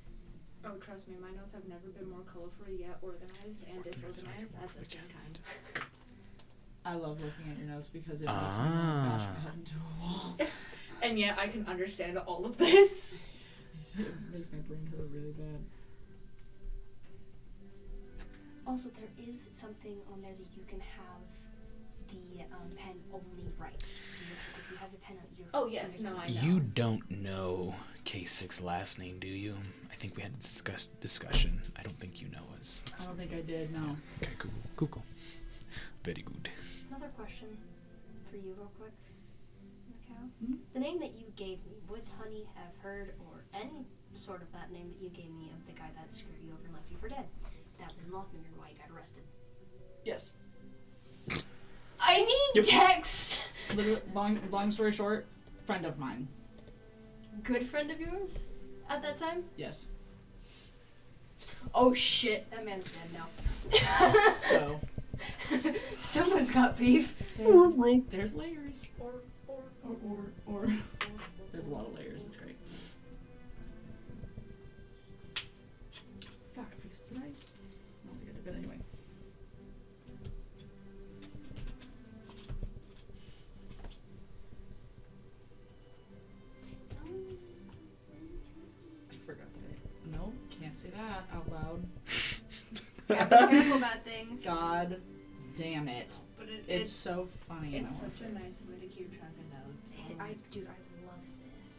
Oh, trust me, my notes have never been more colorful, yet organized and disorganized at the same time. I love looking at your notes because it makes me want to bash my head into a wall. And yet, I can understand all of this. It makes my brain hurt really bad. Also, there is something on there that you can have the pen only write. So if you have the pen out, you're. Oh yes, no, I know. You don't know K6's last name, do you? I think we had a discussion. I don't think you know his I last don't name. think I did, no. Okay, cool. Very good. Another question for you, real quick, Macau. Hmm? The name that you gave me, would Honey have heard or any sort of that name that you gave me of the guy that screwed you over and left you for dead? That was Mothman and why you got arrested. Yes. I need text. Literally, long story short, friend of mine. Good friend of yours at that time? Yes. Oh shit. That man's dead now. So, Someone's got beef. there's layers. Or. There's a lot of layers, it's great. Fuck, because tonight. I don't think I did, but anyway. I forgot that no, can't say that out loud. Yeah, be careful about things. God damn it. But it It's so funny. and I It's wanna such say a it. nice way to keep track of notes. Dude, I love this.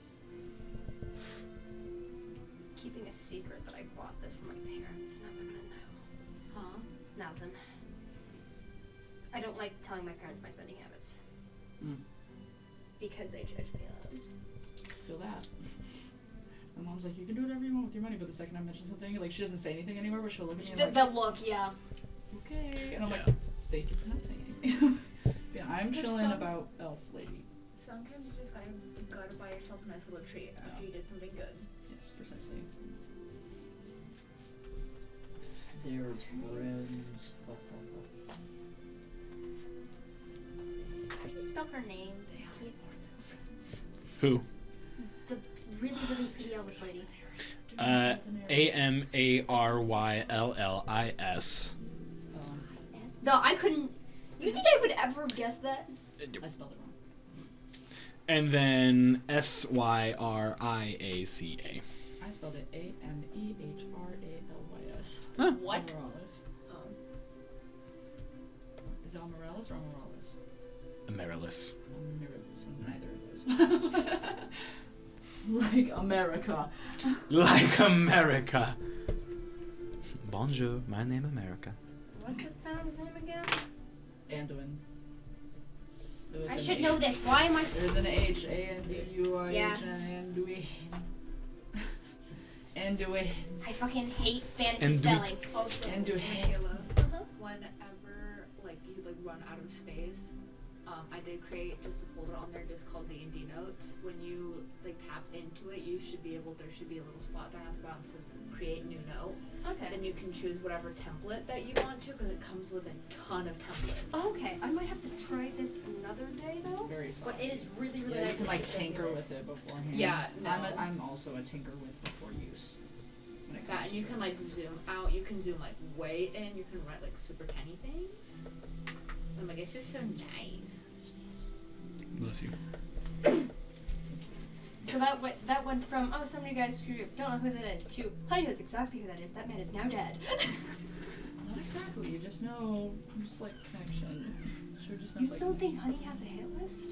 Keeping a secret that I bought this for my parents, and now they're gonna know. Huh? Nothing. I don't like telling my parents my spending habits. Mm. Because they judge me on them. Feel that. My mom's like, you can do whatever you want with your money, but the second I mention something, like she doesn't say anything anymore, but she'll look at me and like, The look, yeah. okay. And I'm like, Yeah. thank you for not saying anything. Yeah, I'm There's chilling some- about Elf Lady. Sometimes you just gotta buy yourself a nice little treat after you did something good. Yes, precisely. They're friends. How do you spell her name? Who? The really, really pretty elvish lady. Amaryllis. No, I couldn't. You think I would ever guess that? I spelled it wrong. And then Syraca. I spelled it Amehralys. Huh. What? Amaryllis. Is it Amaryllis or Amaryllis? Amaryllis. Amaryllis. Neither of those. Like America. Like America. Bonjour, my name America. What's this town's name again? Aduihn. I should know this. Why am I? There's an H. A-N-D-U-I-H. Yeah. Anduihn. Anduihn. I fucking hate fantasy And do it- spelling. Also, Michaela, Uh-huh. whenever you run out of space, I did create just a folder on there just called D&D notes. When you tap into it, there should be a little spot there at the bottom that says create new note. Okay. Then you can choose whatever template that you want to, because it comes with a ton of templates. Okay, I might have to try this another day It's though. very saucy. But it is really, really Yeah, nice. you can that it's tinker ridiculous. with it beforehand. Yeah, no. I'm also a tinker with before use. When it That, comes and you to can zoom out. You can zoom way in. You can write super tiny things. I'm like, it's just so nice. Bless you. So that went from some new guys who don't know who that is to Honey knows exactly who that is. That man is now dead. Not exactly. You just know, just connection. Sure, just You knows don't think Honey has a hit list?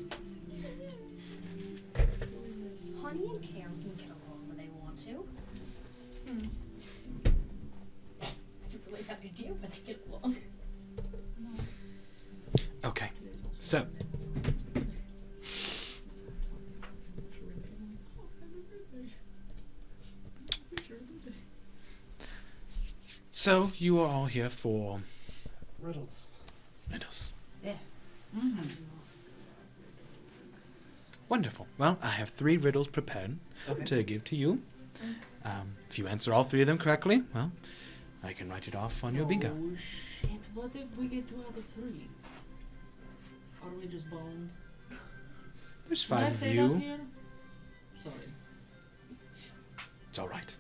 Who is this? Honey and Karen can get along when they want to. It's a really bad idea when they get along. Okay, Today's also so so you are all here for Riddles. riddles. Mm-hmm. Wonderful. Well, I have 3 riddles prepared Okay. to give to you. If you answer all 3 of them correctly, well, I can write it off on your bingo. Oh shit, what if we get 2 out of 3? Are we just boned? There's Did I 5 of say that you. here? Sorry. It's all right.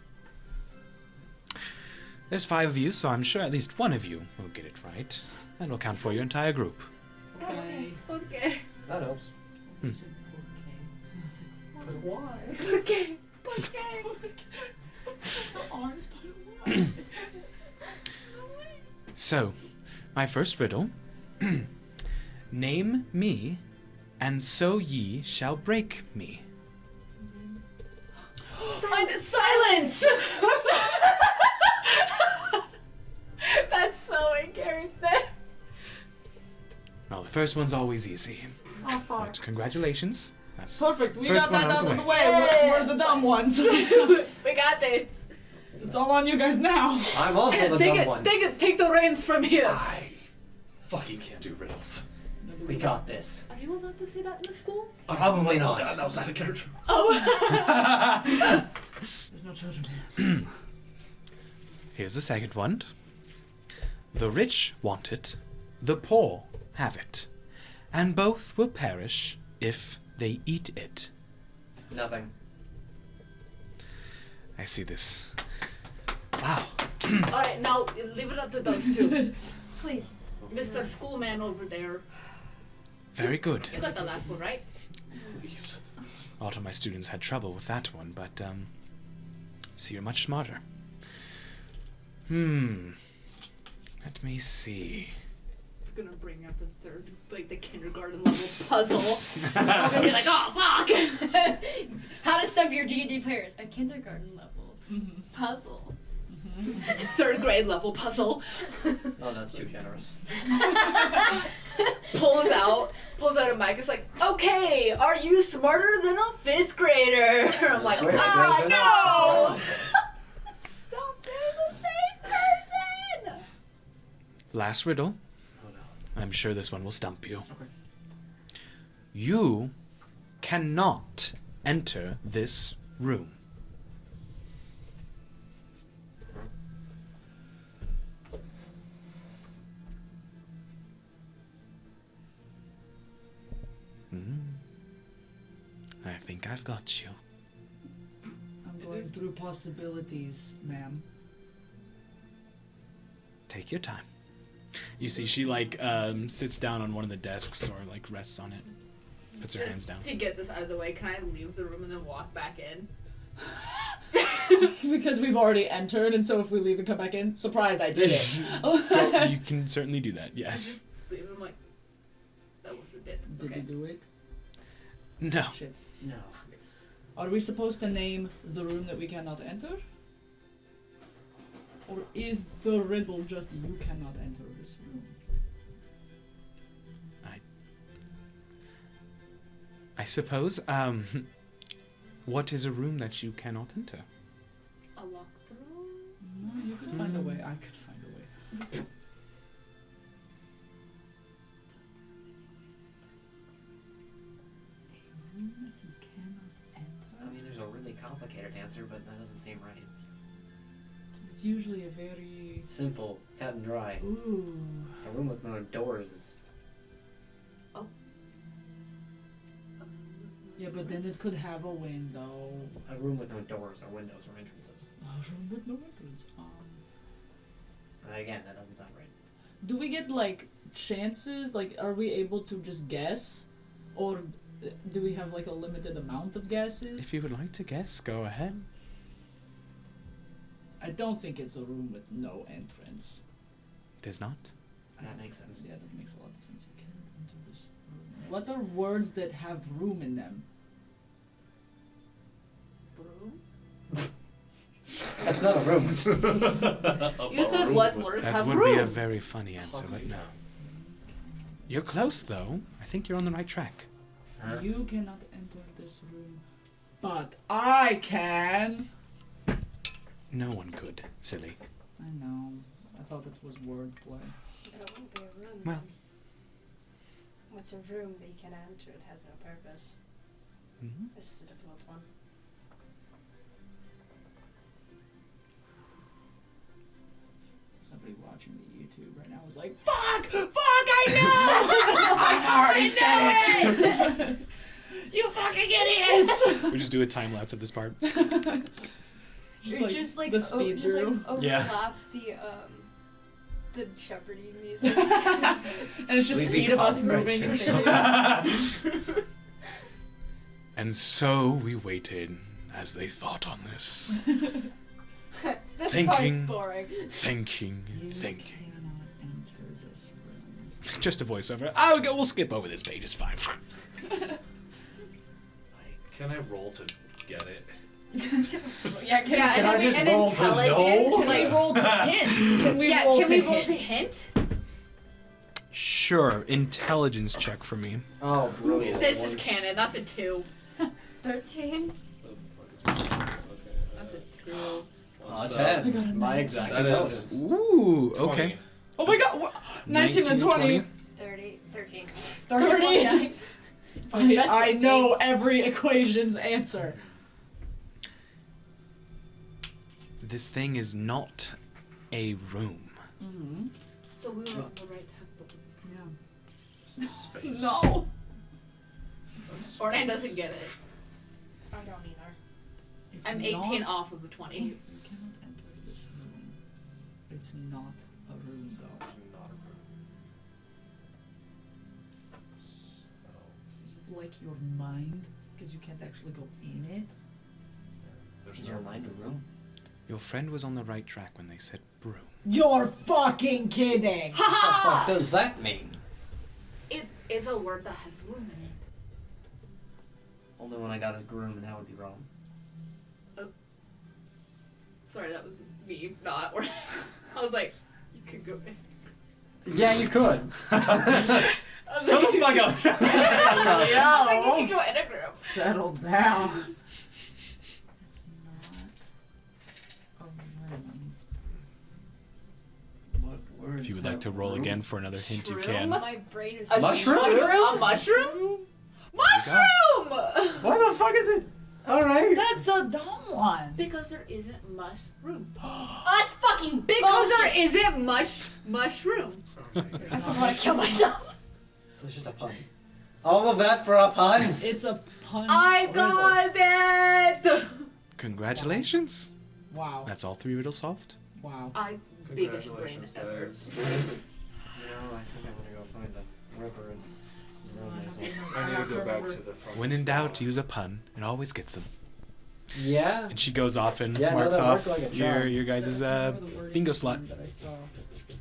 There's 5 of you, so I'm sure at least one of you will get it right. That will count for your entire group. Okay. Okay. That helps. Hmm. I said, okay. But why? Okay. Okay. The arms, but why? So, my first riddle. Name me, and so ye shall break me. Silence! That's so in character. Well, the first one's always easy. How far? But congratulations. That's Perfect, we First got that one out out of the the way. Yay. We're the dumb ones. We got this. It's all on you guys now. I'm also the dumb one. Take the reins from here. I fucking can't do riddles. We got this. Are you allowed to say that in the school? Probably not. That was out of character. Oh. There's no children here. Here's the second one. The rich want it, the poor have it, and both will perish if they eat it. Nothing. I see this. Wow. Alright, now leave it up to those two. Please. Mr. Schoolman over there. Very good. You got the last one, right? Please. A lot of my students had trouble with that one, but, so you're much smarter. Let me see. gonna bring up the kindergarten level puzzle. I'm gonna be like, oh fuck! How to stump your D&D players. A kindergarten level puzzle. Third grade level puzzle. Oh, that's too generous. Pulls out a mic. It's like, okay, are you smarter than a 5th grader? I'm like, Wait, oh there's no! Stop being the same person! Last riddle. Oh no. I'm sure this one will stump you. Okay. You cannot enter this room. I think I've got you. I'm going through possibilities, ma'am. Take your time. You see, she like sits down on one of the desks or like rests on it, puts her hands down. To get this out of the way, can I leave the room and then walk back in? Because we've already entered, and so if we leave and come back in, surprise, I did it. You can certainly do that. Yes. Just leave. I'm like, that was a bit. Did Okay. we do it? No. Shit. No. Are we supposed to name the room that we cannot enter? Or is the riddle just you cannot enter this room? I suppose. What is a room that you cannot enter? A locked room? No, you could find a way. I could find a way. A room that you cannot enter? I mean, there's a really complicated answer, but that doesn't seem right. It's usually a very... Simple, cut and dry. Ooh. A room with no doors is. Yeah, but then it could have a window. A room with no doors or windows or entrances. A room with no entrance. Again, that doesn't sound right. Do we get, like, chances? Like, are we able to just guess? Or do we have, like, a limited amount of guesses? If you would like to guess, go ahead. I don't think it's a room with no entrance. It is not. That makes sense. Yeah, that makes a lot of sense. You can't enter this room. What are words that have room in them? Broom? That's not a room. You said what words That have would room? be a very funny answer, but no. You're close, though. I think you're on the right track. Huh? You cannot enter this room. But I can! No one could, silly. I know. I thought it was wordplay. But it won't be a room. Well. What's a room that you can't enter? It has no purpose. Mm-hmm. This is a difficult one. Somebody watching the YouTube right now was like, fuck! Fuck, I know! I've already said it! You fucking idiots! We just do a time lapse of this part. It's Or just like the speed just through. like Yeah. overlap the Jeopardy music. And it's just We'd be speed of us copyright moving. straight. And so we waited as they thought on this. This Thinking. part's boring. Thinking. You cannot enter this room. Just a voiceover. We'll skip over this page, it's fine. Can I roll to get it? Yeah, Can I just an roll to intelligent, know? Can we roll to hint? Can we roll can to we roll hint? to hint? Sure, intelligence check for me. Oh, brilliant. This is canon. That's a 2. 13. The fuck is my okay. That's a 2. Oh, so 10. My exact that intelligence. is Ooh, 20. okay. Oh my god! 19 and 20. 30, 13. 30. I know every equation's answer. This thing is not a room. Mm-hmm. So we were on the right textbook. Yeah. Space. No. Fortnite doesn't get it. I don't either. It's I'm 18 not- off of a 20. You cannot enter this room. It's not a room, though. It's not a room. Is it like your mind? Because you can't actually go in it? There's Is no your mind a room? Your friend was on the right track when they said broom. You're fucking kidding. What the fuck does that mean? It is a word that has room in it. Only when I got a groom, and that would be wrong. Sorry, that was me, not where I was like, you could go in. Yeah, you could. I was like, Shut the fuck up. Shut the fuck up. I was like, you can go in a group. Settle down. It's not a room. What words If you would like have to roll room? again for another hint, you Shroom? can. My brain is A mushroom? A mushroom? Mushroom! What the fuck is it? Alright. That's a dumb one. Because there isn't mushroom. Oh, that's fucking big. Because there isn't much mushroom. I fucking want to kill myself. So it's just a pun. All of that for a pun? It's a pun. I got it! Congratulations. Wow. That's all 3 riddles solved. Wow. Biggest brain Congratulations, ever. guys. No, I think I'm gonna go find the river and roll myself. I need to go back to the front. When in doubt, use a pun. It always gets them. Yeah? And she goes off and Yeah, no, marks that off worked like a your charm. your guys' bingo slot. That I saw.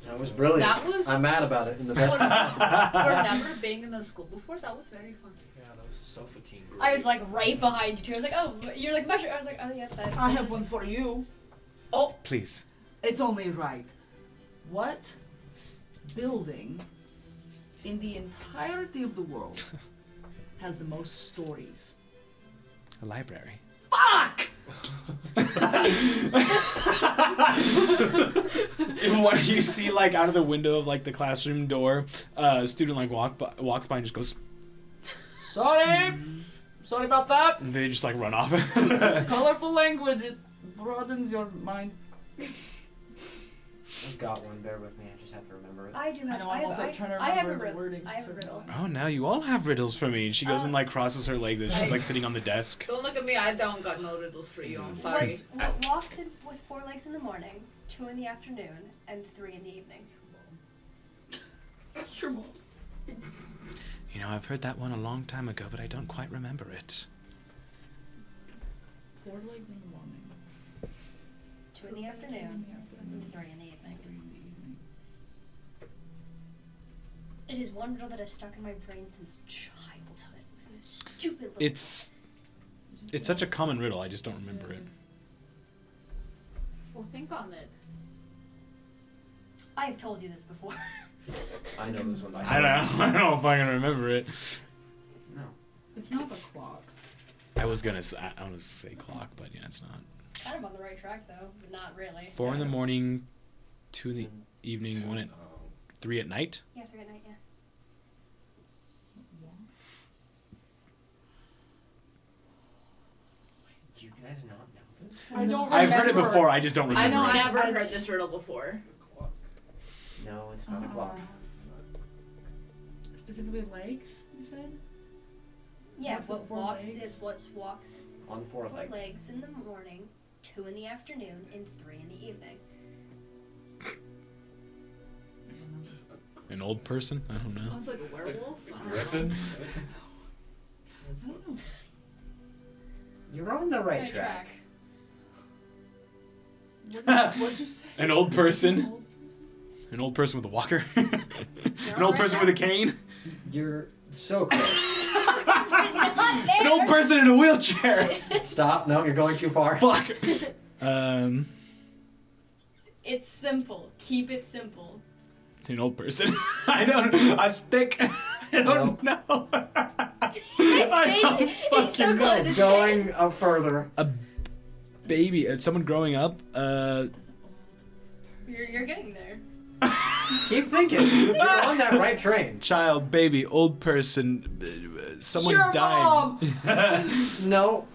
That was brilliant. That was- I'm mad about it in the best way possible. For never being in a school before, that was very fun. Yeah, that was so fatiguing. I was like right behind you too. I was like, oh, you're like mushroom. I was like, oh yeah, that. I have one for you. Please. It's only right. What building in the entirety of the world has the most stories? A library. Fuck! And what you see, like out of the window of like the classroom door, a student like walks by and just goes. Sorry! Sorry about that. And they just like run off. It's colorful language. It broadens your mind. I've got one, bear with me, I just have to remember it. I do have. I know, I'm also trying to I have a remember the riddle. wording I have a certain riddle. ones. Oh, now you all have riddles for me. And she goes and like crosses her legs and she's like sitting on the desk. Don't look at me, I don't got no riddles for you, I'm sorry. What walks in with 4 legs in the morning, 2 in the afternoon, and 3 in the evening? Your mom. You know, I've heard that one a long time ago, but I don't quite remember it. 4 legs in the morning. 2 in the afternoon, and 3 in the evening. It is one riddle that has stuck in my brain since childhood. It was in this stupid little It's such a common riddle. I just don't remember it. Well, think on it. I have told you this before. I know this one by I don't know if I can remember it. No. It's not the clock. I was gonna say clock, but yeah, it's not. I'm on the right track though, but not really. 4 in the morning, 2 in the evening, 1 at 3 at night. Yeah, 3 at night, yeah. Do you guys not know this? I don't remember. I've heard it before. I just don't I remember know, it. never I- heard this riddle before. No, it's not a clock. Specifically legs, you said? Yeah, What's what with 4 walks legs? is what walks On 4 4 legs. legs in the morning, 2 in the afternoon, and 3 in the evening. An old person? I don't know. Sounds like a werewolf. I don't know. Griffin? I don't know. You're on the right track. What'd you say? An old person. An old person with a walker. An old person with a cane. You're so close. An old person in a wheelchair. Stop. No, you're going too far. Fuck. It's simple. Keep it simple. An old person. I don't. A stick. I don't know. I don't He's so fucking know. close. It's going up further. A baby. Someone growing up. You're getting there. Keep thinking. You're on that right train. Child, baby, old person. Someone Your died. mom! No.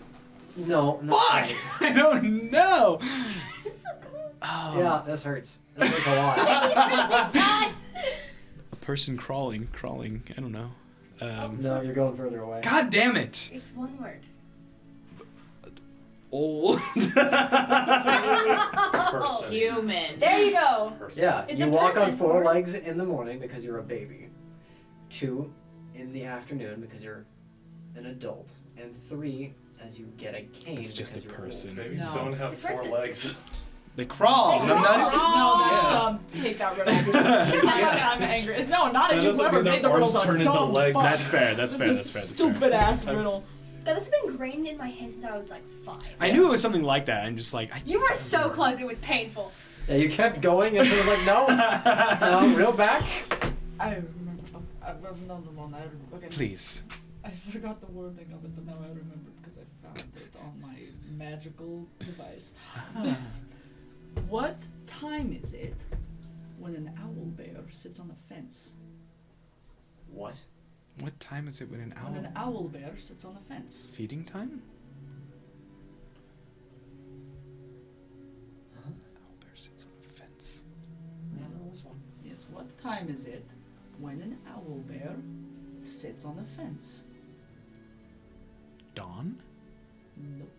No. No. Fuck! I don't know. Oh. Yeah, this hurts. This hurts a lot. A person crawling. I don't know. No, you're going further away. God damn it! It's one word. Old. Person. Human. There you go. Person. Yeah, It's you a walk on person. 4 legs in the morning because you're a baby. 2 in the afternoon because you're an adult. And 3 as you get a cane. It's just because a you're person. Babies No. don't have It's a 4 person. legs. They crawl. They The crawl. nuts. No, that's Yeah. dumb. Take that riddle. I'm angry. No, not at That you. doesn't Whoever mean their made the arms riddles turn are into dumb. legs. Fuck. That's fair. That's fair. That's That's a fair. That's fair. stupid ass I've- riddle. God, this has been ingrained in my head since I was like 5. I knew it was something like that. I'm just like, You were so close, it was painful. Yeah, you kept going and it was like, no, no, reel back. I remember. I've another one. Okay. please. I forgot the wording of it, but now I remember because I found it on my magical device. What time is it when an owl bear sits on a fence? What? What time is it when an When owl? an owl bear sits on a fence. Feeding time? Huh? Owl bear sits on a fence. Yeah, no, this one. Yes, what time is it when an owl bear sits on a fence? Dawn? Nope.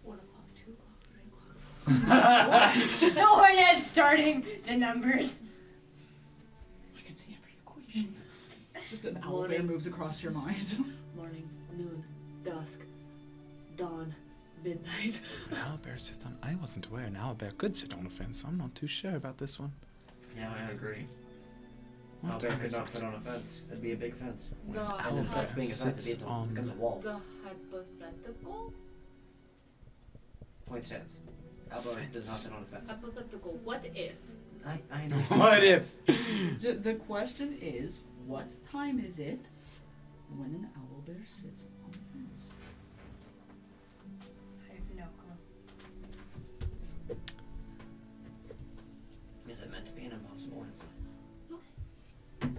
1 o'clock, 2 o'clock, 3 o'clock. The hornet starting the numbers. I can see every equation. Just an owl Morning. bear moves across your mind. Morning, noon, dusk, dawn, midnight. An owl bear sits on. I wasn't aware an owl bear could sit on a fence, so I'm not too sure about this one. Yeah, I agree. What Owl bear time could is not it? fit on a fence. It'd be a big fence. When The an And owl instead bear of being a fence, sits it becomes a on. wall. The hypothetical? Point stands. Owl bear does not sit on a fence. Hypothetical. What if? I know. What if? The question is, what time is it when an owl bear sits on a fence? I have no clue. Is it meant to be an impossible answer?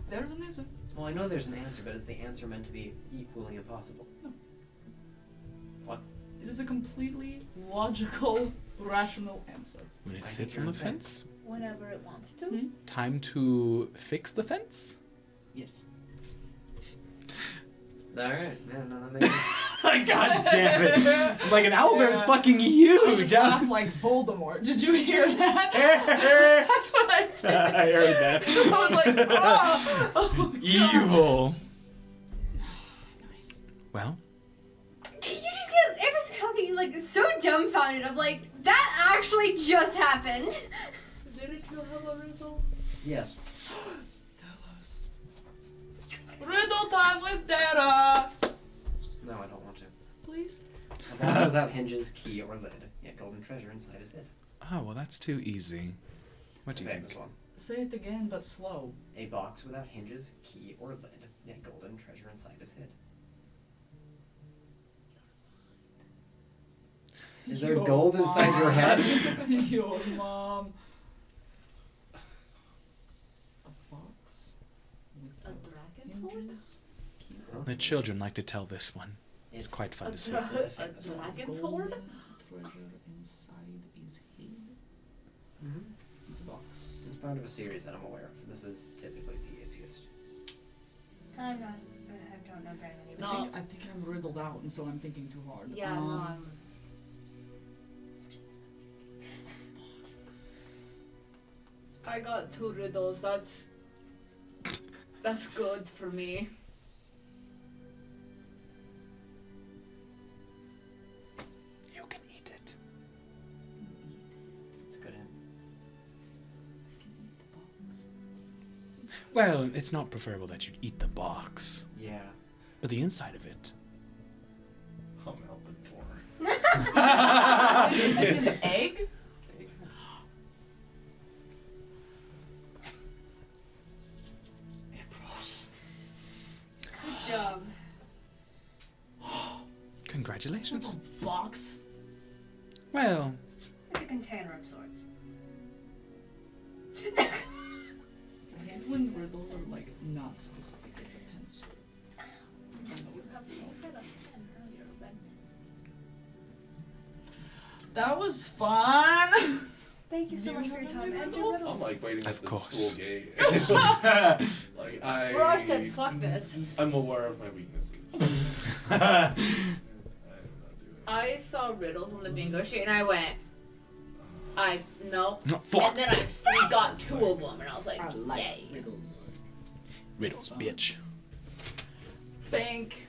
There's an answer. Well, I know there's an answer, but is the answer meant to be equally impossible? No. What? It is a completely logical, rational answer. When it I think sits you're on the in fence? Whenever it wants to. Hmm? Time to fix the fence? Yes. Alright, yeah, no, that makes sense. God damn it! Like an owl bear is Yeah. fucking I huge! just laughed like Voldemort. Did you hear that? That's what I did. I heard that. I was like, oh, oh God. Evil. Nice. Well, Did you just get everyone's talking like so dumbfounded? I'm like, that actually just happened. Didn't you have a riddle? Yes. Tell us. Riddle time with Dara! No, I don't want to. Please? A box without hinges, key, or lid. Yet golden treasure inside is hid. oh well, that's too easy. What do you Famous think? one. Say it again, but slow. A box without hinges, key, or lid. Yet golden treasure inside is hid. Is there Your gold mom. inside your head? Your mom. A box A with dragon's sword? hinges. Huh? The children like to tell this one. It's quite fun A to see. dra- It's a a famous one. dragon's Golden sword? treasure inside is hid. Mm-hmm. It's a box. It's part of a series that I'm aware of. This is typically the easiest. I'm not. I don't know very many. No. I think I'm riddled out, and so I'm thinking too hard. Yeah, no, I'm. I got 2 riddles. That's good for me. You can eat it. It's a good hint. Well, it's not preferable that you eat the box, Yeah. but the inside of it. I'm out the door. Is it an egg? There you go. Ambrose. Good job. Congratulations. A box? Well, It's a container of sorts. I hate when riddles are like not specific. It's a pencil. I know You it. have no head of 10 earlier, but That was fun. Thank you so You much for your have time any and your riddles? I'm riddles. like waiting Of at the course. school gate. Like Ross said, "Fuck this." I'm aware of my weaknesses. I'm not doing it. I saw riddles on the bingo sheet and I went, no. No, fuck. And then we got 2 of them and I was like, I like yay. riddles. Riddles, bitch. Bank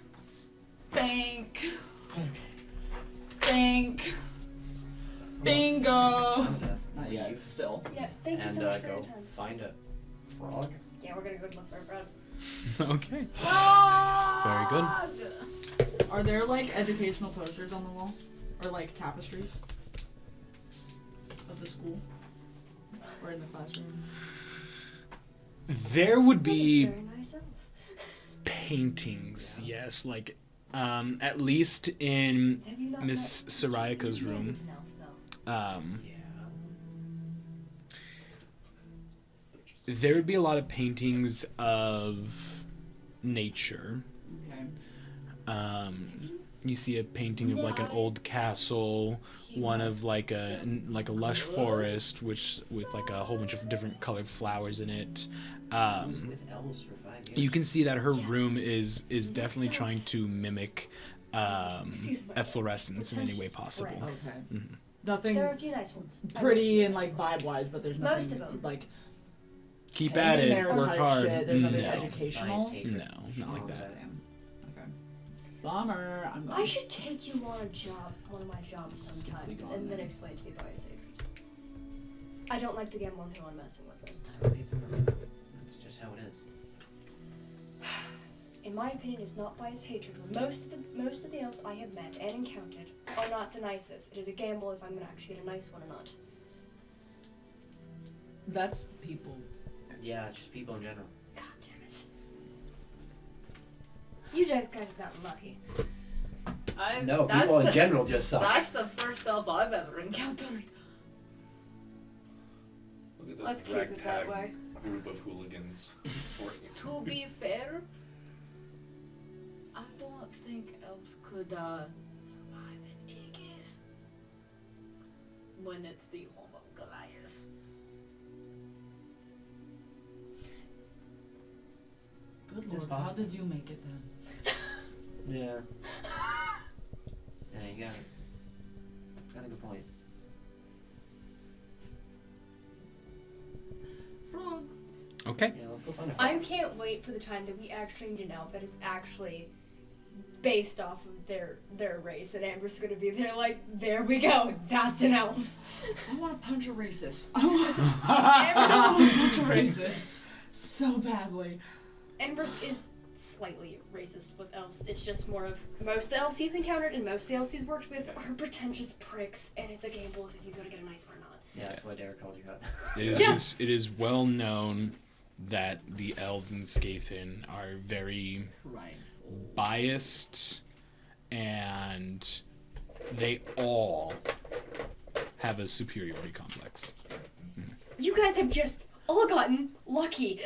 Think. Bingo. I'm gonna Not yet. leave Still. Yeah, thank you and so much for your go time. find a frog. Yeah, we're gonna go look for a bread. Okay. Very good. Are there like educational posters on the wall, or like tapestries of the school, or in the classroom? There would be Very nice elf. paintings, yes, like at least in Have you not Miss met- Sorayaka's you know room. an elf, though. Yeah. There would be a lot of paintings of nature. Okay. You see a painting of like an old castle, one of like a lush forest, which with like a whole bunch of different colored flowers in it. I was with elves for 5 years. You can see that her room is definitely trying to mimic efflorescence in any way possible. Okay. Mhm. Nothing There are a few nice ones. pretty and like vibe-wise, but there's nothing Most of them. like Keep hang at in it, there work type hard. shit. There's nothing No. educational. No, not like that. Okay. Bummer. I'm I going. should take you on a job, one of my jobs sometimes, Simply gone and then then. explain to you why I saved it. I don't like to gamble on who I'm messing with this time. Some people, that's just how it is. In my opinion, it's not bias hatred. Most of the elves I have met and encountered are not the nicest. It is a gamble if I'm gonna actually get a nice one or not. That's people. Yeah, it's just people in general. God damn it! You guys have gotten lucky. No, that's people in the- general just suck. That's the first elf I've ever encountered. Look at this Let's keep it that ragtag way. group of hooligans. To be fair, I don't think elves could survive in Aegis when it's the home of Goliath. Good It's lord, how possible. did you make it then? Yeah. Yeah, you got it. Got a good point. Frog. Okay. Yeah, let's go find a I frog. can't wait for the time that we actually need an elf that is actually based off of their race, and Amber's gonna be there like, there we go, that's an elf. I want to punch a racist. I want to punch a racist so badly. Amber's is slightly racist with elves. It's just more of most of the elves he's encountered and most of the elves he's worked with are pretentious pricks, and it's a gamble if he's gonna get a nice one or not. Yeah, that's why Derek called you out. It is well known that the elves in Scathen are very Right. biased, and they all have a superiority complex. You guys have just all gotten lucky.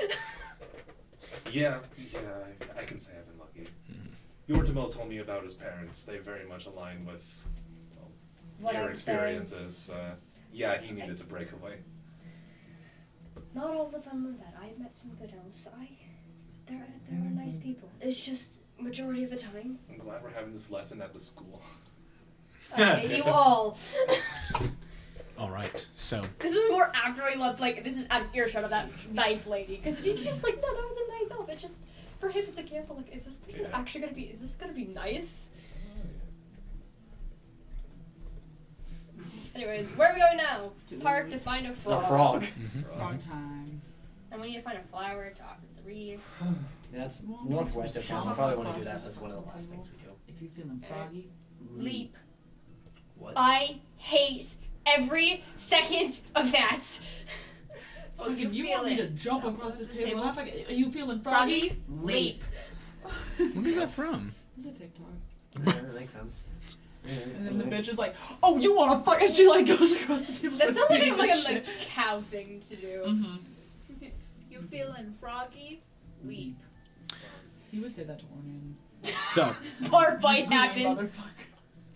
Yeah, I can say I've been lucky. Yortamel told me about his parents. They very much align with What your I'm saying. experiences. Yeah, he needed to break away. Not all of them are bad. I've met some good elves. There are nice people. It's just majority of the time. I'm glad we're having this lesson at the school. I hate you all. All right, so This was more after I left, like, this is out of earshot of that nice lady. Because she's just like, no, that was a nice elf. It's just, for him, it's a gamble. Like, is this person Yeah. actually gonna be, is this gonna be nice? Anyways, where are we going now? Park to find a The frog. frog. Frog time. And we need to find a flower to offer the reed. That's Well, northwest of town. I I'll probably go want to do across that. this That's one of the table. last things we do. If you're feeling froggy, Leap. What? I hate every second of that. So Oh, if you you want me to feeling- jump jump across across this this table, table? and are you feeling froggy? Froggy, leap. where's that from? It's a TikTok. Yeah, that makes sense. And then the bitch is like, "Oh, you want to fuck?" And she like goes across the table. That starts sounds like beating a, the like a shit. like, cow thing to do. Mm-hmm. You feeling froggy? Leap. You would say that to Ornan. So Bar fight You happened.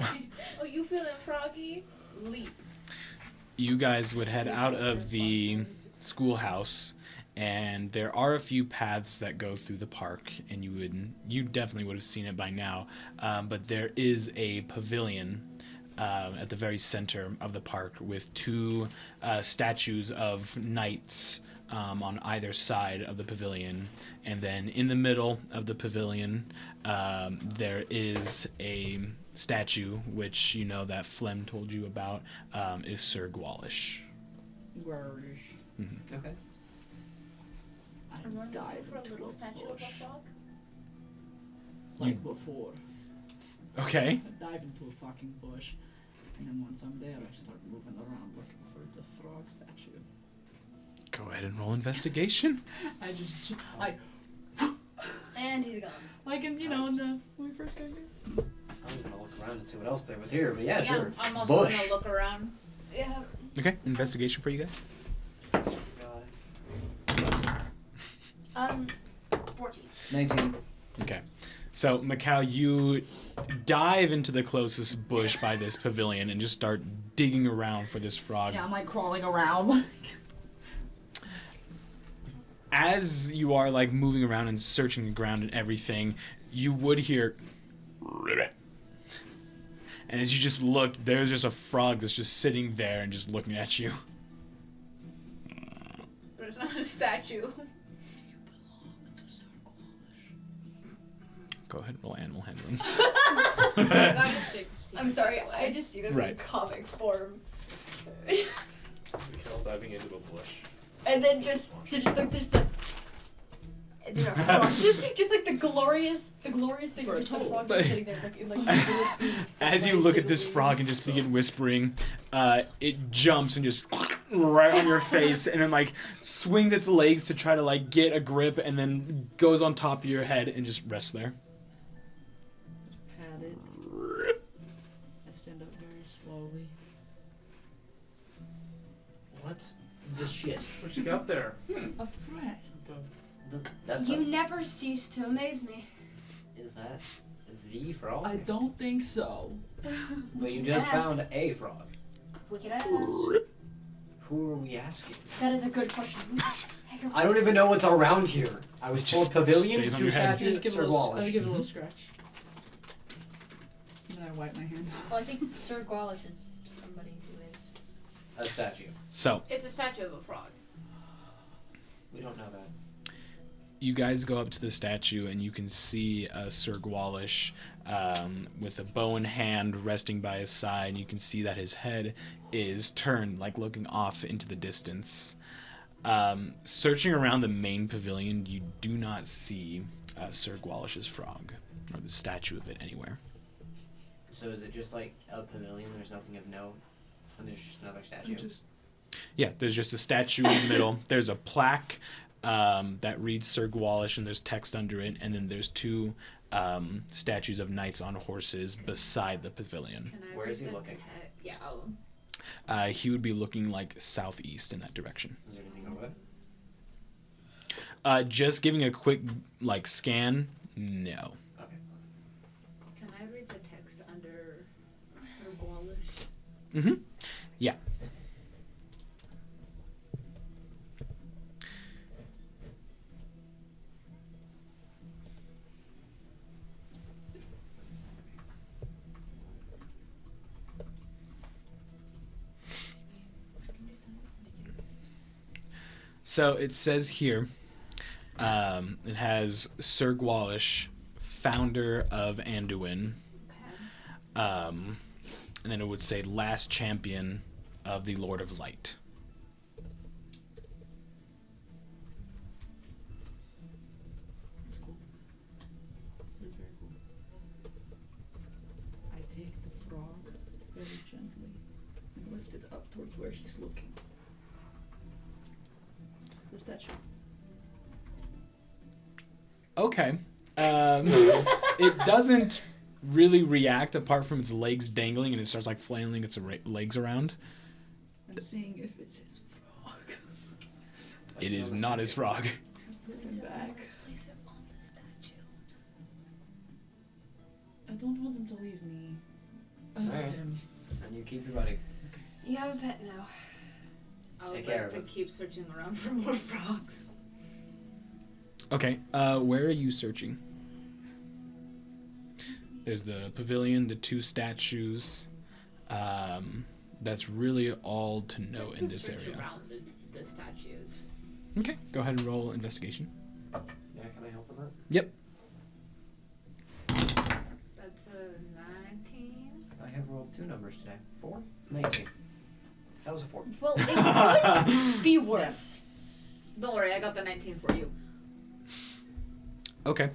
motherfucker. Oh, you feeling froggy? Leap. you guys would head out of the schoolhouse, and there are a few paths that go through the park, and you definitely would have seen it by now, but there is a pavilion at the very center of the park with two statues of knights on either side of the pavilion, and then in the middle of the pavilion there is a statue, which you know that Flem told you about, is Sir Gwalish. Okay. I'm running Dive for a into little a statue of a bush. frog. Like before. Okay. I dive into a fucking bush, and then once I'm there, I start moving around looking for the frog statue. Go ahead and roll investigation. And he's gone. Like in, in the, when we first got here. I was gonna look around and see what else there was here, but yeah, Yeah, sure. I'm also Bush. gonna look around. Yeah. Okay, investigation for you guys. 14. 19. Okay. So, Macau, you dive into the closest bush by this pavilion and just start digging around for this frog. Yeah, I'm like crawling around. As you are like moving around and searching the ground and everything, you would hear ribbit. And as you just look, there's just a frog that's just sitting there and just looking at you. But it's not a statue. Go ahead, roll animal handling. I'm sorry, I just see this Right. in comic form. Mikhail diving into a bush. And then just like there's the and then a frog. just like the glorious thing where just the frog just sitting there like in like little beaks. As you look at this frog and just begin whispering, it jumps and just right on your face, and then like swings its legs to try to like get a grip, and then goes on top of your head and just rests there. Pat it. I stand up very slowly. What the shit? What you got there? A friend. That's You never cease to amaze me. Is that the frog? I don't think so. But you just Ask. found a frog. We could ask. Who are we asking? That is a good question. I don't even know what's around here. I was told Just pavilion, stays on 2 your head. I statues, just give it Sir a little, Wallace. I give it a little scratch. And then I wipe my hand. Well, I think Sir Gwalish is somebody who is. A statue. So It's a statue of a frog. We don't know that. you guys go up to the statue and you can see Sir Gwalish with a bow in hand resting by his side. You can see that his head is turned, like looking off into the distance. Searching around the main pavilion, you do not see Sir Gwalish's frog, or the statue of it anywhere. So is it just like a pavilion? There's nothing of note? And there's just another statue? Yeah, there's just a statue in the middle. There's a plaque that reads Sir Gwalish, and there's text under it, and then there's 2 statues of knights on horses beside the pavilion. Can I Where read is he the looking? Yeah, I'll. He would be looking like southeast in that direction. Is there anything over there? Just giving a quick like scan, no. Okay. Can I read the text under Sir Gwalish? Mm-hmm. Yeah. So it says here, it has Sir Gwalish, founder of Aduihn, and then it would say last champion of the Lord of Light. That's cool. That's very cool. I take the frog very gently and lift it up towards where he's looking. The statue. Okay. It doesn't really react apart from its legs dangling, and it starts like flailing its legs around. I'm seeing if it's his frog. It is not his frog. Put him back. Place it on the statue. I don't want him to leave me. I love Alright. him. And you keep your buddy. You have a pet now. I Take would care like of to him. keep searching around for more frogs. Okay. Where are you searching? There's the pavilion, the 2 statues. That's really all to know in this Search area. around the statues. Okay, go ahead and roll investigation. Yeah, can I help with that? Yep. That's a 19. I have rolled 2 numbers today. 4? 19. That was a 4. Well, it could be worse. Don't worry, I got the 19 for you. Okay.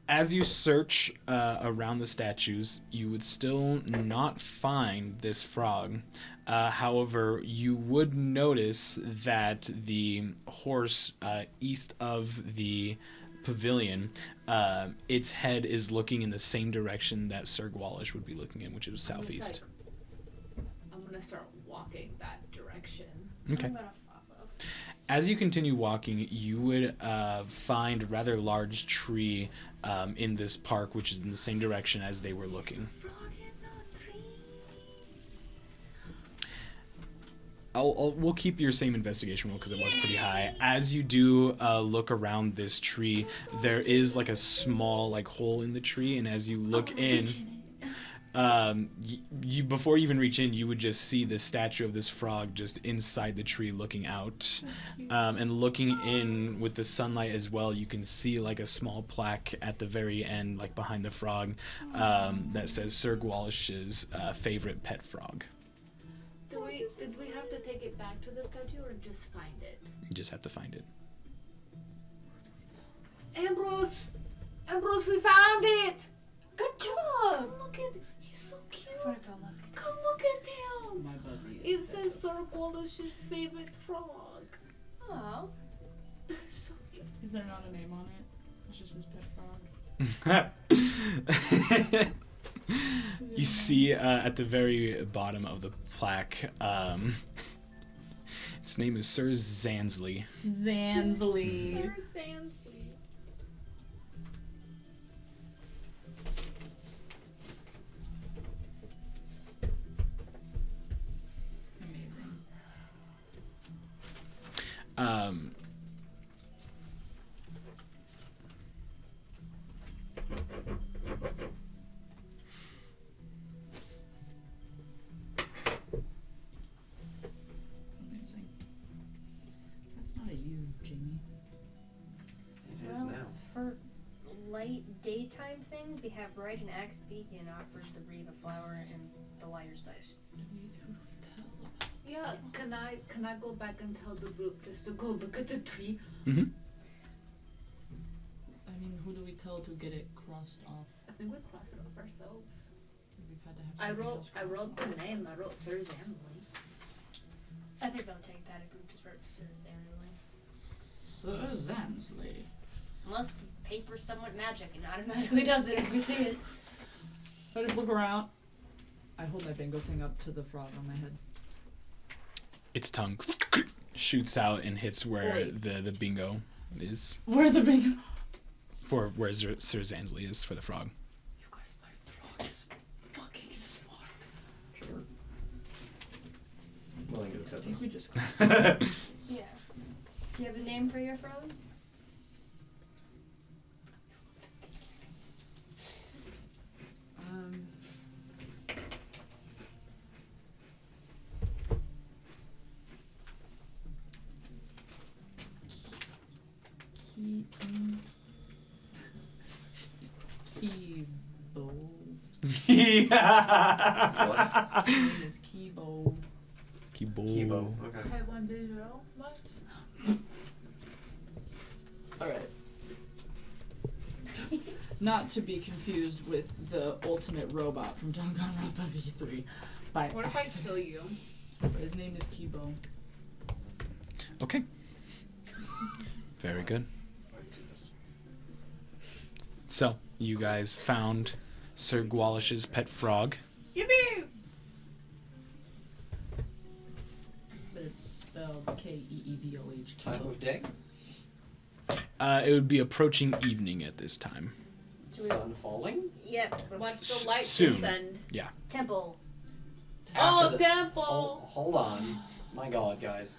As you search around the statues, you would still not find this frog. However, you would notice that the horse east of the pavilion, its head is looking in the same direction that Sir Gwalish would be looking in, which is southeast. I'm gonna start walking that direction. Okay. I'm gonna pop up. As you continue walking, you would find a rather large tree in this park, which is in the same direction as they were looking. We'll keep your same investigation roll because it was pretty high. As you do look around this tree, there is like a small like hole in the tree, and as you look in, you before you even reach in, you would just see the statue of this frog just inside the tree looking out, and looking in with the sunlight as well. You can see like a small plaque at the very end, like behind the frog, that says Sir Gwalish's favorite pet frog. Did we have to take it back to the statue or just find it? You just have to find it. Ambrose, we found it. Good job. Come look at. He's so cute. I'm gonna go look. Come look at him. My buddy. It says Sir Gwalish's favorite frog. Oh. That's so cute. Is there not a name on it? It's just his pet frog. You see at the very bottom of the plaque, its name is Sir Zansley. Zansley. Sir Zansley. Amazing. Amazing. That's not a you, Jamie. It is Well, now. for light daytime thing, we have Right and Axe Beacon offers the Reeve a flower and the Liar's Dice. Yeah, can I go back and tell the group just to go look at the tree? Mm-hmm. I mean, who do we tell to get it crossed off? I think we crossed it off ourselves. We've had to have something else I crossed wrote off. the name. I wrote Sir Zansley. I think they'll take that if we just wrote Sir Zansley. Sir Zansley. Unless the paper's somewhat magic and automatically does it if we see it. If I just look around, I hold my bingo thing up to the frog on my head. Its tongue shoots out and hits where Wait. the bingo is. Where the bingo? For where Sir Zansley is for the frog. You guys, my frog is fucking smart. Sure. Willing to I accept think this. we just. Yeah. Do you have a name for your frog? Kibo. Yeah. His name is Kibo. Kibo. Okay. Taiwan Visual. What? Alright. Not to be confused with the ultimate robot from Danganronpa V3 by What if I accident. kill you? But his name is Kibo. Okay. Very good. So, you guys found Sir Gwalish's pet frog. Yippee! But it's spelled Keeboh. Time of day. It would be approaching evening at this time. Sun falling. Yep. Watch the light Soon. descend. Temple. After Oh, the- temple! Hold on. My god, guys.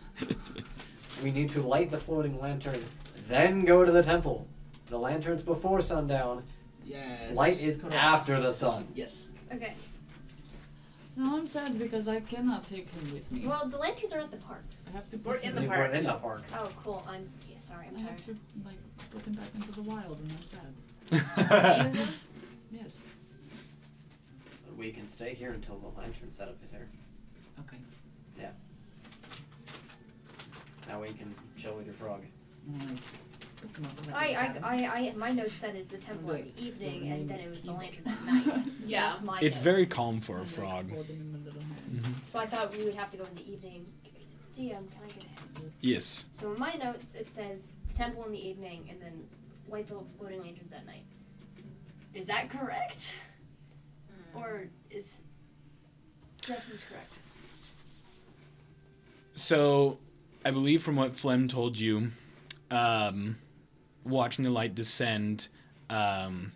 We need to light the floating lantern, then go to the temple. The lantern's before sundown. Yes. Light is correct. after the sun. Yes. Okay. No, I'm sad because I cannot take him with me. Well, the lanterns are at the park. I have to We're put in him the We park. were in the park. Oh, cool. I'm sorry. I'm I have tired. to like put him back into the wild, and I'm sad. Yes. We can stay here until the lantern setup is here. Okay. Now we can chill with your frog. Put them up with that My notes said it's the temple in Like, the evening, your and name then is it was the Kibo. lanterns at night. Yeah. That's my It's notes. very calm for a and, like, frog. hold them in my little hands. Mhm. So I thought we would have to go in the evening. DM, can I get a hint? Yes. So in my notes it says temple in the evening and then light the floating lanterns at night. Is that correct? Or is Jesse's correct? So, I believe from what Flem told you, watching the light descend, when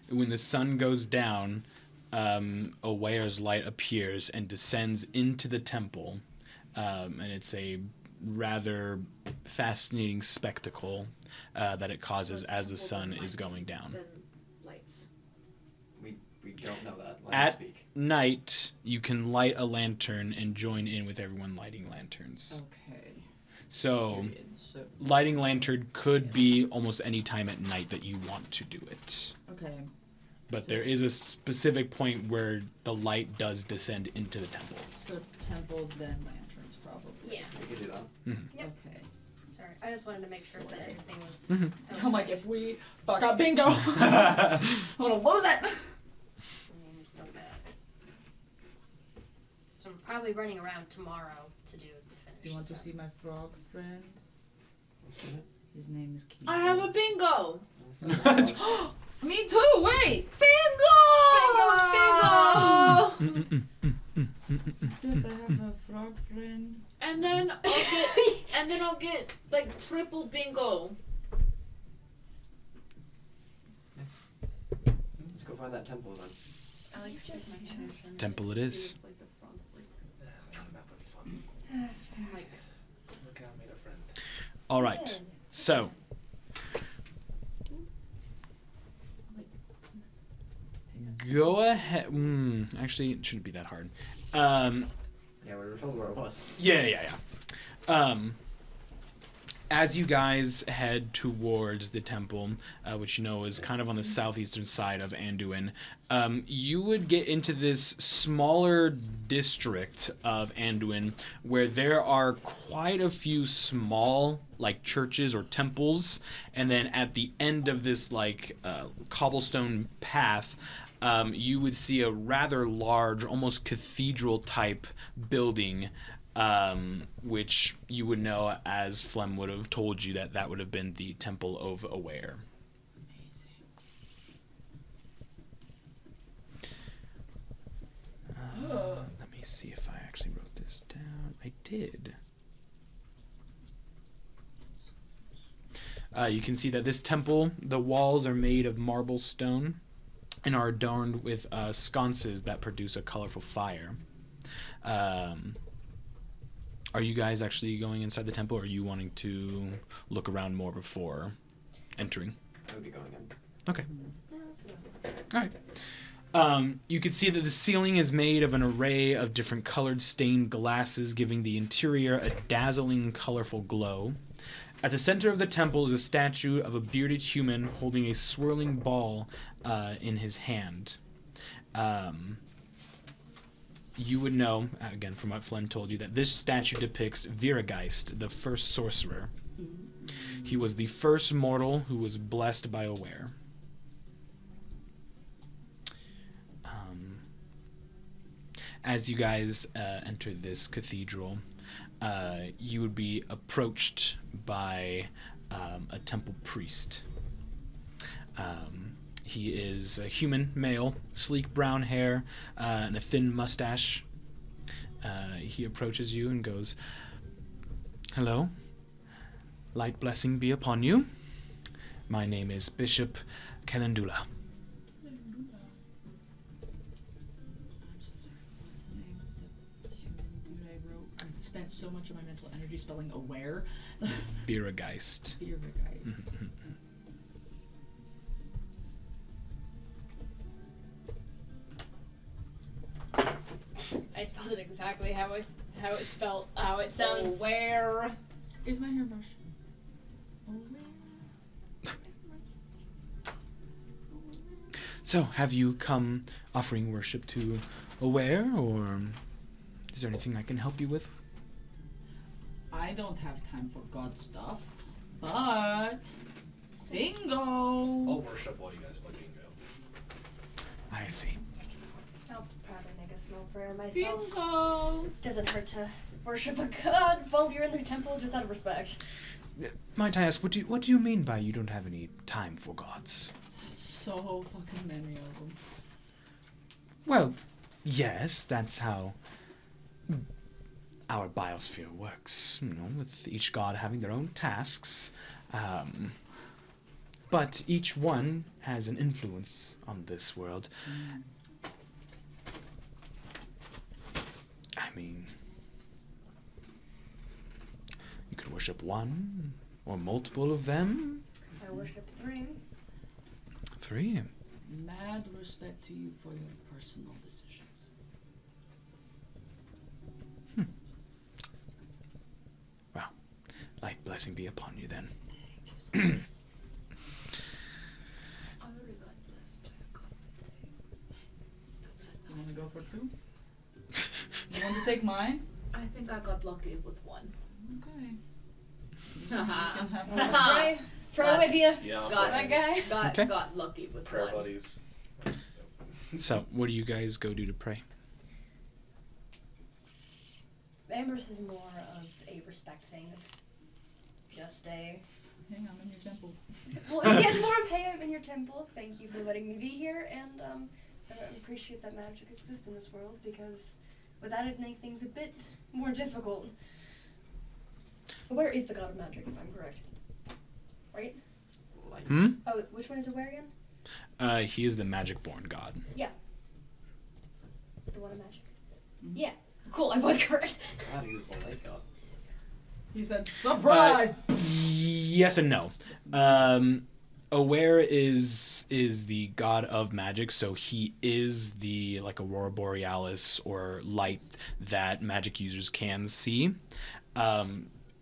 the sun goes down, Aware's light appears and descends into the temple, and it's a rather fascinating spectacle that it causes as the sun is going down. Then lights. We don't know that. Let At me speak. night, you can light a lantern and join in with everyone lighting lanterns. Okay. So, Period. So, lighting lantern could be almost any time at night that you want to do it. okay. But there is a specific point where the light does descend into the temple. So temple, then lanterns, probably. Yeah. We could do that. Yep. Okay. Sorry. I just wanted to make sure that Sorry. everything was I'm like, if we blackout bingo, I'm gonna lose it. I'm still bad. So I'm probably running around tomorrow to finish. Do you want to this see my frog friend? Let's do it. His name is Keith. I have a bingo. Me too. Wait. Bingo! Yes, I have a frog friend. And then I'll get like triple bingo. Let's go find that temple then. I like to my children. Temple it is. Like the frog friend. That would be fun. I'm like, Look, I made a friend. All right. So, go ahead. Actually, it shouldn't be that hard. Yeah, we were told where it was. Yeah. As you guys head towards the temple, which you know is kind of on the southeastern side of Aduihn, you would get into this smaller district of Aduihn where there are quite a few small, like, churches or temples, and then at the end of this, like, cobblestone path, you would see a rather large, almost cathedral-type building, which you would know, as Flem would have told you, that would have been the Temple of Aware. Let me see if I actually wrote this down. I did. You can see that this temple, the walls are made of marble stone and are adorned with sconces that produce a colorful fire. Are you guys actually going inside the temple, or are you wanting to look around more before entering? I would be going in. Okay. Yeah, let's go. All right. You can see that the ceiling is made of an array of different colored stained glasses, giving the interior a dazzling, colorful glow. At the center of the temple is a statue of a bearded human holding a swirling ball in his hand. You would know, again from what Flem told you, that this statue depicts Virageist, the first sorcerer. He was the first mortal who was blessed by Aware. As you guys enter this cathedral, you would be approached by a temple priest. He is a human male, sleek brown hair, and a thin mustache. He approaches you and goes, "Hello. Light blessing be upon you. My name is Bishop Calendula." I'm so sorry. What's the name of the human dude I wrote? I spent so much of my mental energy spelling aware. Virageist. Virageist. I spelled it exactly how it's spelled. How it sounds. Where? Is my hairbrush? So, have you come offering worship to Aware, or is there anything I can help you with? I don't have time for God stuff, but bingo. I'll worship while you guys play bingo. I see. I'll probably make a small prayer myself. Bingo. Doesn't hurt to worship a god while you're in the temple, just out of respect. Might I ask, what do you mean by you don't have any time for gods? That's so fucking many of them. Well, yes, that's how our biosphere works, with each god having their own tasks. But each one has an influence on this world. I mean, you could worship one or multiple of them. I worship 3. 3. Mad respect to you for your personal decisions. Well, light blessing be upon you then. I already got blessed by a god. That's it. You want to go for 2? You want to take mine? I think I got lucky with 1. Okay. You can have one. Pray. Pray with you. Yeah, Got My guy. Okay. Got lucky with prayer 1. buddies. So, what do you guys go do to pray? Amber's is more of a respect thing. Just a... Hang on, I'm in your temple. Well, yeah, it's more of, hey, I'm in your temple. Thank you for letting me be here, and I appreciate that magic exists in this world, because without it, make things a bit more difficult. Where is the god of magic, if I'm correct? Right? Like, Oh, which one is Aware again? He is the magic-born god. The one of magic. Mhm. Yeah. Cool, I was correct. how do you use the light god? He said, surprise! Yes and no. Aware is the god of magic, so he is the aurora borealis or light that magic users can see.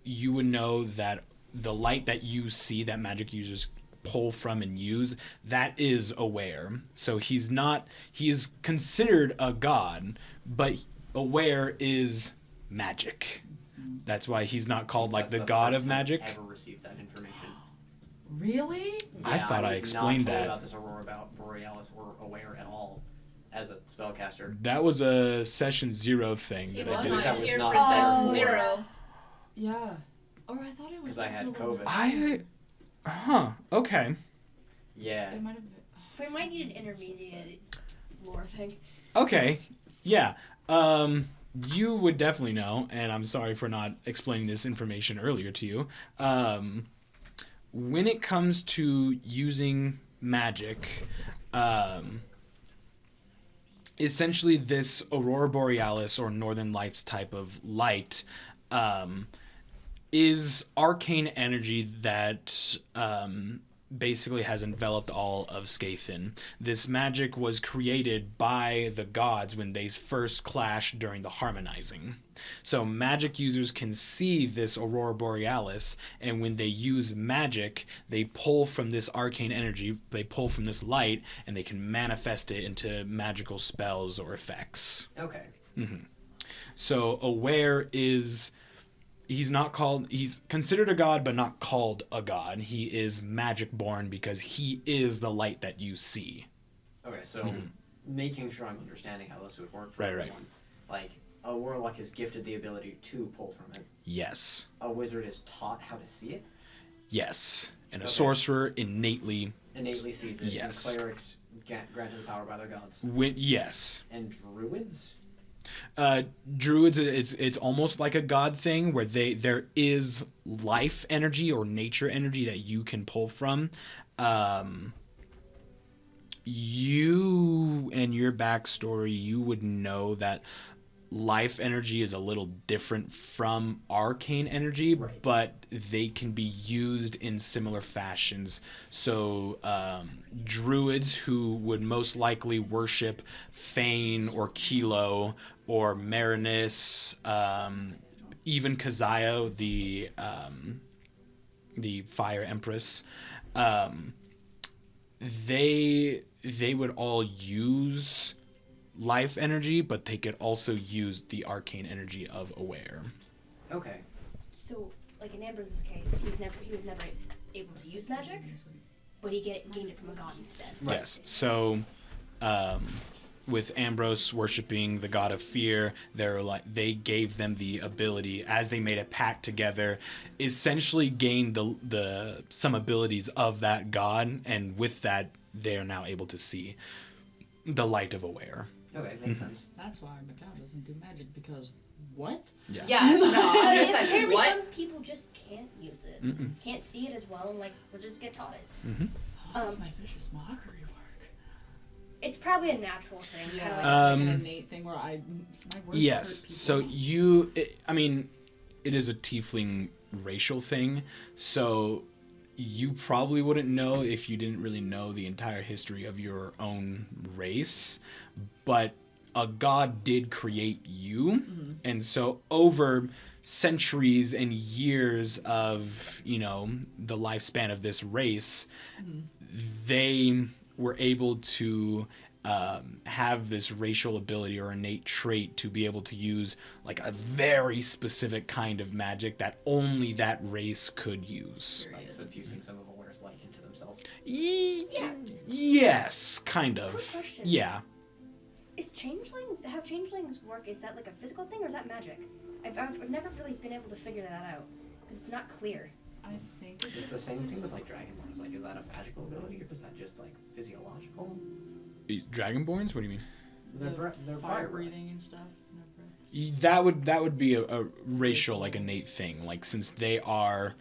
You would know that the light that you see that magic users pull from and use, that is Aware. So he is considered a god, but Aware is magic. That's why he's not called That's the the god first of time magic. I've ever received that information. Really? I thought I was explained not told that. about this aurora borealis or Aware at all as a spellcaster. That was a session 0 thing He that I was did. That not was here not- for session Oh. 0. Yeah. Or I thought it was 'Cause I had also a little COVID. Okay. Yeah. It might have been. We might need an intermediate lore thing. Okay. Yeah. You would definitely know, and I'm sorry for not explaining this information earlier to you. When it comes to using magic, essentially this aurora borealis or northern lights type of light is arcane energy that basically has enveloped all of Scathen. This magic was created by the gods when they first clashed during the harmonizing. So magic users can see this aurora borealis, and when they use magic, they pull from this arcane energy, they pull from this light, and they can manifest it into magical spells or effects. Okay. So Aware is... he's considered a god, but not called a god. He is magic born because he is the light that you see. Okay, so making sure I'm understanding how this would work for Right, right. everyone. Like, a warlock is gifted the ability to pull from it. Yes. A wizard is taught how to see it, Yes. And a Okay. sorcerer innately... innately sees it, Yes. and clerics granted the power by their gods. Yes. And druids? Druids, it's almost like a god thing where there is life energy or nature energy that you can pull from. You and your backstory, you would know that life energy is a little different from arcane energy, Right. but they can be used in similar fashions. So druids who would most likely worship Fane or Kilo or Marinus, even Kazayo, the Fire Empress, they would all use life energy, but they could also use the arcane energy of aware. Okay. So, like in Ambrose's case, he was never able to use magic, but he gained it from a god instead. Right. Yes. So, with Ambrose worshiping the god of fear, they gave them the ability, as they made a pact together, essentially gained the some abilities of that god, and with that, they are now able to see the light of aware. Okay, makes sense. That's why Macau doesn't do magic, because what? Yeah, no, I Yes, understand. apparently What? some people just can't use it, can't see it as well, and like wizards get taught it. How does my vicious mockery work? It's probably a natural thing. Yeah, Kind it's of like an innate thing where my words Yes. hurt people. So it is a tiefling racial thing. So you probably wouldn't know if you didn't really know the entire history of your own race, but a god did create you, and so over centuries and years of the lifespan of this race, they were able to have this racial ability or innate trait to be able to use like a very specific kind of magic that only that race could use. Like suffusing some of Aware's light into themselves. Yes, kind of. Quick question. Yeah. How changelings work? Is that like a physical thing or is that magic? I've never really been able to figure that out because it's not clear. I think It's the same thing with like Dragonborns. Like, is that a magical ability or is that just like physiological? Dragonborns? What do you mean? They're fire fire breathing and stuff. No breaths. That would be a racial, like, innate thing. Like, since they are,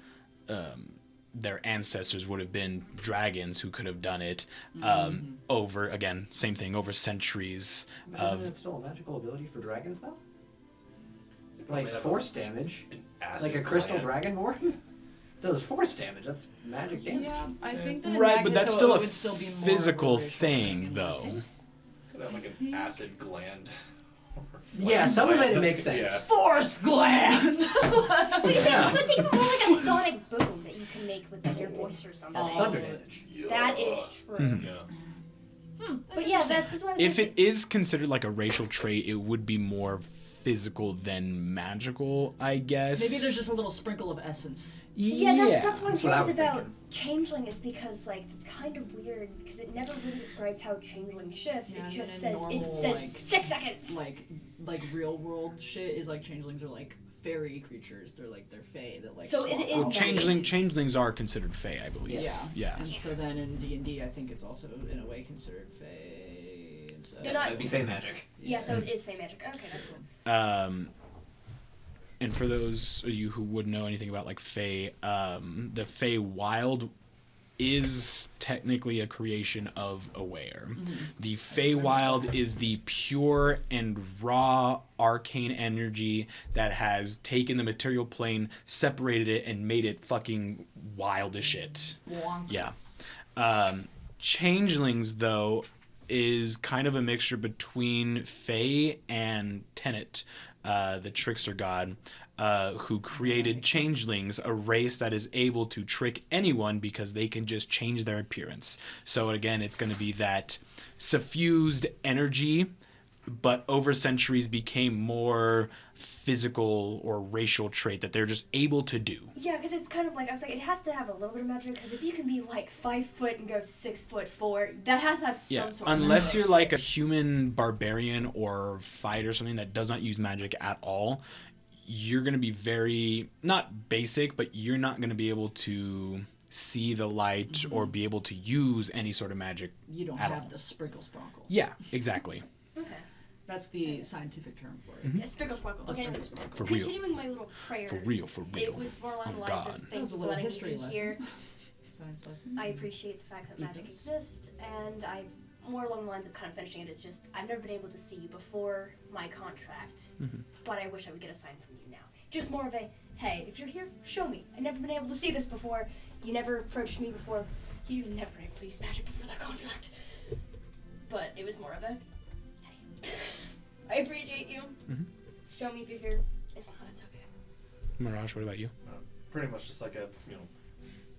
their ancestors would have been dragons who could have done it over, again, same thing, over centuries Isn't it still a magical ability for dragons though? probably Like have force damage, an acid like a crystal gland. dragonborn does force damage. That's magic damage. Yeah, I think that in Right, that but case, that's though, still it a would still be more of a physical racial thing, though. Could have like an acid gland. Yeah, some of it Gland. makes sense. Yeah. Force gland. But think of more like a sonic boom that you can make with your voice or something. That's thunder damage. That is true. Yeah. But yeah, that's what I was If thinking. it is considered like a racial trait, it would be more physical than magical, I guess. Maybe there's just a little sprinkle of essence. Yeah, that's what I'm That's what I curious was about thinking. changeling is because like it's kind of weird because it never really describes how changeling shifts. Yeah, It and just then says in normal, 6 seconds. Like real world shit is like changelings are like fairy creatures. They're like they're fae that like. So it swap is out Well, magic. changelings are considered fae, I believe. Yeah. Yeah. And so then in D&D, I think it's also in a way considered fae. And so They're not- That'd be fey magic. Yeah, so it is fey magic. Okay, that's cool. And for those of you who would know anything about like fae, the Fey Wild is technically a creation of Aware. The Fey Wild is the pure and raw arcane energy that has taken the material plane, separated it, and made it fucking wild as shit. Wonkus. Yeah. Changelings, though, is kind of a mixture between Fae and Tenet, the trickster god, who created changelings, a race that is able to trick anyone because they can just change their appearance. So again, it's going to be that suffused energy, but over centuries became more physical or racial trait that they're just able to do. Yeah, because it's kind of like I was like, it has to have a little bit of magic. Because if you can be like 5 foot and go 6'4", that has to have some Yeah, sort of unless magic. you're like a human barbarian or fight or something that does not use magic at all, you're going to be very, not basic, but you're not going to be able to see the light or be able to use any sort of magic. You don't at have all. the sprinkle spronkle. Yeah, exactly. Okay. That's the scientific term for it. Yeah, sprinkle sparkle. A Okay, sprinkle anyways, sparkle. For real. continuing my little prayer. For real, for real. It was more along the Oh, lines God. of That thanks was a for little letting history me be lesson. here. Science lesson. I appreciate the fact that magic Ethos. exists, and I more along the lines of kind of finishing it. It's just I've never been able to see you before my contract, but I wish I would get a sign from you now. Just more of a, hey, if you're here, show me. I've never been able to see this before. You never approached me before. He was never able to use magic before that contract. But it was more of a, hey, I appreciate you. Show me if you're here. If not, it's okay. Mirage, what about you? Pretty much just like a,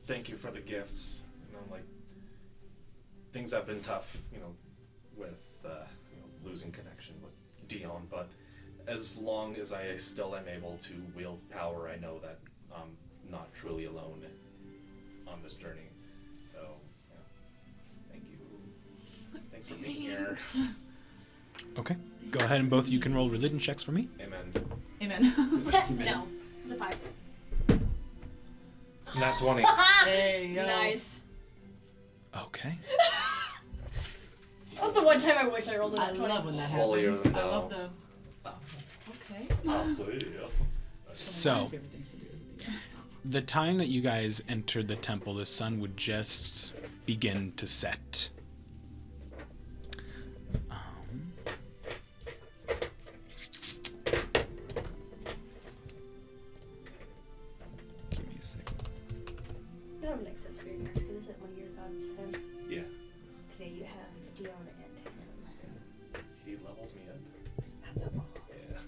thank you for the gifts. Like, things have been tough, with, losing connection with Dion, but as long as I still am able to wield power, I know that I'm not truly alone on this journey. So, thank you. Thanks for being here. Okay. Go ahead and both you can roll religion checks for me. Amen. Amen. No, it's a 5. Nat 20. There you go. Nice. Okay. That was the one time I wish I rolled a I nat 20. love when that Holier happens. than I love thou. the. Okay. I'll see. So, One of my favorite things to do as a DM. the time that you guys entered the temple, the sun would just begin to set. Give me a second. That would make sense for your character, because isn't one of your gods him? Yeah. Because you have Dion and him. He leveled me up. That's so cool. Yeah.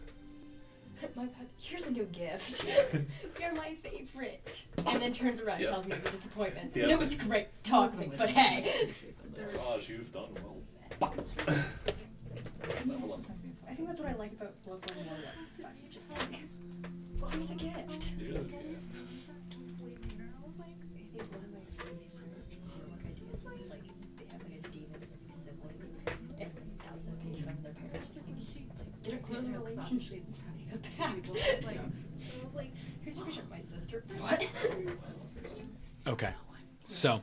My pet, here's a new gift. You're my favorite. And then turns around and Yeah. tells me it's a disappointment. Yeah. I know it's great toxic, but hey. Raj, you've done well. I think that's what I like about local warlocks. Is the fact you just like, well, here's a gift. Yeah. I think one of my previous warlock ideas is like they have like a demon sibling, and as the patron of their parents, they're close relationships. Like, here's your picture of my sister. What? Okay. So,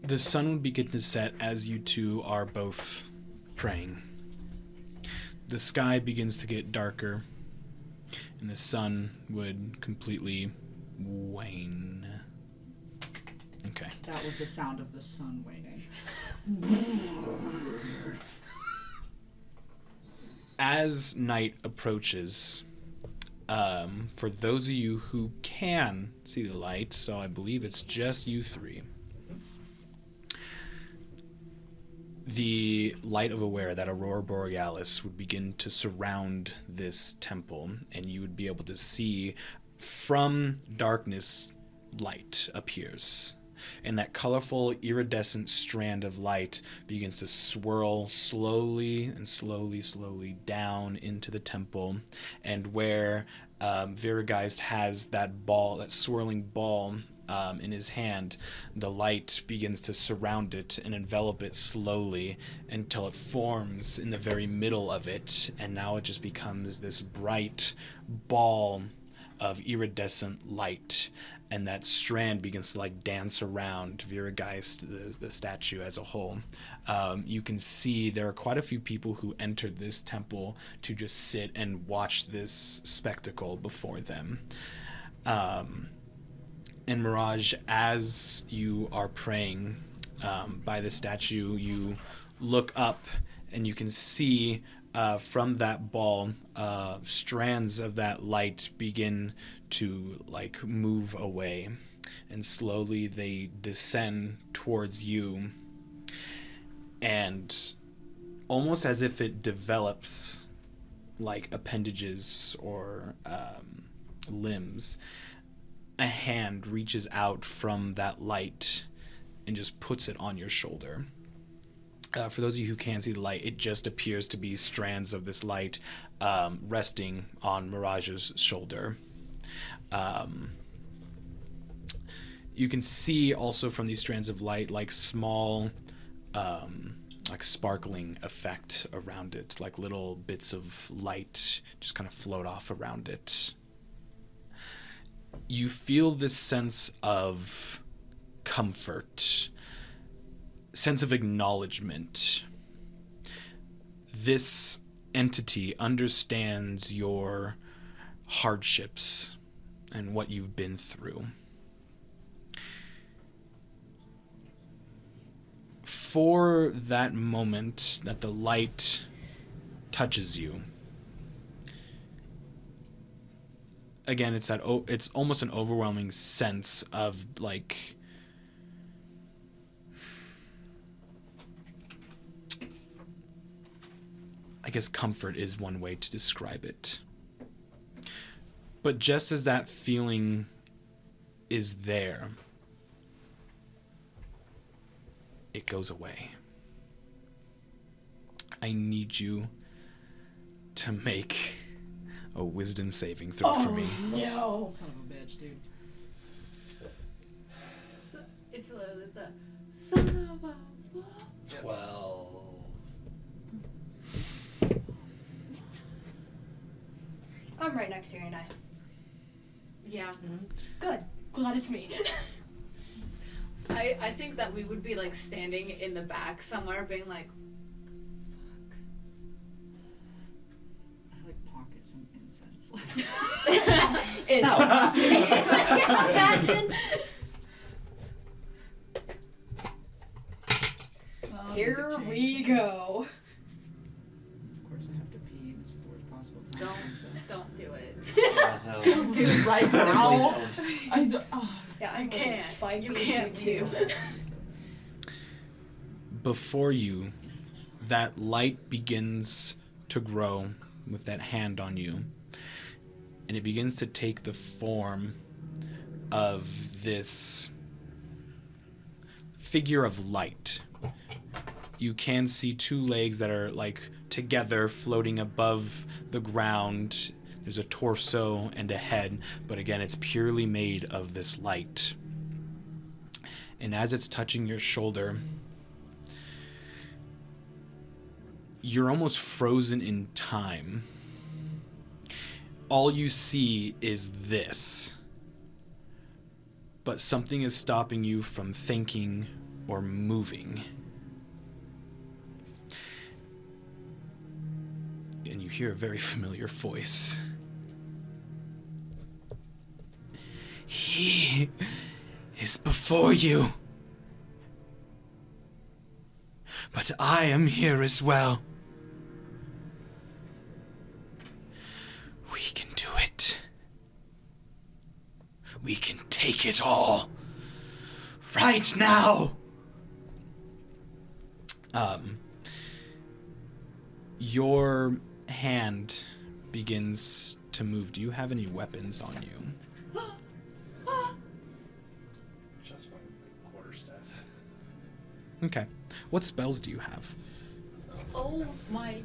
the sun would begin to set as you two are both praying. The sky begins to get darker, and the sun would completely wane. Okay. That was the sound of the sun waning. As night approaches, for those of you who can see the light, so I believe it's just you three, the light of aware, that aurora borealis, would begin to surround this temple, and you would be able to see from darkness light appears. And that colorful iridescent strand of light begins to swirl slowly and slowly down into the temple, and where Virageist has that ball, that swirling ball in his hand, the light begins to surround it and envelop it slowly until it forms in the very middle of it, and now it just becomes this bright ball of iridescent light, and that strand begins to like dance around Virageist, the statue as a whole. You can see there are quite a few people who entered this temple to just sit and watch this spectacle before them. And Mirage, as you are praying by the statue, you look up and you can see from that ball, strands of that light begin to like move away, and slowly they descend towards you, and almost as if it develops like appendages or limbs, a hand reaches out from that light and just puts it on your shoulder. For those of you who can't see the light, it just appears to be strands of this light resting on Mirage's shoulder. You can see also from these strands of light like small like sparkling effect around it, like little bits of light just kind of float off around it. You feel this sense of comfort, sense of acknowledgement. This entity understands your hardships and what you've been through. before that moment that the light touches you, again, it's it's almost an overwhelming sense of like I guess comfort is one way to describe it. But just as that feeling is there, it goes away. I need you to make a wisdom saving throw for me. No. Son of a bitch, dude. It's literally the son of a. 12. I'm right next to you, ain't I? Yeah. Good. Glad it's me. I think that we would be like standing in the back somewhere being like, I like pocket some incense. Here we go. Of course I have to pee. This is the worst possible time. don't do it. Yeah, no. Don't do it right now. Definitely don't. I don't. Oh. Yeah, I You can't. Fight You for can't too. Before you, that light begins to grow with that hand on you, and it begins to take the form of this figure of light. You can see two legs that are like together floating above the ground. There's a torso and a head, but again, it's purely made of this light. And as it's touching your shoulder, you're almost frozen in time. All you see is this. But something is stopping you from thinking or moving. And you hear a very familiar voice. He is before you. But I am here as well. We can do it. We can take it all. Right now. Your hand begins to move. Do you have any weapons on you? Just my quarterstaff. Okay. What spells do you have? Oh my.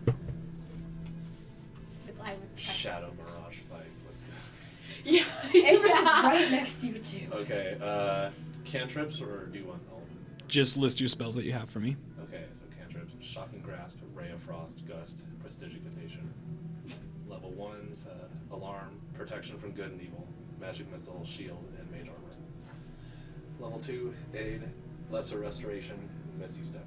I would. Shadow Mirage 5. Let's go. Yeah. Amber's right next to you too. Okay, cantrips or do you want all? Just list your spells that you have for me. Okay, so cantrips: Shocking Grasp, Ray of Frost, Gust, Prestidigitation. Level 1s: Alarm, Protection from Good and Evil, Magic Missile, Shield, and Mage Armor. Level 2: Aid, Lesser Restoration, Misty Step.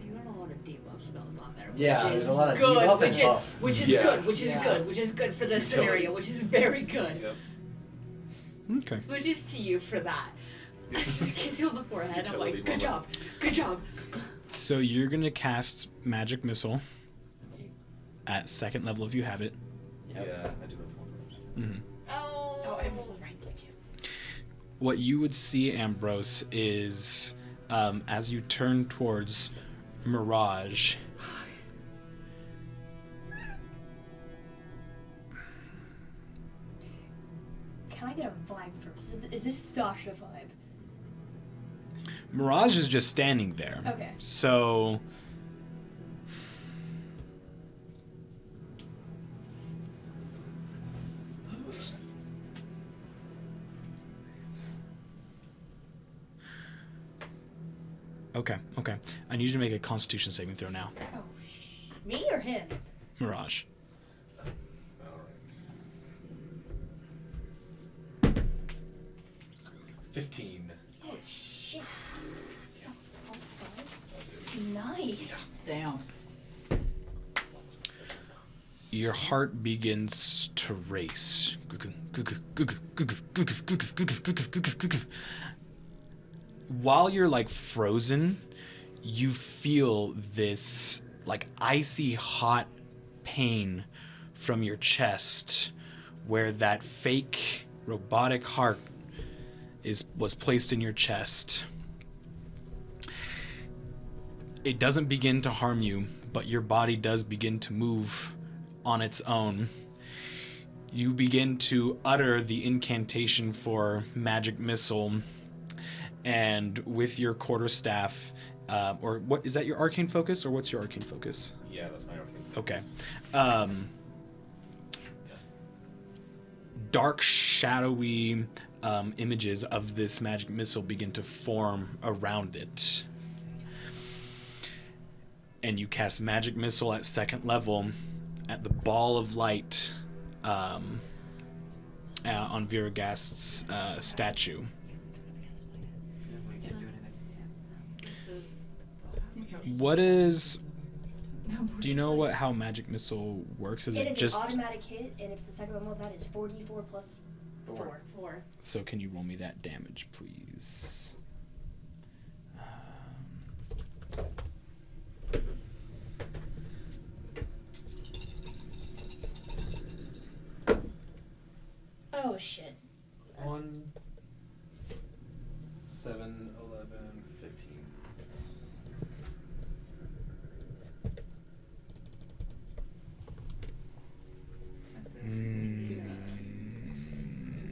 You got a lot of debuff spells on there. Yeah, which there's is a lot of good, debuff which and is, buff. Which is Yeah. good, which is Yeah. good, which is good for this Utility. scenario, which is very good. Yep. Okay. Switches to you for that. I just kiss you on the forehead. I'm like, Utility good job, moment. good job. So you're going to cast Magic Missile at second level if you have it. Yep. Yeah, I do have 1 of those. Mm-hmm. Oh, Amber's right there too. What you would see, Ambrose, is as you turn towards Mirage, Can I get a vibe first? Is this Sasha vibe? Mirage is just standing there. Okay. So Okay. I need you to make a Constitution saving throw now. Oh, me or him? Mirage. Alright. 15. Oh shit. Nice. Damn. Your heart begins to race. while you're like frozen, you feel this like icy hot pain from your chest where that fake robotic heart was placed in your chest. It doesn't begin to harm you, but your body does begin to move on its own. You begin to utter the incantation for magic missile, and with your quarterstaff, or what is that, your arcane focus, or what's your arcane focus? Yeah, that's my arcane. Okay. Dark, shadowy images of this magic missile begin to form around it. And you cast magic missile at 2nd level at the ball of light on Viragast's statue. We can't do anything. What is... Do you know how magic missile works? Is It is just... an automatic hit, and if it's the second level, that is 4d4 plus 4. 4. So can you roll me that damage, please? Oh shit. 1, 7, 11, 15.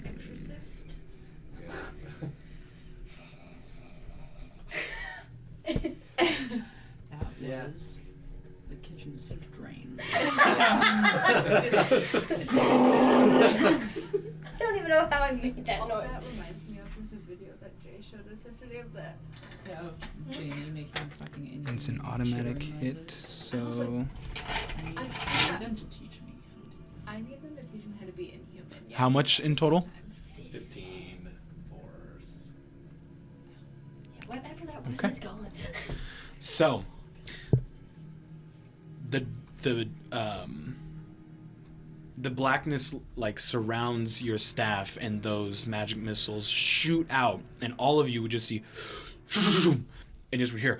Exorcist. That Yeah. was the kitchen sink drain. I don't even know how I made that All noise. that reminds me of was the video that Jay showed us yesterday of that. Yeah, Jamie making fucking Indian It's an shit automatic noises. hit, so... I need I've seen that. them to teach me. I need them to teach me how to be inhuman. Yeah. How much in total? 15 force. Yeah, whatever that was, Okay. it's gone. So, the blackness like surrounds your staff, and those magic missiles shoot out, and all of you would just see, and just would hear,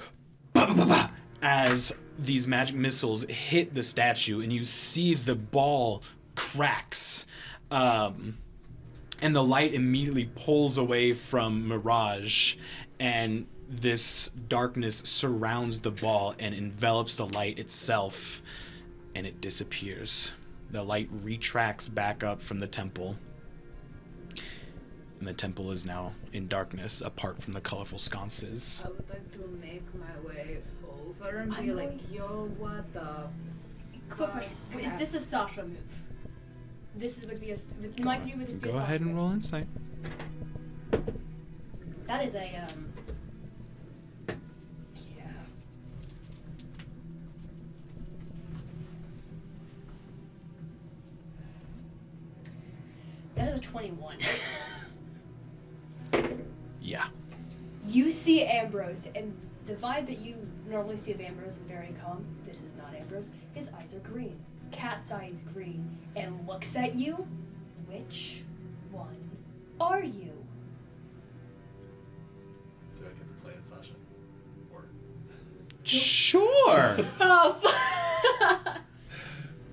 bah, bah, bah, bah, as these magic missiles hit the statue, and you see the ball cracks, and the light immediately pulls away from Mirage, and this darkness surrounds the ball and envelops the light itself, and it disappears. The light retracts back up from the temple, and the temple is now in darkness, apart from the colorful sconces. I would like to make my way over and I'm be like, going- yo, what the Quick question. Is this a Sasha move? This would be a... In my opinion, would this be a Go Sasha ahead and move? roll insight. That is a, yeah. That is a 21. Yeah. You see Ambrose, and the vibe that you normally see of Ambrose is very calm. This is not Ambrose. His eyes are green. Cat's eyes green. And looks at you. Which one are you? Do I get to play as Sasha? Or Sure. Oh,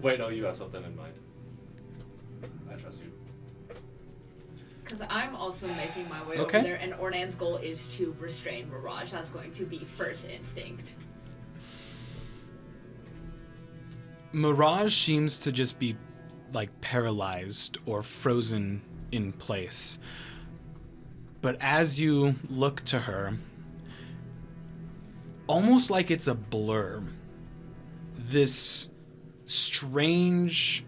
wait, no, you have something in mind. I trust you. Because I'm also making my way Okay. over there, and Ordan's goal is to restrain Mirage. That's going to be first instinct. Mirage seems to just be like paralyzed or frozen in place. But as you look to her, almost like it's a blur, this strange,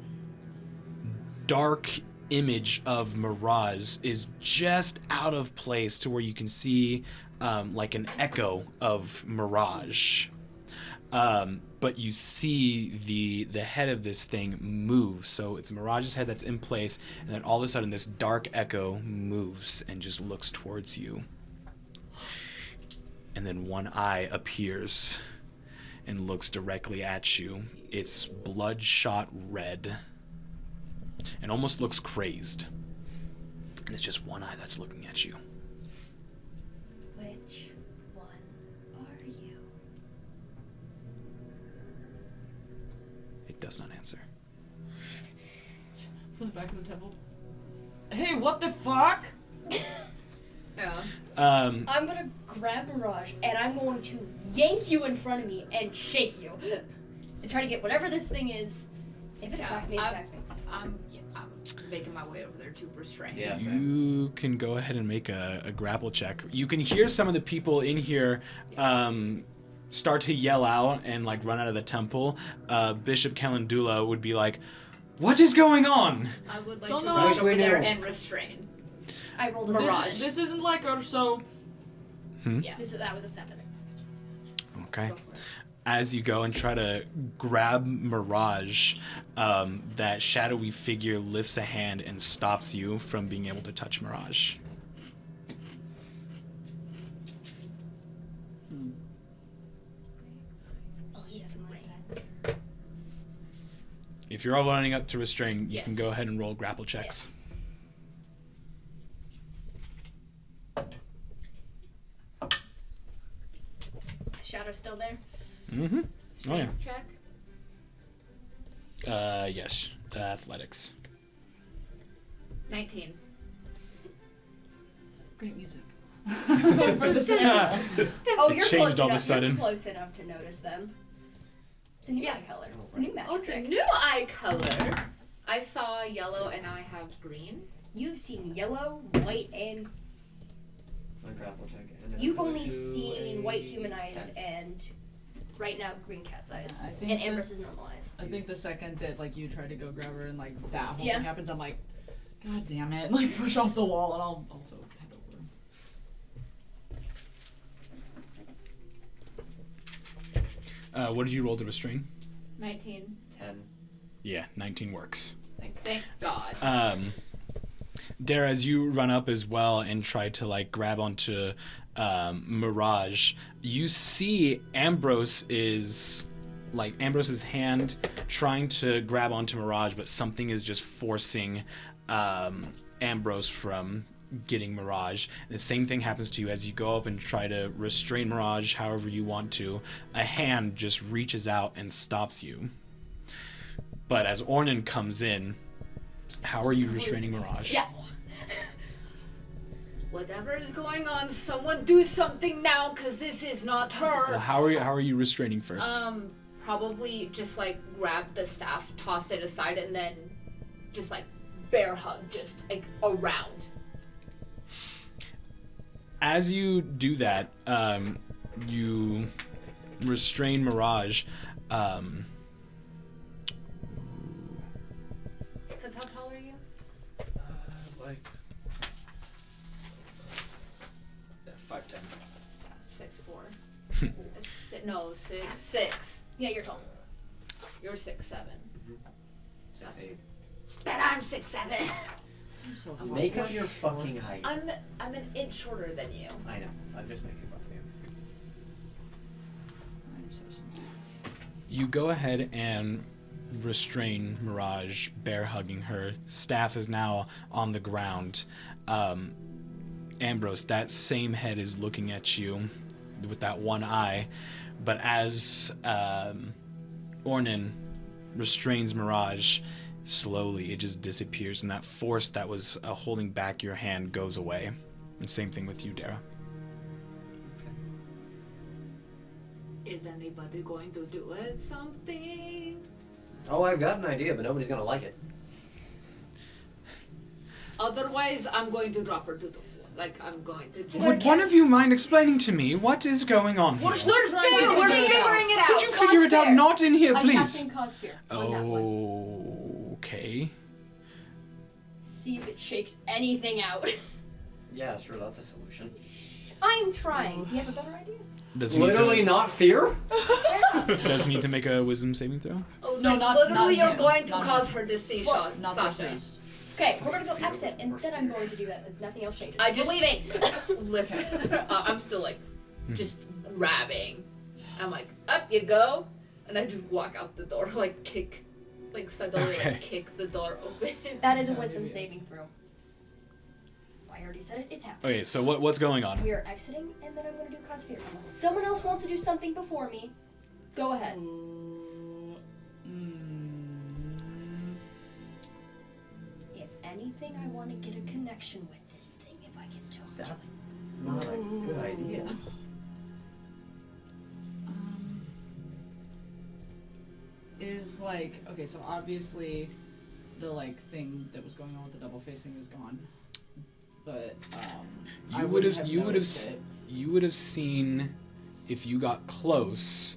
dark image of Mirage is just out of place to where you can see like an echo of Mirage. But you see the head of this thing move. So it's Mirage's head that's in place, and then all of a sudden this dark echo moves and just looks towards you. And then one eye appears and looks directly at you. It's bloodshot red and almost looks crazed. And it's just one eye that's looking at you. which does not answer. From the back of the temple. Hey, what the fuck? Yeah. I'm gonna grab Mirage and I'm going to yank you in front of me and shake you. And try to get whatever this thing is. If it attacks me, it attacks me. I'm making my way over there to restrain. Yes. You can go ahead and make a grapple check. You can hear some of the people in here start to yell out and like run out of the temple. Bishop Calendula would be like, "What is going on?" I would like Don't to know. rush Wish we over there knew. and restrain. I rolled a Mirage. This isn't like our so. Yeah. That was a 7. Okay. Go for it. As you go and try to grab Mirage, that shadowy figure lifts a hand and stops you from being able to touch Mirage. Oh, he doesn't like that. If you're all lining up to restrain, you Yes. can go ahead and roll grapple checks. The shadow's still there. Mm-hmm. Oh, yeah. Strength check. Yes. Athletics. 19. Great music. For the second. Oh, you're Changed close all of a enough. sudden. You're close enough to notice them. It's a new eye color. It's a new magic Oh, it's a trick. new eye color. I saw yellow and now I have green. You've seen yellow, white, and My grapple check. And then you've go only to seen a white human eyes 10. and right now green cat's eyes I think and this- Amber's normal eyes. I think the second that like you try to go grab her and like that whole Yeah. thing happens, I'm like, God damn it! Like push off the wall and I'll also head over. What did you roll to restrain? 19. 10. Yeah, 19 works. Thank God. Dara, as you run up as well and try to like grab onto Mirage, you see Ambrose's hand trying to grab onto Mirage, but something is just forcing Ambrose from getting Mirage. The same thing happens to you as you go up and try to restrain Mirage however you want to. A hand just reaches out and stops you. But as Ornan comes in, how are you restraining Mirage? Yeah. Whatever is going on, someone do something now, cause this is not So her. how are you restraining first? Probably just like grab the staff, toss it aside, and then just like bear hug, just like around. As you do that, you restrain Mirage. Cause how tall are you? Like 5'10". 6'4". No, 6'6". Yeah, you're tall. You're 6'7". 6'8". But I'm 6'7". I'm so Make up your fucking height. I'm an inch shorter than you. I know. I'm just making fun of you. I'm so small. You go ahead and restrain Mirage, bear hugging her. Staff is now on the ground. Ambrose, that same head is looking at you with that one eye. But as Ornan restrains Mirage, slowly it just disappears, and that force that was holding back your hand goes away. And same thing with you, Dara. Is anybody going to do it something? Oh, I've got an idea, but nobody's gonna like it. Otherwise, I'm going to drop her to the floor. Like, I'm going to just... Would one of you mind explaining to me what is going on here? We're still trying to We're figure it out. figuring it out. Could you figure it out Fair. not in here, I'm please? casting cause fear on that one. Okay. See if it shakes anything out. Yeah, sure, that's a solution. I'm trying. Do you have a better idea? Does he need Literally to, not fear? does he need to make a wisdom saving throw? Oh, No, like, not- literally, not you're him. going to Not cause him. her to see Well, Not the Sasha. priest. Okay, we're gonna go Fear exit, was and more then I'm fear. going to do that if nothing else changes. I just We're leaving. lift her up. I'm still like, just grabbing. I'm like, up you go. And I just walk out the door, like kick, like suddenly Okay. like kick the door open. That is a wisdom saving throw. I already said it. It's happening. Okay, so what's going on? We are exiting, and then I'm going to do cause fear. Unless someone else wants to do something before me, go ahead. want to get a connection with this thing if I can talk to That's not a good idea. Is like, okay, so obviously the like thing that was going on with the double facing is gone. But I You would would have have noticed it. you would have seen if you got close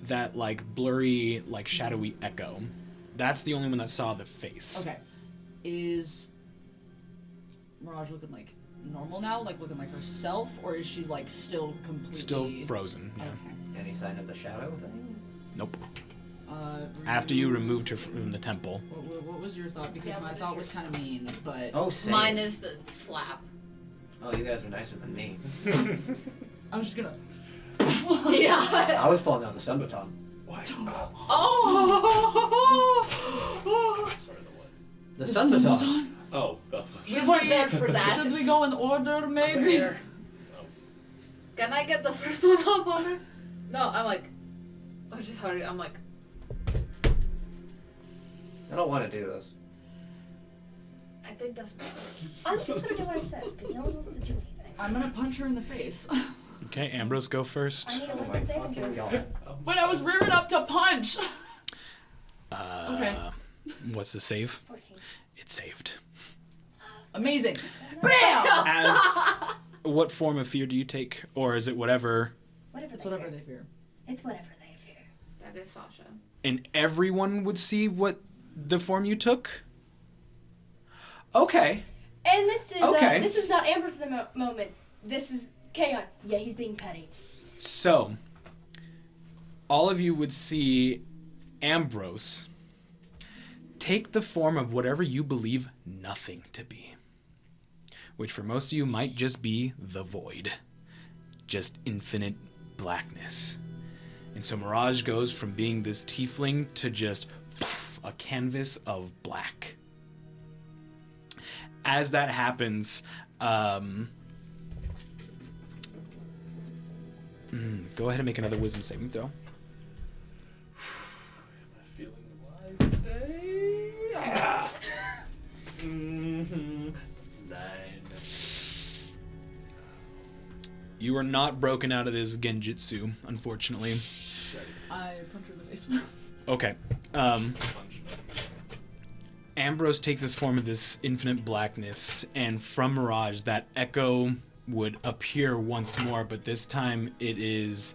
that like blurry like shadowy echo. That's the only one that saw the face. Okay. Is Mirage looking like normal now? Like looking like herself? Or is she like still completely... Still frozen. Yeah. Okay. Any sign of the shadow thing? Nope. After you removed her from the temple. What was your thought? Because Yeah, my what is thought your was kind of mean, but... Oh, same. Mine is the slap. Oh, you guys are nicer than me. I was just gonna... Yeah. I was pulling out the stun baton. What? Oh! Sorry, the what? The stun baton. Oh. We weren't there for that. Should we go in order, maybe? Can I get the first one up on her? No, I'm like, oh, just hurry. I'm like, I don't want to do this. I think that's better. I'm just gonna do what I said, because no one wants to do anything. I'm gonna punch her in the face. Okay, Ambrose, go first. I need a Oh my wisdom saving fucking throw. god. When I was rearing up to punch! Okay. What's the save? 14. It's saved. Amazing. Bam! As what form of fear do you take, or is it whatever? Whatever It's they whatever fear. they fear. It's whatever they fear. That is Sasha. And everyone would see what the form you took? Okay. And this is Okay. this is not Amber's the moment. This is Kaon. Yeah, he's being petty. So, all of you would see Ambrose take the form of whatever you believe nothing to be. Which for most of you might just be the void. Just infinite blackness. And so Mirage goes from being this tiefling to just a canvas of black. As that happens, go ahead and make another wisdom saving throw. Am I feeling wise today? Mm-hmm. 9. You are not broken out of this genjutsu, unfortunately. I punch her in the face. Okay. Punch. Ambrose takes this form of this infinite blackness, and from Mirage, that echo would appear once more, but this time it is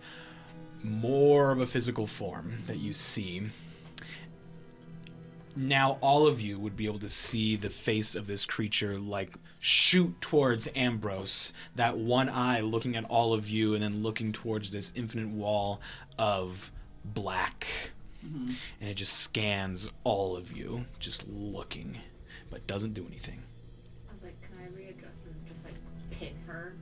more of a physical form that you see. Now all of you would be able to see the face of this creature like shoot towards Ambrose, that one eye looking at all of you and then looking towards this infinite wall of black. Mm-hmm. And it just scans all of you, just looking, but doesn't do anything. I was like, can I readjust and just like pin her?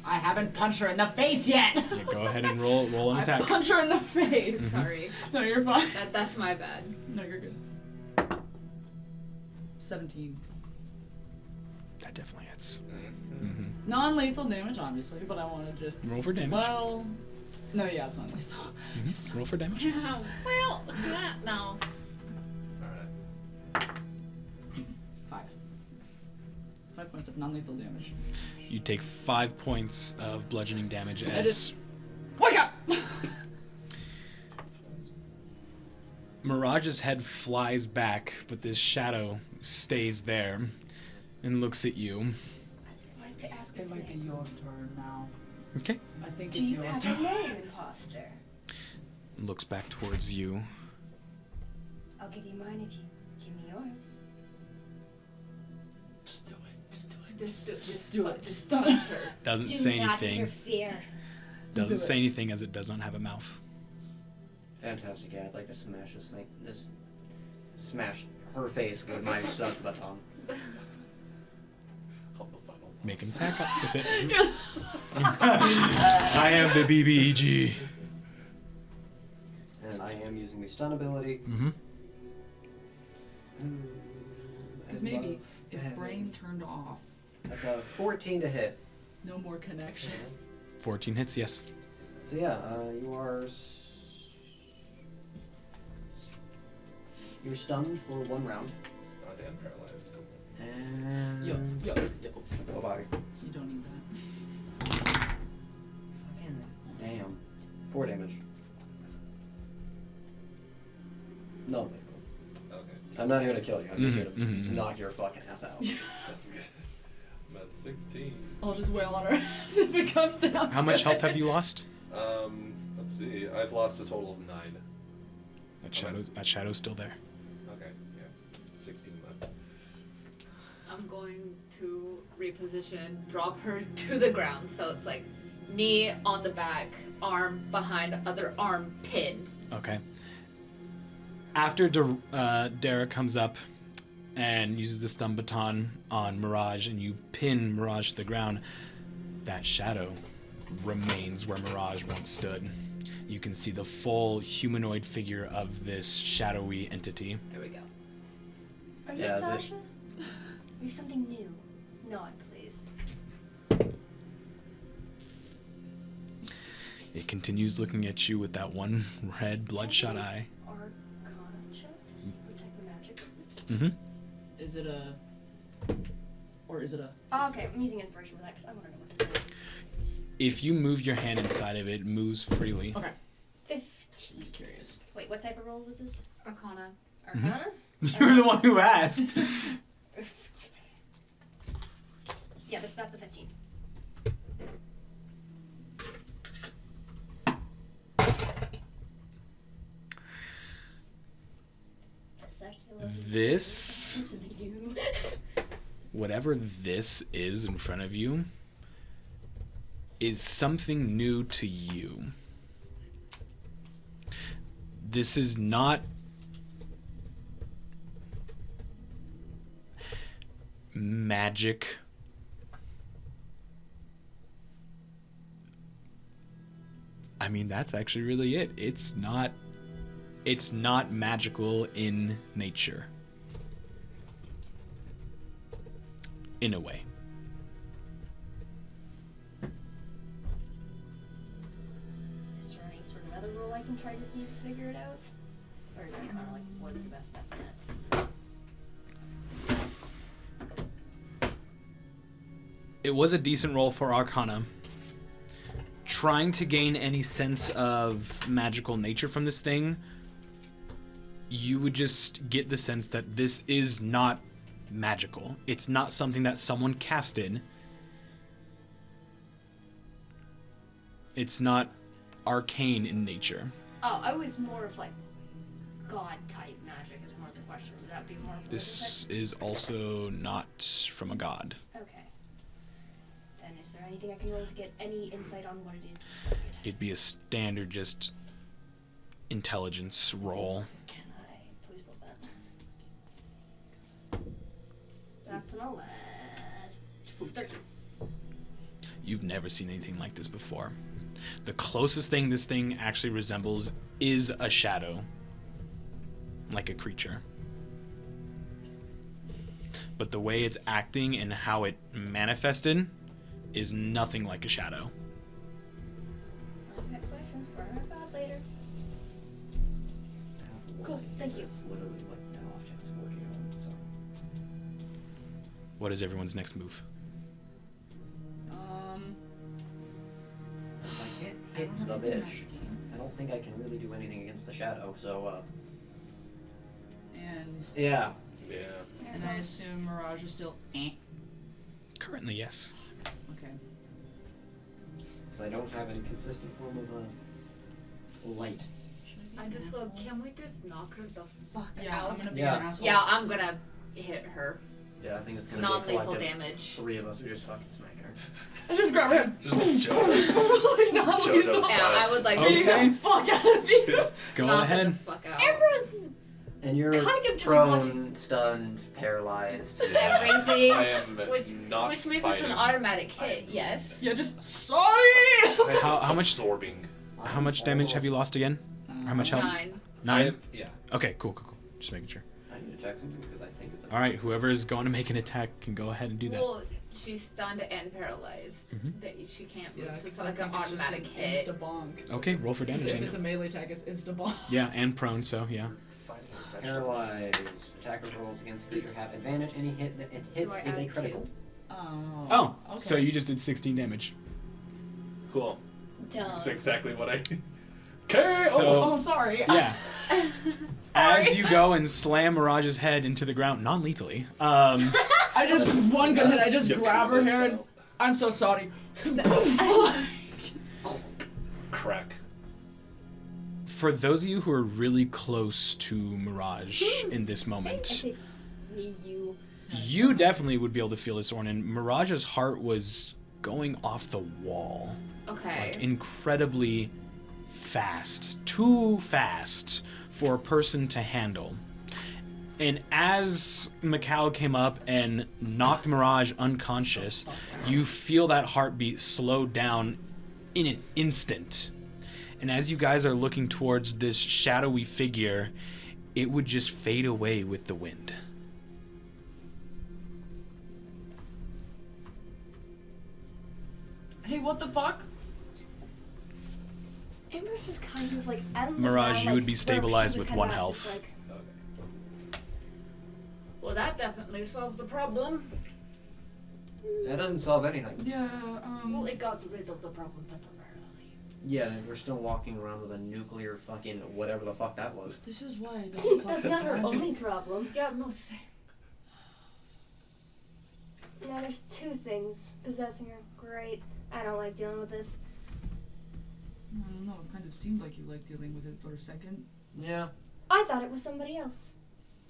I haven't punched her in the face yet! Yeah, go ahead and roll an I attack. punch her in the face! Sorry. No, you're fine. That's my bad. No, you're good. 17. That definitely hits. Non-lethal damage, obviously, but I want to just... Roll for damage. Well... No, yeah, it's not lethal. Roll for damage. Well, no. Alright. 5. 5 points of non-lethal damage. You take 5 points of bludgeoning damage I as just... Wake up! Mirage's head flies back, but this shadow stays there and looks at you. I'd like to ask It its might be name. your turn now. Okay. I think Do it's you your have turn. a name, imposter? Looks back towards you. I'll give you mine if you give me yours. Just do it. Just do it. Just do it. Just Just punch her. Doesn't Do say not anything. interfere. Doesn't Do say it. anything as it does not have a mouth. Fantastic, yeah, I'd like to smash this thing. Smash her face with my stun baton. Help the final Make an boss. attack with it. I am the BBEG. And I am using the stun ability. Mm-hmm. Because maybe if brain turned off, That's a 14 to hit. no more connection. 14 hits, yes. So yeah, you're stunned for 1 round. Stunned and paralyzed. Cool. And Yo. oh bye. You don't need that. Fucking damn. 4 damage. No lethal. Okay. I'm not here to kill you. I'm just here to Mhm. knock your fucking ass out. Sounds good. I'm at 16. I'll just wail on her ass if it comes down. How much health have you lost? Let's see. I've lost a total of 9. That shadow's still there. Okay, yeah. 16 left. I'm going to reposition, drop her to the ground, so it's like knee on the back, arm behind, other arm pinned. Okay. After Dara comes up and uses the stun baton on Mirage and you pin Mirage to the ground, that shadow remains where Mirage once stood. You can see the full humanoid figure of this shadowy entity. There we go. Are you Yeah, is it- Sasha? Are you something new? Nod, please. It continues looking at you with that one red bloodshot eye. Arcana check to see what type of magic is this? Mm-hmm. Is it a... Or is it a... Oh, okay, I'm using inspiration for that because I want to know what this is. If you move your hand inside of it, it moves freely. Okay. 15. I'm just curious. Wait, what type of roll was this? Arcana. Arcana? You're the one who asked. Yeah, that's a 15. This, whatever this is in front of you, is something new to you. This is not magic. I mean, that's actually really it. It's not magical in nature. In a way. Is there any sort of other roll I can try to see to figure it out? Or is it kind of like what's the best bet for that? It was a decent roll for Arcana. Trying to gain any sense of magical nature from this thing, you would just get the sense that this is not magical. It's not something that someone casted. It's not arcane in nature. Oh, I was more of like god type magic is more the question. Would that be more? This is also not from a god. Okay. Then is there anything I can roll to get any insight on what it is? It'd be a standard just intelligence roll. Can I please roll that? That's an 11. 13. You've never seen anything like this before. The closest thing this thing actually resembles is a shadow. Like a creature. But the way it's acting and how it manifested is nothing like a shadow. I have questions for her about later. Cool, thank you. It's literally like an off chance of working on. So. What is everyone's next move? If I can't I hit don't the have a good bitch, magic game. I don't think I can really do anything against the shadow. So, And yeah. Yeah. and I assume Mirage is still Currently, yes. Okay. Because I don't have any consistent form of light. I just go, can we just knock her the fuck Yeah, out? I'm gonna be Yeah. an asshole. Yeah, I'm gonna hit her. Yeah, I think it's gonna be a Non-lethal collective damage. 3 of us who just fucking smack her. I just grab her. Just Really not JoJo's lethal. style. Yeah, I would like Okay. to Getting the fuck out of you. Go knock her ahead. the fuck out. Ambrose is And you're Kind of just prone, stunned, paralyzed. Everything. I am Which not makes us fighting. an automatic hit, yes. Yeah, just sorry. How much- absorbing? How much damage have you lost again? How much health? 9. 9? Yeah. Okay, cool. Just making sure. I need to check something because I think it's. Alright, whoever is going to make an attack can go ahead and do that. Well, she's stunned and paralyzed. Mhm. That she can't move, Yeah, so it's 'cause I like an think it's just automatic an hit. Insta bonk. Okay, roll for damage If then. it's a melee attack, it's insta bonk. Yeah, and prone, so yeah. Fighting Paralyzed. Attacker rolls against creature have advantage. Any hit that it hits I is a add critical. Oh, okay. so you just did 16 damage. Cool. Dumb. That's exactly what I. So, sorry. yeah. As you go and slam Mirage's head into the ground, non-lethally, I just one good hit. I just Yakuza grab her hair. And, style. I'm so sorry. Crack. for those of you who are really close to Mirage in this I moment, think me, you. you definitely would be able to feel this, Ornan. Mirage's heart was going off the wall. Okay. Like, incredibly fast. Too fast for a person to handle. And as Macau came up and knocked Mirage unconscious, you feel that heartbeat slow down in an instant. And as you guys are looking towards this shadowy figure, it would just fade away with the wind. Hey, what the fuck? Amber's is kind of like, I don't know. Mirage, now, you would be where she stabilized was with kinda 1 just health. like- Well, that definitely solves the problem. That doesn't solve anything. Yeah, Well, it got rid of the problem temporarily. Yeah, we're still walking around with a nuclear fucking whatever the fuck that was. this is why I don't That's fucking not her imagine. only problem. Yeah, no, same. Now there's 2 things possessing her. Great. I don't like dealing with this. I don't know, it kind of seemed like you liked dealing with it for a second. Yeah, I thought it was somebody else.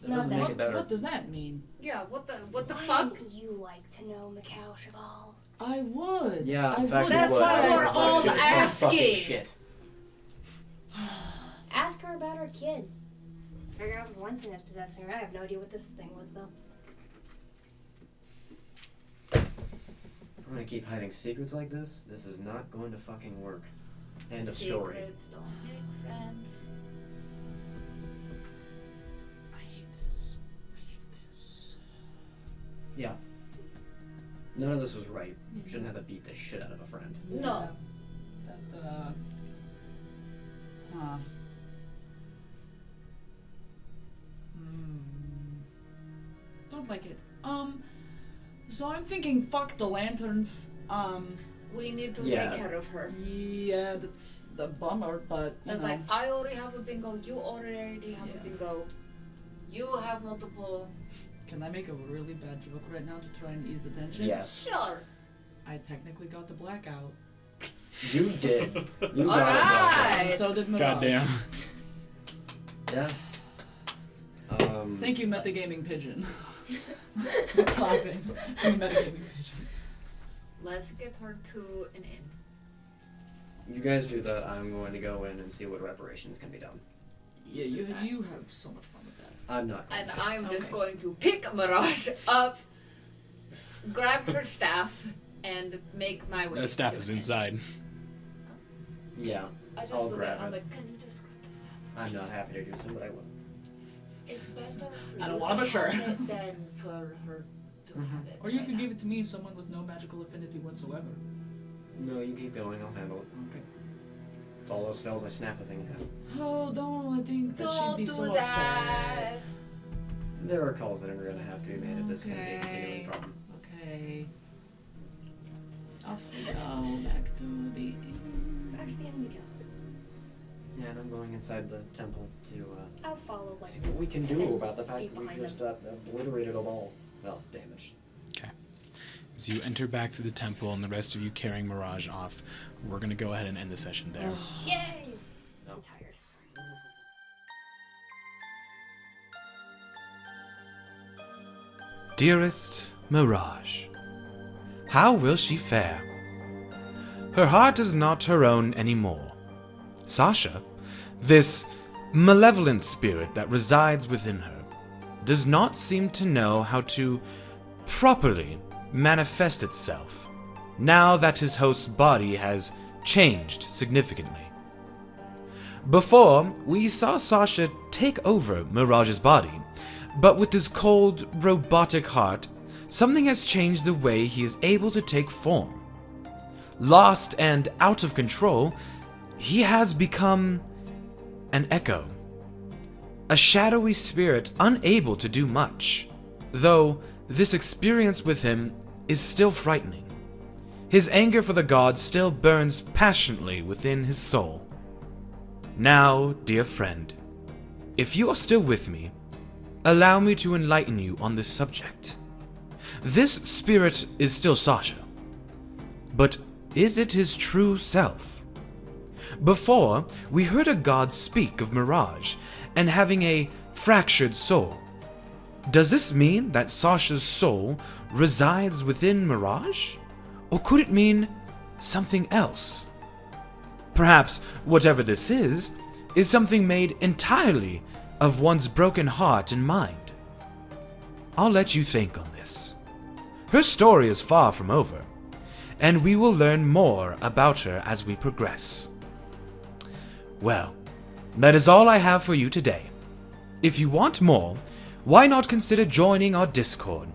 that Not doesn't that. make What, it better. what does that mean? Yeah, what the Why fuck? would you like to know Macau Cheval? I would. Yeah, I in fact, would. That's you would. why I we're would all fucking say fucking asking. shit. Ask her about her kid. Figure out one thing that's possessing her. I have no idea what this thing was, though. If we're gonna keep hiding secrets like this is not going to fucking work. End of story. Secrets don't make friends. I hate this. I hate this. Yeah. None of this was right. You shouldn't have to beat the shit out of a friend. No. That, huh. Don't like it. So I'm thinking fuck the lanterns. We need to Yeah. take care of her. Yeah, that's the bummer, but you It's know. like, I already have a bingo, you already have Yeah. a bingo. You have multiple. Can I make a really bad joke right now to try and ease the tension? Yes. Sure. I technically got the blackout. You did. You got Alright. And so did Mirage. Goddamn. it. Yeah. Thank you, Metagaming Pigeon. For clapping. You Metagaming Pigeon. Let's get her to an inn. You guys do that. I'm going to go in and see what reparations can be done. Yeah, you have so much fun with that. I'm not. going And to. I'm just Okay. going to pick Mirage up, grab her staff, and make my way. The staff to is an inn. inside. Yeah. I just I'll look grab at it, I'm it. like, can you just grab the staff? I'm not happy to do so, but I will. It's better for I you don't wanna, but to sure. have it than for her to have it. Or you right could now. give it to me, someone with no magical affinity whatsoever. No, you keep going. I'll handle it. Okay. If all those fails, I snap the thing in half. Oh, don't. I think that Don't she'd be do so that. upset. There are calls that are going to have to be made if this is going to be a continuing Okay. problem. Okay. Off we go back to the inn. Back to the end we go. Yeah, and I'm going inside the temple to I'll follow, like, see what we can 10 do about the fact feet that we behind just obliterated a ball. Well, damaged. As you enter back to the temple and the rest of you carrying Mirage off, we're going to go ahead and end the session there. Yay! No. I'm tired. Sorry. Dearest Mirage, how will she fare? Her heart is not her own anymore. Sasha, this malevolent spirit that resides within her, does not seem to know how to properly manifest itself, now that his host's body has changed significantly. Before, we saw Sasha take over Mirage's body, but with his cold, robotic heart, something has changed the way he is able to take form. Lost and out of control, he has become an echo. a shadowy spirit unable to do much, though this experience with him is still frightening. His anger for the gods still burns passionately within his soul. Now, dear friend, if you are still with me, allow me to enlighten you on this subject. This spirit is still Sasha, but is it his true self? Before, we heard a god speak of Mirage and having a fractured soul. Does this mean that Sasha's soul resides within Mirage? Or could it mean something else? Perhaps whatever this is something made entirely of one's broken heart and mind. I'll let you think on this. Her story is far from over, and we will learn more about her as we progress. Well, that is all I have for you today. If you want more, why not consider joining our Discord?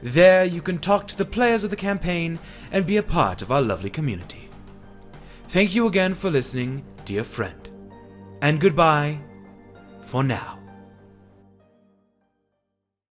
There you can talk to the players of the campaign and be a part of our lovely community. Thank you again for listening, dear friend. And goodbye for now.